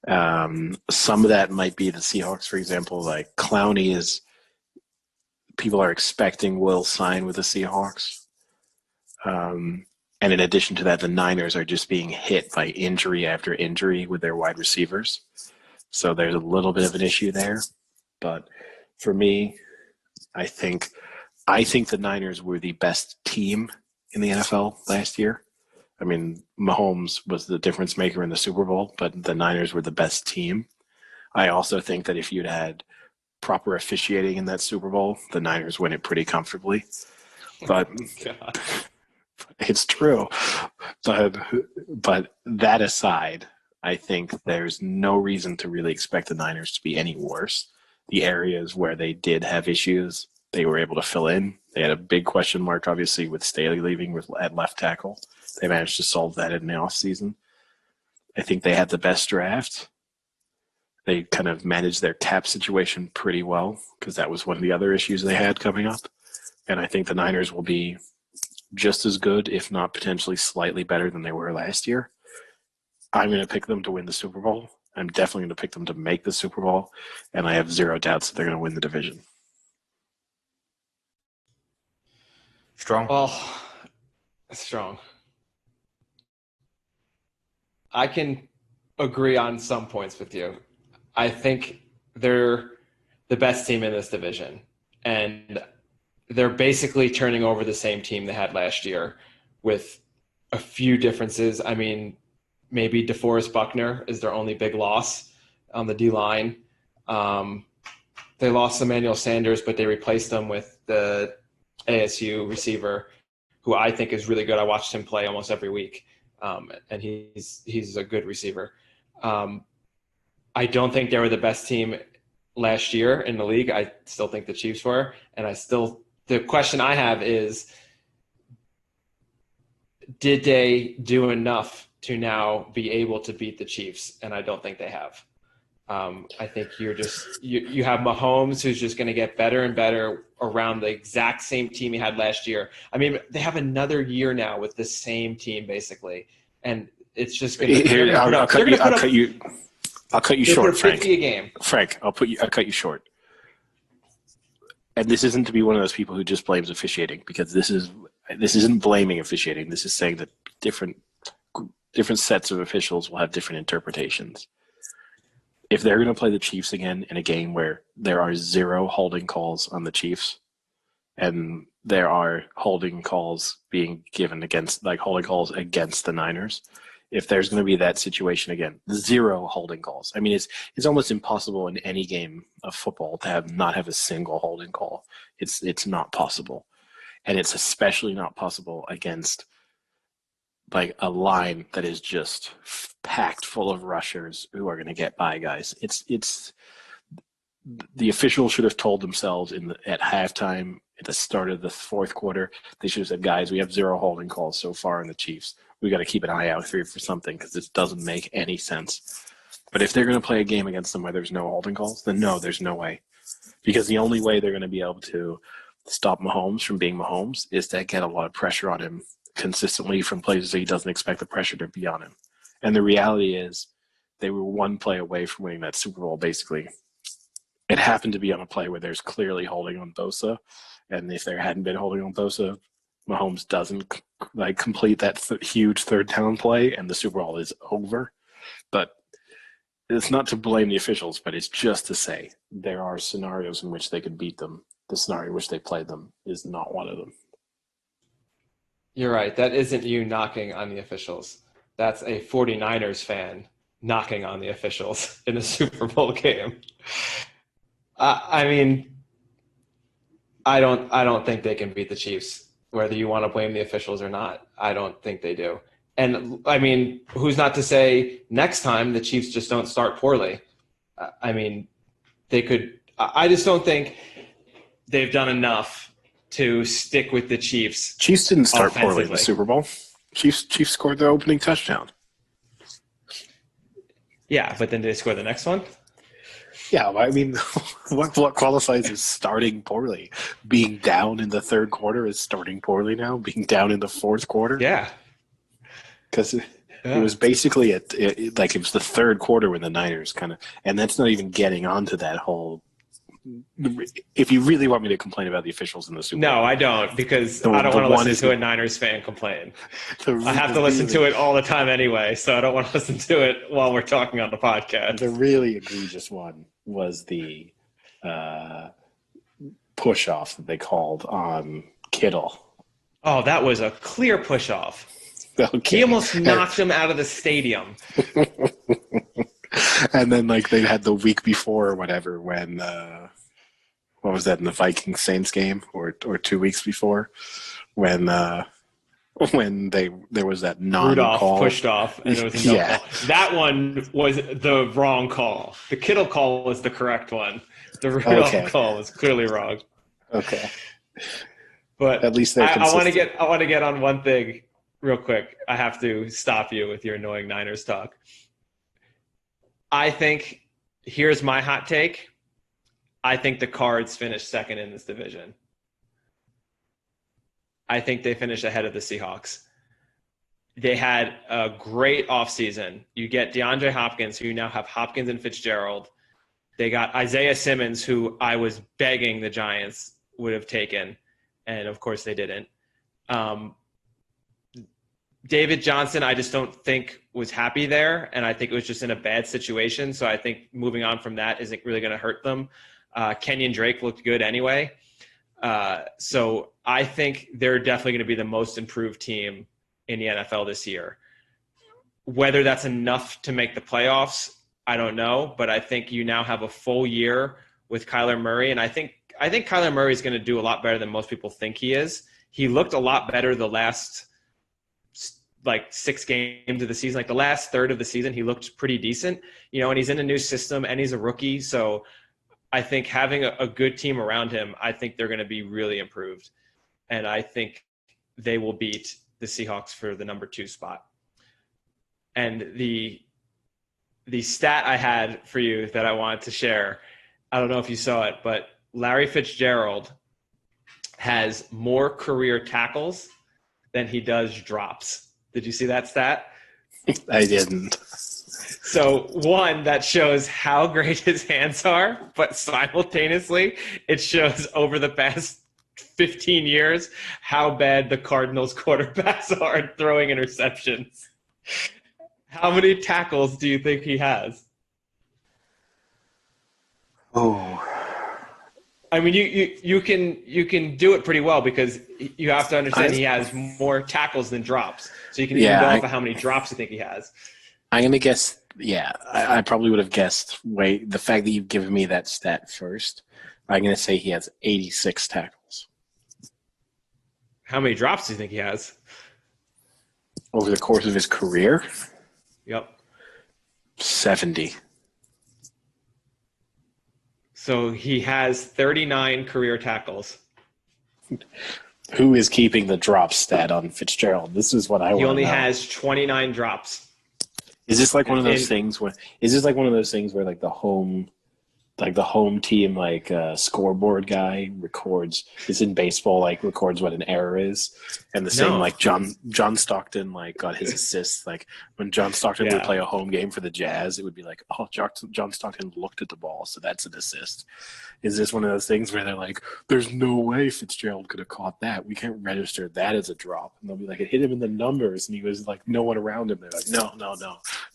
Some of that might be the Seahawks, for example. Like Clowney is, people are expecting will sign with the Seahawks. And in addition to that, the Niners are just being hit by injury after injury with their wide receivers. So there's a little bit of an issue there. But for me, I think the Niners were the best team in the NFL last year. I mean, Mahomes was the difference maker in the Super Bowl, but the Niners were the best team. I also think that if you'd had proper officiating in that Super Bowl, the Niners win it pretty comfortably. But it's true. But that aside, I think there's no reason to really expect the Niners to be any worse. The areas where they did have issues, they were able to fill in. They had a big question mark, obviously, with Staley leaving at left tackle. They managed to solve that in the offseason. I think they had the best draft. They kind of managed their cap situation pretty well because that was one of the other issues they had coming up. And I think the Niners will be just as good, if not potentially slightly better than they were last year. I'm going to pick them to win the Super Bowl. I'm definitely going to pick them to make the Super Bowl. And I have zero doubts that they're going to win the division. Strong. Well, strong. I can agree on some points with you. I think they're the best team in this division. And they're basically turning over the same team they had last year with a few differences. I mean, maybe DeForest Buckner is their only big loss on the D-line. They lost Emmanuel Sanders, but they replaced him with the ASU receiver, who I think is really good. I watched him play almost every week, and he's a good receiver. I don't think they were the best team last year in the league. I still think the Chiefs were, and the question I have is, did they do enough to now be able to beat the Chiefs? And I don't think they have. I think you have Mahomes, who's just going to get better and better around the exact same team he had last year. I mean, they have another year now with the same team basically, and it's just going to. I'll cut you short, Frank. 50 a game. Frank, I'll cut you short. And this isn't to be one of those people who just blames officiating, because this isn't blaming officiating. This is saying that different sets of officials will have different interpretations. If they're going to play the Chiefs again in a game where there are 0 holding calls on the Chiefs, and there are holding calls being given against the Niners, if there's going to be that situation again, 0 holding calls. I mean, it's almost impossible in any game of football to not have a single holding call. It's not possible. And it's especially not possible against like a line that is just packed full of rushers who are going to get by guys. It's the officials should have told themselves at halftime, at the start of the fourth quarter, they should have said, guys, we have 0 holding calls so far in the Chiefs. We got to keep an eye out for something, because this doesn't make any sense. But if they're going to play a game against them where there's no holding calls, then no, there's no way. Because the only way they're going to be able to stop Mahomes from being Mahomes is to get a lot of pressure on him consistently from places that he doesn't expect the pressure to be on him. And the reality is they were 1 play away from winning that Super Bowl, basically. It happened to be on a play where there's clearly holding on Bosa. And if there hadn't been holding on Bosa, Mahomes doesn't complete that huge third down play, and the Super Bowl is over. But it's not to blame the officials, but it's just to say there are scenarios in which they could beat them. The scenario in which they played them is not one of them. You're right. That isn't you knocking on the officials. That's a 49ers fan knocking on the officials in a Super Bowl game. I mean, I don't think they can beat the Chiefs, whether you want to blame the officials or not. I don't think they do. And I mean, who's not to say next time the Chiefs just don't start poorly? I mean, they could. I just don't think they've done enough to stick with the Chiefs. Chiefs didn't start poorly in the Super Bowl. Chiefs scored their opening touchdown. Yeah, but then did they score the next one? Yeah, I mean, what qualifies as starting poorly? Being down in the third quarter is starting poorly now. Being down in the fourth quarter, Yeah, because it was basically it was the third quarter when the Niners kind of, and that's not even getting onto that whole. If you really want me to complain about the officials in the Super Bowl, no, I don't, because I don't want to listen to a Niners fan complain. I have to listen to it all the time anyway, so I don't want to listen to it while we're talking on the podcast. The really egregious one was the push off that they called on Kittle. Oh, that was a clear push off. Okay. He almost knocked him out of the stadium. And then, like, they had the week before or whatever when what was that, in the Vikings Saints game, or 2 weeks before, when there was that non-call. Rudolph pushed off, and there was a no call. That one was the wrong call. The Kittle call was the correct one. The Rudolph call was clearly wrong. Okay, but at least I want to get on one thing real quick. I have to stop you with your annoying Niners talk. I think, here's my hot take. I think the Cards finished second in this division. I think they finished ahead of the Seahawks. They had a great offseason. You get DeAndre Hopkins, who you now have Hopkins and Fitzgerald. They got Isaiah Simmons, who I was begging the Giants would have taken, and of course they didn't. David Johnson, I just don't think was happy there, and I think it was just in a bad situation. So I think moving on from that isn't really going to hurt them. Kenyon Drake looked good anyway. So I think they're definitely going to be the most improved team in the NFL this year. Whether that's enough to make the playoffs, I don't know, but I think you now have a full year with Kyler Murray, and I think Kyler Murray is going to do a lot better than most people think he is. He looked a lot better the last 6 games of the season. Like the last third of the season, he looked pretty decent, and he's in a new system and he's a rookie. So I think having a good team around him, I think they're going to be really improved. And I think they will beat the Seahawks for the number 2 spot. And the stat I had for you that I wanted to share, I don't know if you saw it, but Larry Fitzgerald has more career tackles than he does drops. Did you see that stat? I didn't. So one, that shows how great his hands are, but simultaneously it shows over the past 15 years how bad the Cardinals quarterbacks are at throwing interceptions. How many tackles do you think he has? Oh, I mean, you can do it pretty well because you have to understand he has more tackles than drops. So you can even go off of how many drops you think he has. I'm going to guess, I probably would have guessed, the fact that you've given me that stat first, I'm going to say he has 86 tackles. How many drops do you think he has? Over the course of his career? Yep. 70. So he has 39 career tackles. Who is keeping the drop stat on Fitzgerald? This is what I want to know. He only has 29 drops. Is this like one of those things where like the home team scoreboard guy is in baseball, records what an error is, and the same John Stockton got his assists, when John Stockton would play a home game for the Jazz, it would be John Stockton looked at the ball, so that's an assist. Is this one of those things where they're like, there's no way Fitzgerald could have caught that, we can't register that as a drop, and they'll be like, it hit him in the numbers, and he was no one around him, they're like, no,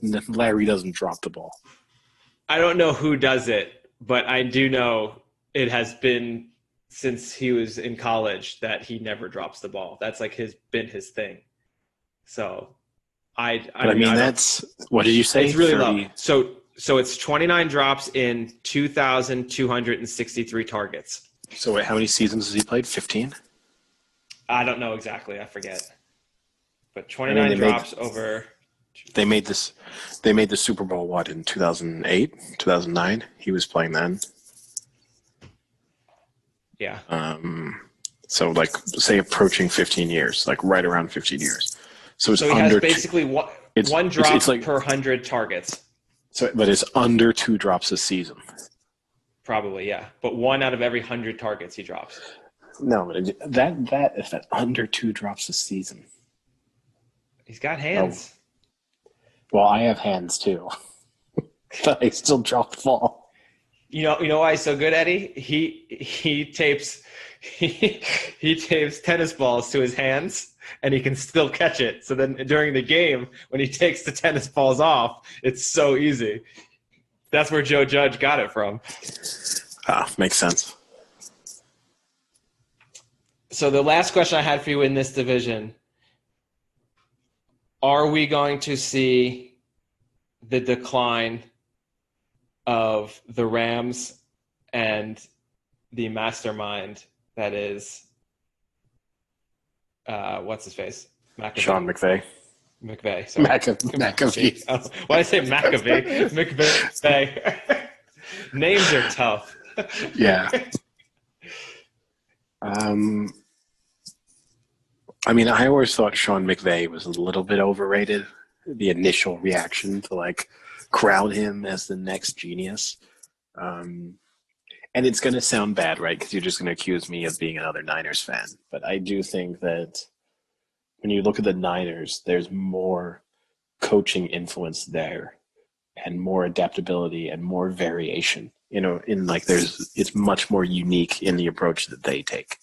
and then Larry doesn't drop the ball. I don't know who does it, but I do know it has been since he was in college that he never drops the ball. That's been his thing. So that's what did you say? It's really 30? Low. So it's 29 drops in 2,263 targets. So wait, how many seasons has he played? 15? I don't know exactly. I forget. But 29 drops over. They made the Super Bowl, in 2008, 2009? He was playing then. Yeah. So, say approaching 15 years, right around 15 years. So he has basically one drop per 100 targets. So, but it's under 2 drops a season. Probably, yeah. But 1 out of every 100 targets he drops. No, but if that under 2 drops a season. He's got hands. Well, I have hands too. But I still drop the ball. You know why he's so good, Eddie? He tapes tennis balls to his hands, and he can still catch it. So then during the game, when he takes the tennis balls off, it's so easy. That's where Joe Judge got it from. Makes sense. So the last question I had for you in this division, are we going to see the decline of the Rams and the mastermind that is, what's his face? McAfee. Sean McVay. McVay. Sorry. McAfee. Why did I say McAfee? McVay. Names are tough. Yeah. I mean, I always thought Sean McVay was a little bit overrated. The initial reaction to like crown him as the next genius. And it's going to sound bad, right? Because you're just going to accuse me of being another Niners fan. But I do think that when you look at the Niners, there's more coaching influence there and more adaptability and more variation. You know, it's much more unique in the approach that they take.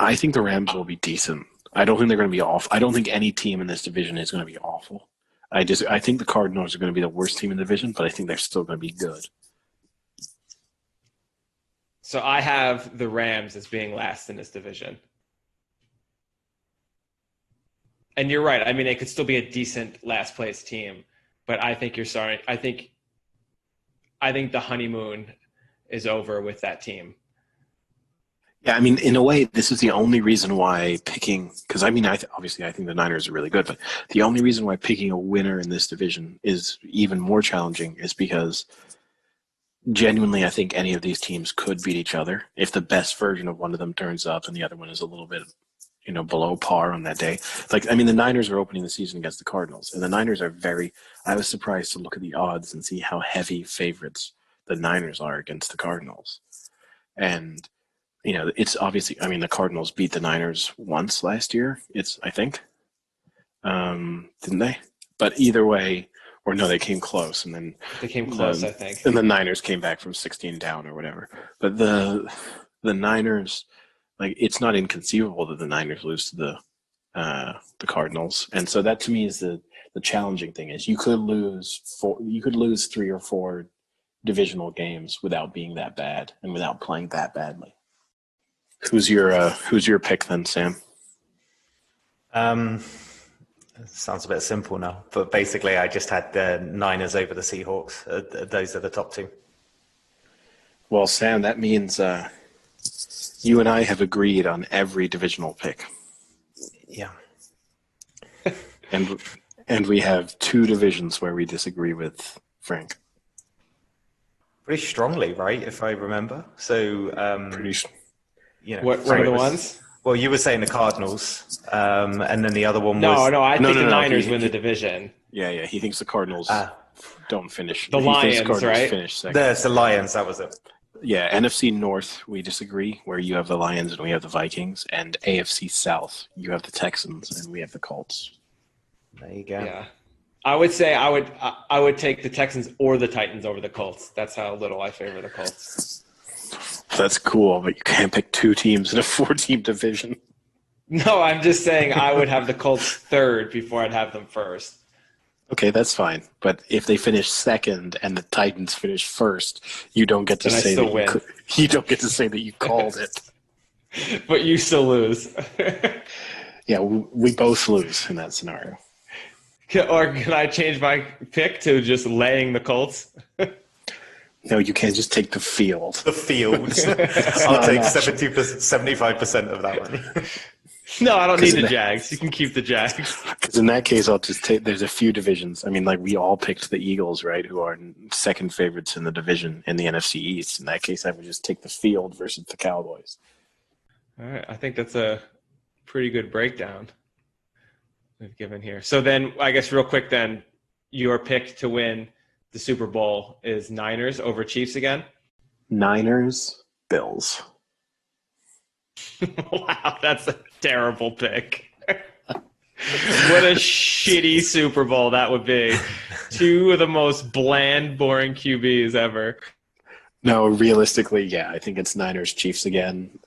I think the Rams will be decent. I don't think they're going to be awful. I don't think any team in this division is going to be awful. I think the Cardinals are going to be the worst team in the division, but I think they're still going to be good. So I have the Rams as being last in this division. And you're right. I mean, it could still be a decent last place team, but I think you're sorry. I think the honeymoon is over with that team. Yeah, I mean, in a way, this is the only reason why picking – because, I mean, obviously I think the Niners are really good, but the only reason why picking a winner in this division is even more challenging is because genuinely I think any of these teams could beat each other if the best version of one of them turns up and the other one is a little bit, below par on that day. Like, I mean, the Niners are opening the season against the Cardinals, and the Niners are I was surprised to look at the odds and see how heavy favorites the Niners are against the Cardinals. And – it's obviously, I mean, the Cardinals beat the Niners once last year, I think. Didn't they? But either way, or no, they came close. And then they came close, I think. And the Niners came back from 16 down or whatever. But the Niners, like, it's not inconceivable that the Niners lose to the Cardinals. And so that to me is the challenging thing is you could lose 3 or 4 divisional games without being that bad and without playing that badly. Who's your pick then, Sam? It sounds a bit simple now, but basically I just had the Niners over the Seahawks. Those are the top 2. Well, Sam, that means you and I have agreed on every divisional pick. Yeah. and we have 2 divisions where we disagree with Frank. Pretty strongly, right? If I remember. So what were the ones? Well, you were saying the Cardinals, and then the other one was... No, I think the Niners win the division. Yeah, he thinks the Cardinals don't finish. The Lions, right? Finish second. There's the Lions, that was it. Yeah, NFC North, we disagree, where you have the Lions and we have the Vikings, and AFC South, you have the Texans and we have the Colts. There you go. Yeah. I would say I would take the Texans or the Titans over the Colts. That's how little I favor the Colts. That's cool, but you can't pick 2 teams in a 4-team division. No, I'm just saying I would have the Colts third before I'd have them first. Okay, that's fine. But if they finish second and the Titans finish first, you don't get to say that you don't get to say that you called it. But you still lose. Yeah, we both lose in that scenario. Or can I change my pick to just laying the Colts? No, you can't just take the field. The field. I'll take 75% of that one. No, I don't need the Jags. You can keep the Jags. Because in that case, I'll just take – there's a few divisions. I mean, like we all picked the Eagles, right, who are second favorites in the division in the NFC East. In that case, I would just take the field versus the Cowboys. All right. I think that's a pretty good breakdown we've given here. So then I guess real quick then, your pick to win the Super Bowl is Niners over Chiefs again? Niners, Bills. Wow, that's a terrible pick. What a shitty Super Bowl that would be. Two of the most bland, boring QBs ever. No, realistically, yeah, I think it's Niners, Chiefs again.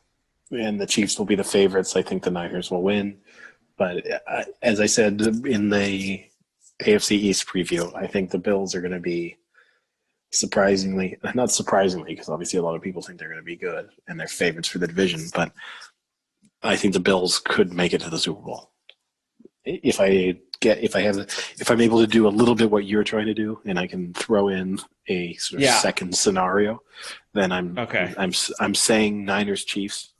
And the Chiefs will be the favorites. I think the Niners will win. But as I said in the AFC East preview, I think the Bills are going to be not surprisingly, because obviously a lot of people think they're going to be good and they're favorites for the division, but I think the Bills could make it to the Super Bowl. If I'm able to do a little bit what you're trying to do, and I can throw in a sort of second scenario, then I'm saying Niners Chiefs,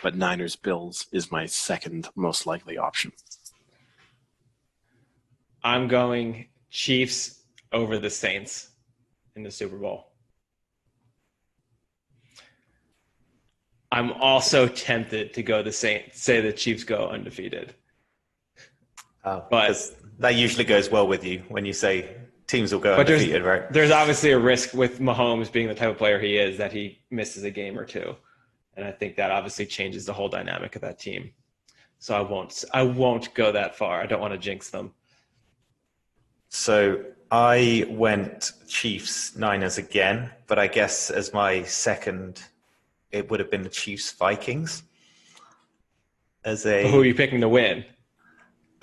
but Niners Bills is my second most likely option. I'm going Chiefs over the Saints in the Super Bowl. I'm also tempted to go the Saints, say the Chiefs go undefeated. But that usually goes well with you when you say teams will go undefeated, right? There's obviously a risk with Mahomes being the type of player he is that he misses a game or two. And I think that obviously changes the whole dynamic of that team. So I won't go that far. I don't want to jinx them. So I went Chiefs, Niners again, but I guess as my second, it would have been the Chiefs, Vikings. Who are you picking to win?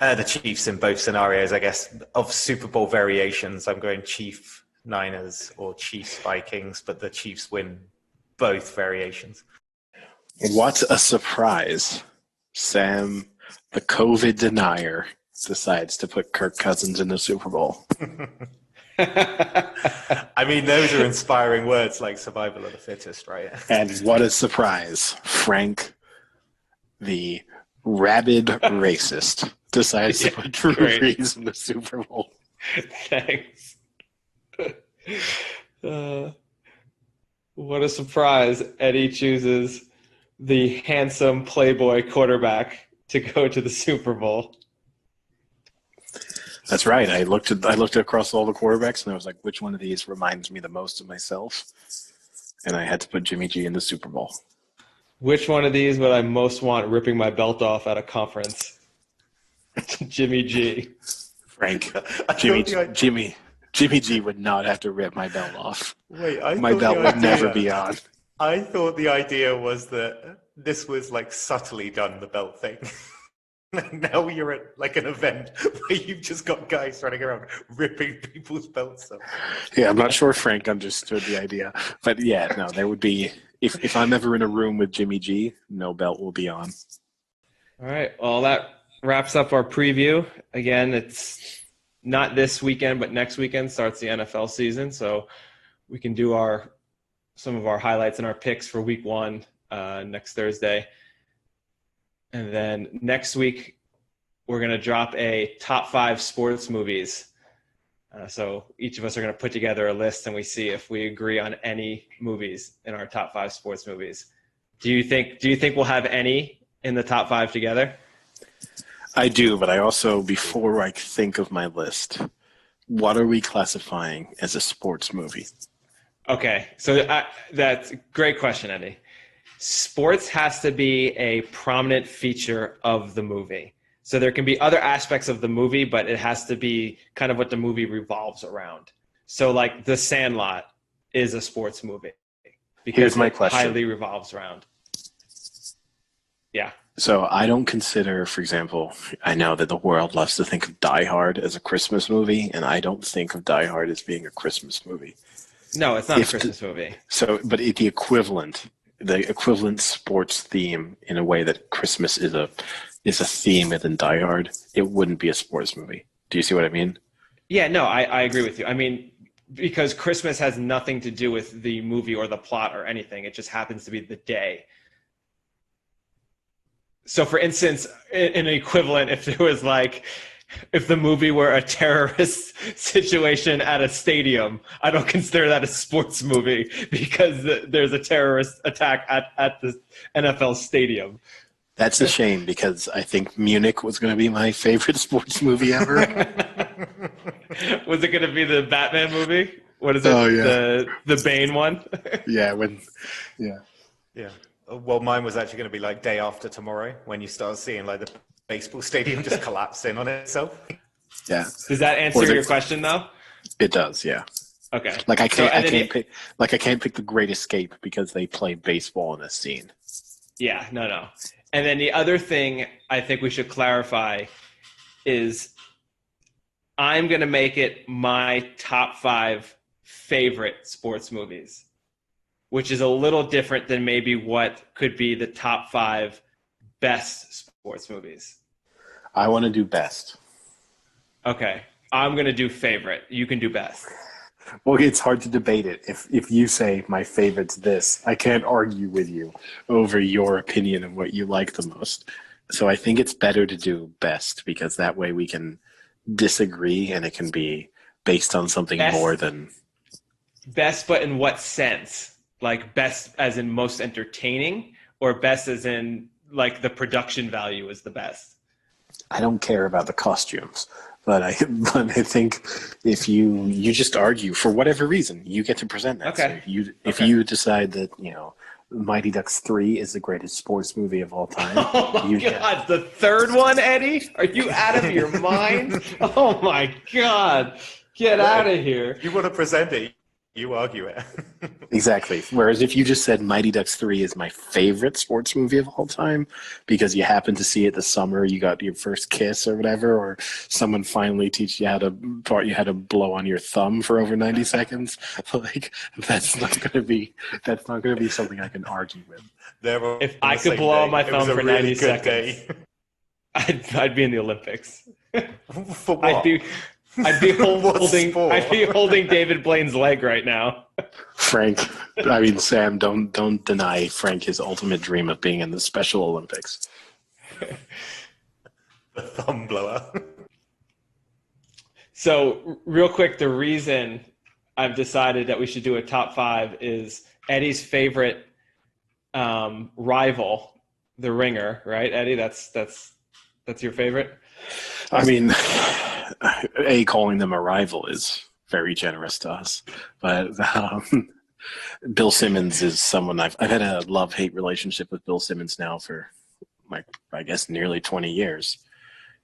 The Chiefs in both scenarios, I guess. Of Super Bowl variations, I'm going Chiefs, Niners, or Chiefs, Vikings, but the Chiefs win both variations. What a surprise. Sam, the COVID denier, decides to put Kirk Cousins in the Super Bowl. I mean, those are inspiring words like survival of the fittest, right? And what a surprise. Frank, the rabid racist, decides to put Drew Brees in the Super Bowl. Thanks. What a surprise. Eddie chooses the handsome playboy quarterback to go to the Super Bowl. That's right. I looked across all the quarterbacks and I was like, which one of these reminds me the most of myself? And I had to put Jimmy G in the Super Bowl. Which one of these would I most want ripping my belt off at a conference? Jimmy G. Frank, Jimmy G would not have to rip my belt off. Wait, my belt would never be on. I thought the idea was that this was like subtly done, the belt thing. Now you're at like an event where you've just got guys running around ripping people's belts off. Yeah, I'm not sure if Frank understood the idea. But yeah, no, there would be, if I'm ever in a room with Jimmy G, no belt will be on. All right, well, that wraps up our preview. Again, it's not this weekend, but next weekend starts the NFL season. So we can do some of our highlights and our picks for week one next Thursday. And then next week, we're going to drop a top 5 sports movies. So each of us are going to put together a list and we see if we agree on any movies in our top 5 sports movies. Do you think we'll have any in the top 5 together? I do, but I also, before I think of my list, what are we classifying as a sports movie? Okay, so that's a great question, Eddie. Sports has to be a prominent feature of the movie. So there can be other aspects of the movie, but it has to be kind of what the movie revolves around. So like The Sandlot is a sports movie because my question. It highly revolves around. Yeah. So I don't consider, for example, I know that the world loves to think of Die Hard as a Christmas movie, and I don't think of Die Hard as being a Christmas movie. No, it's not a Christmas movie. So, but the equivalent sports theme in a way that Christmas is a theme within Die Hard, it wouldn't be a sports movie. Do you see what I mean? Yeah, no, I agree with you. I mean, because Christmas has nothing to do with the movie or the plot or anything. It just happens to be the day. So, for instance, an equivalent, if the movie were a terrorist situation at a stadium, I don't consider that a sports movie because there's a terrorist attack at the NFL stadium. That's a shame because I think Munich was going to be my favorite sports movie ever. Was it going to be the Batman movie? What is it? Oh, yeah. The Bane one? Yeah, Yeah. Well, mine was actually going to be like Day After Tomorrow, when you start seeing like the baseball stadium just collapse in on itself. Yeah. Does that answer your question though? It does, yeah. Okay. Like I can't pick The Great Escape because they play baseball in a scene. Yeah, no. And then the other thing I think we should clarify is I'm going to make it my top 5 favorite sports movies, which is a little different than maybe what could be the top 5 best sports movies. I want to do best. Okay. I'm going to do favorite. You can do best. Well, it's hard to debate it. If you say my favorite's this, I can't argue with you over your opinion of what you like the most. So I think it's better to do best, because that way we can disagree and it can be based on something more than... Best, but in what sense? Like best as in most entertaining, or best as in like the production value is the best? I don't care about the costumes. But I think if you just argue for whatever reason, you get to present that. Okay. So if you decide that, Mighty Ducks 3 is the greatest sports movie of all time. Oh my God, the third one, Eddie? Are you out of your mind? Oh my God, get out of here. You want to present it, you argue it. Exactly. Whereas if you just said Mighty Ducks 3 is my favorite sports movie of all time because you happened to see it this summer, you got your first kiss or whatever, or someone finally teach you how to blow on your thumb for over 90 seconds, like that's not going to be something I can argue with. If I could blow on my thumb for 90 seconds, I'd be in the Olympics. For what? I'd be holding David Blaine's leg right now. Sam, don't deny Frank his ultimate dream of being in the Special Olympics. The thumb blower. So real quick, the reason I've decided that we should do a top 5 is Eddie's favorite rival, The Ringer, right, Eddie? That's your favorite? I mean, calling them a rival is very generous to us. But Bill Simmons is someone I've had a love-hate relationship with Bill Simmons now for, I guess, nearly 20 years.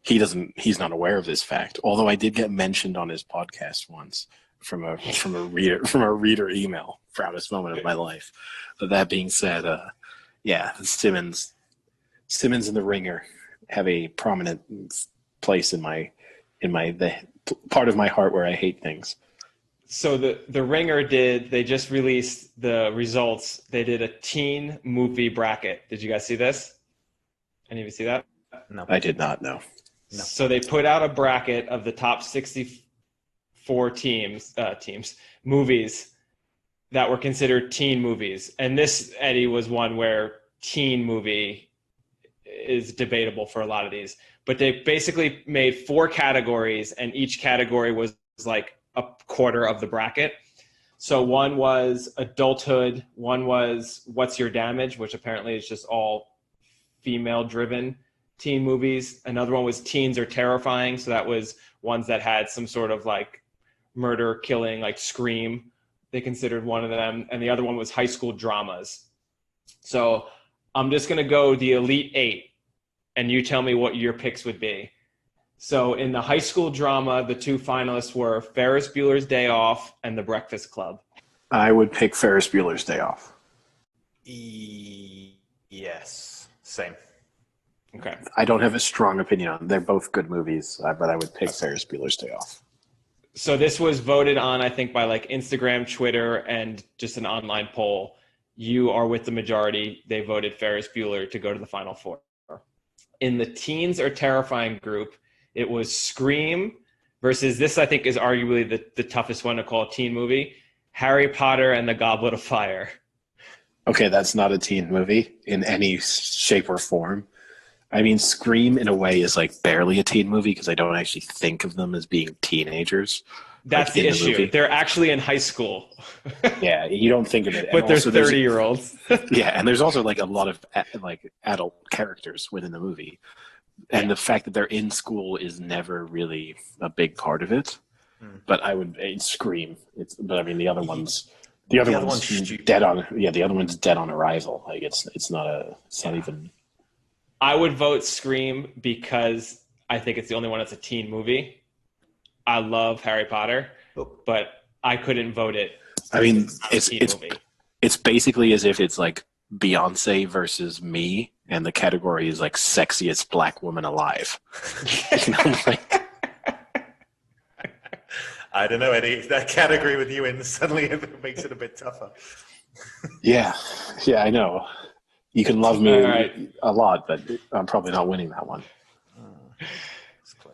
He's not aware of this fact, although I did get mentioned on his podcast once from a reader email, proudest moment of my life. But that being said, Simmons and The Ringer have a prominent place in the part of my heart where I hate things. So the Ringer they just released the results. They did a teen movie bracket. Did you guys see this? Any of you see that? No. I did not, no. So they put out a bracket of the top 64 movies that were considered teen movies. And this, Eddie, was one where teen movie is debatable for a lot of these. But they basically made 4 categories, and each category was like a quarter of the bracket. So one was adulthood, one was What's Your Damage, which apparently is just all female-driven teen movies. Another one was Teens Are Terrifying, so that was ones that had some sort of like murder, killing, like Scream. They considered one of them. And the other one was high school dramas. So I'm just going to go the Elite 8. And you tell me what your picks would be. So in the high school drama, the 2 finalists were Ferris Bueller's Day Off and The Breakfast Club. I would pick Ferris Bueller's Day Off. Yes, same. Okay. I don't have a strong opinion on them. They're both good movies, but I would pick Ferris Bueller's Day Off. So this was voted on, I think, by like Instagram, Twitter, and just an online poll. You are with the majority. They voted Ferris Bueller to go to the Final Four. In the Teens Are Terrifying group, it was Scream versus, this I think is arguably the toughest one to call a teen movie, Harry Potter and the Goblet of Fire. Okay, that's not a teen movie in any shape or form. I mean, Scream in a way is like barely a teen movie because I don't actually think of them as being teenagers. That's the issue. They're actually in high school. Yeah, you don't think of it. But there's 30-year-olds. Yeah, and there's also like a lot of like adult characters within the movie. And the fact that they're in school is never really a big part of it. But I would Scream. But I mean, the other one's dead on. Yeah, the other one's dead on arrival. Like it's not even. I would vote Scream because I think it's the only one that's a teen movie. I love Harry Potter, but I couldn't vote it. I mean, it's basically as if it's like Beyonce versus me, and the category is like sexiest black woman alive. You know, like. I don't know, Eddie. That category with you in suddenly it makes it a bit tougher. Yeah, I know. You can love me a lot, but I'm probably not winning that one.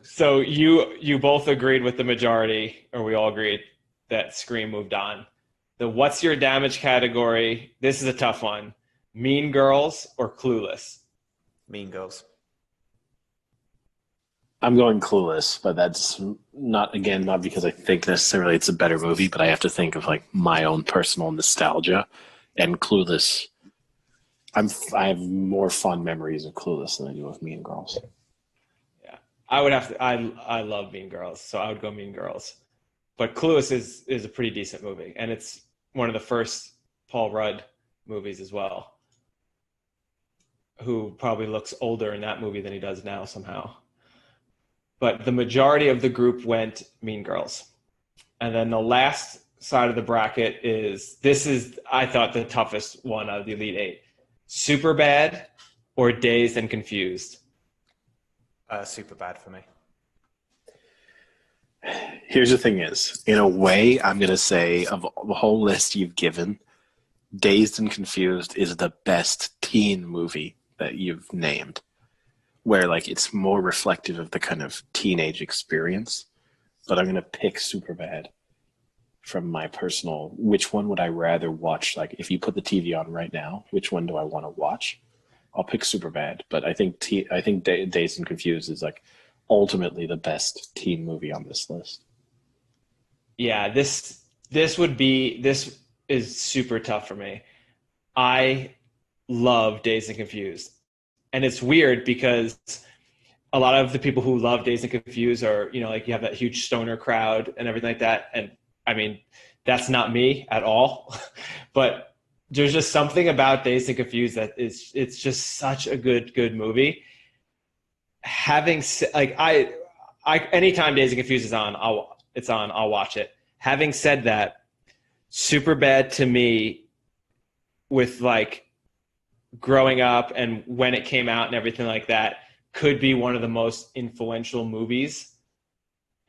So you both agreed with the majority, or we all agreed that Scream moved on. The What's Your Damage category, this is a tough one. Mean Girls or Clueless? Mean Girls. I'm going Clueless, but that's not because I think necessarily it's a better movie, but I have to think of like my own personal nostalgia, and Clueless. I have more fond memories of Clueless than I do of Mean Girls. Yeah, I would have to. I love Mean Girls, so I would go Mean Girls. But Clueless is a pretty decent movie, and it's one of the first Paul Rudd movies as well, who probably looks older in that movie than he does now somehow. But the majority of the group went Mean Girls. And then the last side of the bracket this is, I thought, the toughest one out of the Elite Eight. Superbad or Dazed and Confused? Superbad for me. Here's the thing is, in a way, I'm going to say of the whole list you've given, Dazed and Confused is the best teen movie that you've named, where like it's more reflective of the kind of teenage experience. But I'm going to pick Superbad from my personal, which one would I rather watch? Like if you put the TV on right now, which one do I want to watch? I'll pick Superbad, but I think Dazed and Confused is like ultimately the best teen movie on this list. Yeah, this is super tough for me. I love Dazed and Confused. And it's weird because a lot of the people who love Dazed and Confused are, like you have that huge stoner crowd and everything like that. And I mean, that's not me at all. But there's just something about Dazed and Confused that it's just such a good movie. Having like I anytime Dazed and Confused is on, I'll watch it. Having said that, Superbad to me, with like growing up and when it came out and everything like that, could be one of the most influential movies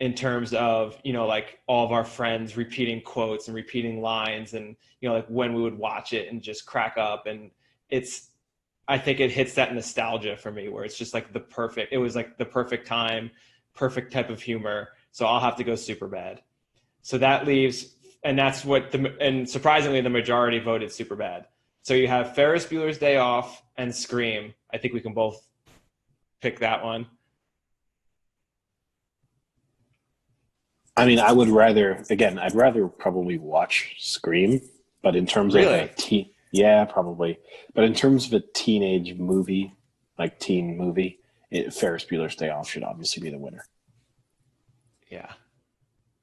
in terms of, like all of our friends repeating quotes and repeating lines and, like when we would watch it and just crack up. And I think it hits that nostalgia for me where it's just like it was like the perfect time, perfect type of humor. So I'll have to go Superbad. So that leaves, and that's and surprisingly, the majority voted Superbad. So you have Ferris Bueller's Day Off and Scream. I think we can both pick that one. I mean, I'd rather probably watch Scream, but in terms of a teen, yeah, probably. But in terms of a teenage movie, like teen movie, Ferris Bueller's Day Off should obviously be the winner. Yeah.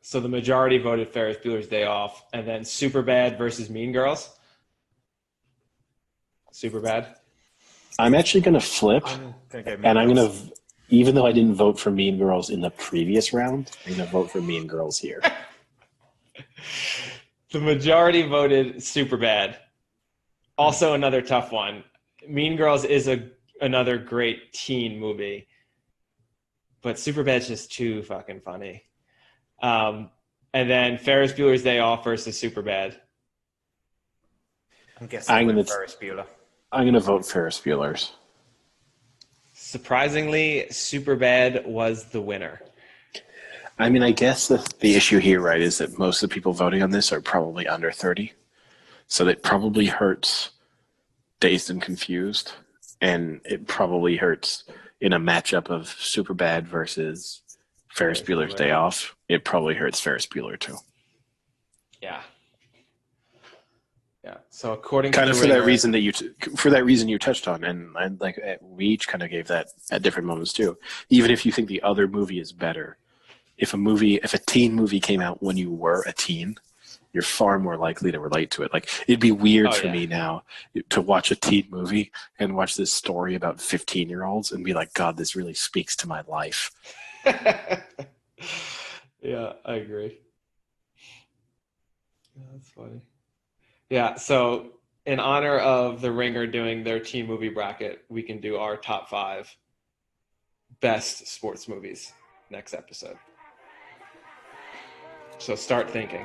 So the majority voted Ferris Bueller's Day Off, and then Superbad versus Mean Girls. Superbad. I'm actually going to flip, even though I didn't vote for Mean Girls in the previous round, I'm going to vote for Mean Girls here. The majority voted Superbad. Also another tough one. Mean Girls is another great teen movie, but Superbad's just too fucking funny. And then Ferris Bueller's Day Off versus Superbad. I'm guessing Ferris Bueller. I'm going to vote Ferris Bueller's. Surprisingly, Superbad was the winner. I mean, I guess the issue here, right, is that most of the people voting on this are probably under 30. So that probably hurts Dazed and Confused. And it probably hurts in a matchup of Superbad versus Ferris Bueller's Day Off. It probably hurts Ferris Bueller, too. Yeah. Yeah. So according kind to of the for that Ringer, reason you touched on, and like we each kind of gave that at different moments too. Even if you think the other movie is better, if a teen movie came out when you were a teen, you're far more likely to relate to it. Like it'd be weird for me now to watch a teen movie and watch this story about 15-year-olds and be like, God, this really speaks to my life. Yeah, I agree. Yeah, that's funny. Yeah, so in honor of the Ringer doing their teen movie bracket, we can do our top 5 best sports movies next episode. So start thinking.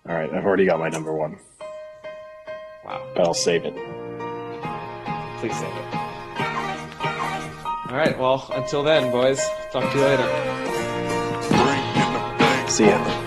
All right, I've already got my number 1. Wow. But I'll save it. Please save it. All right, well, until then, boys, talk to you later. See ya.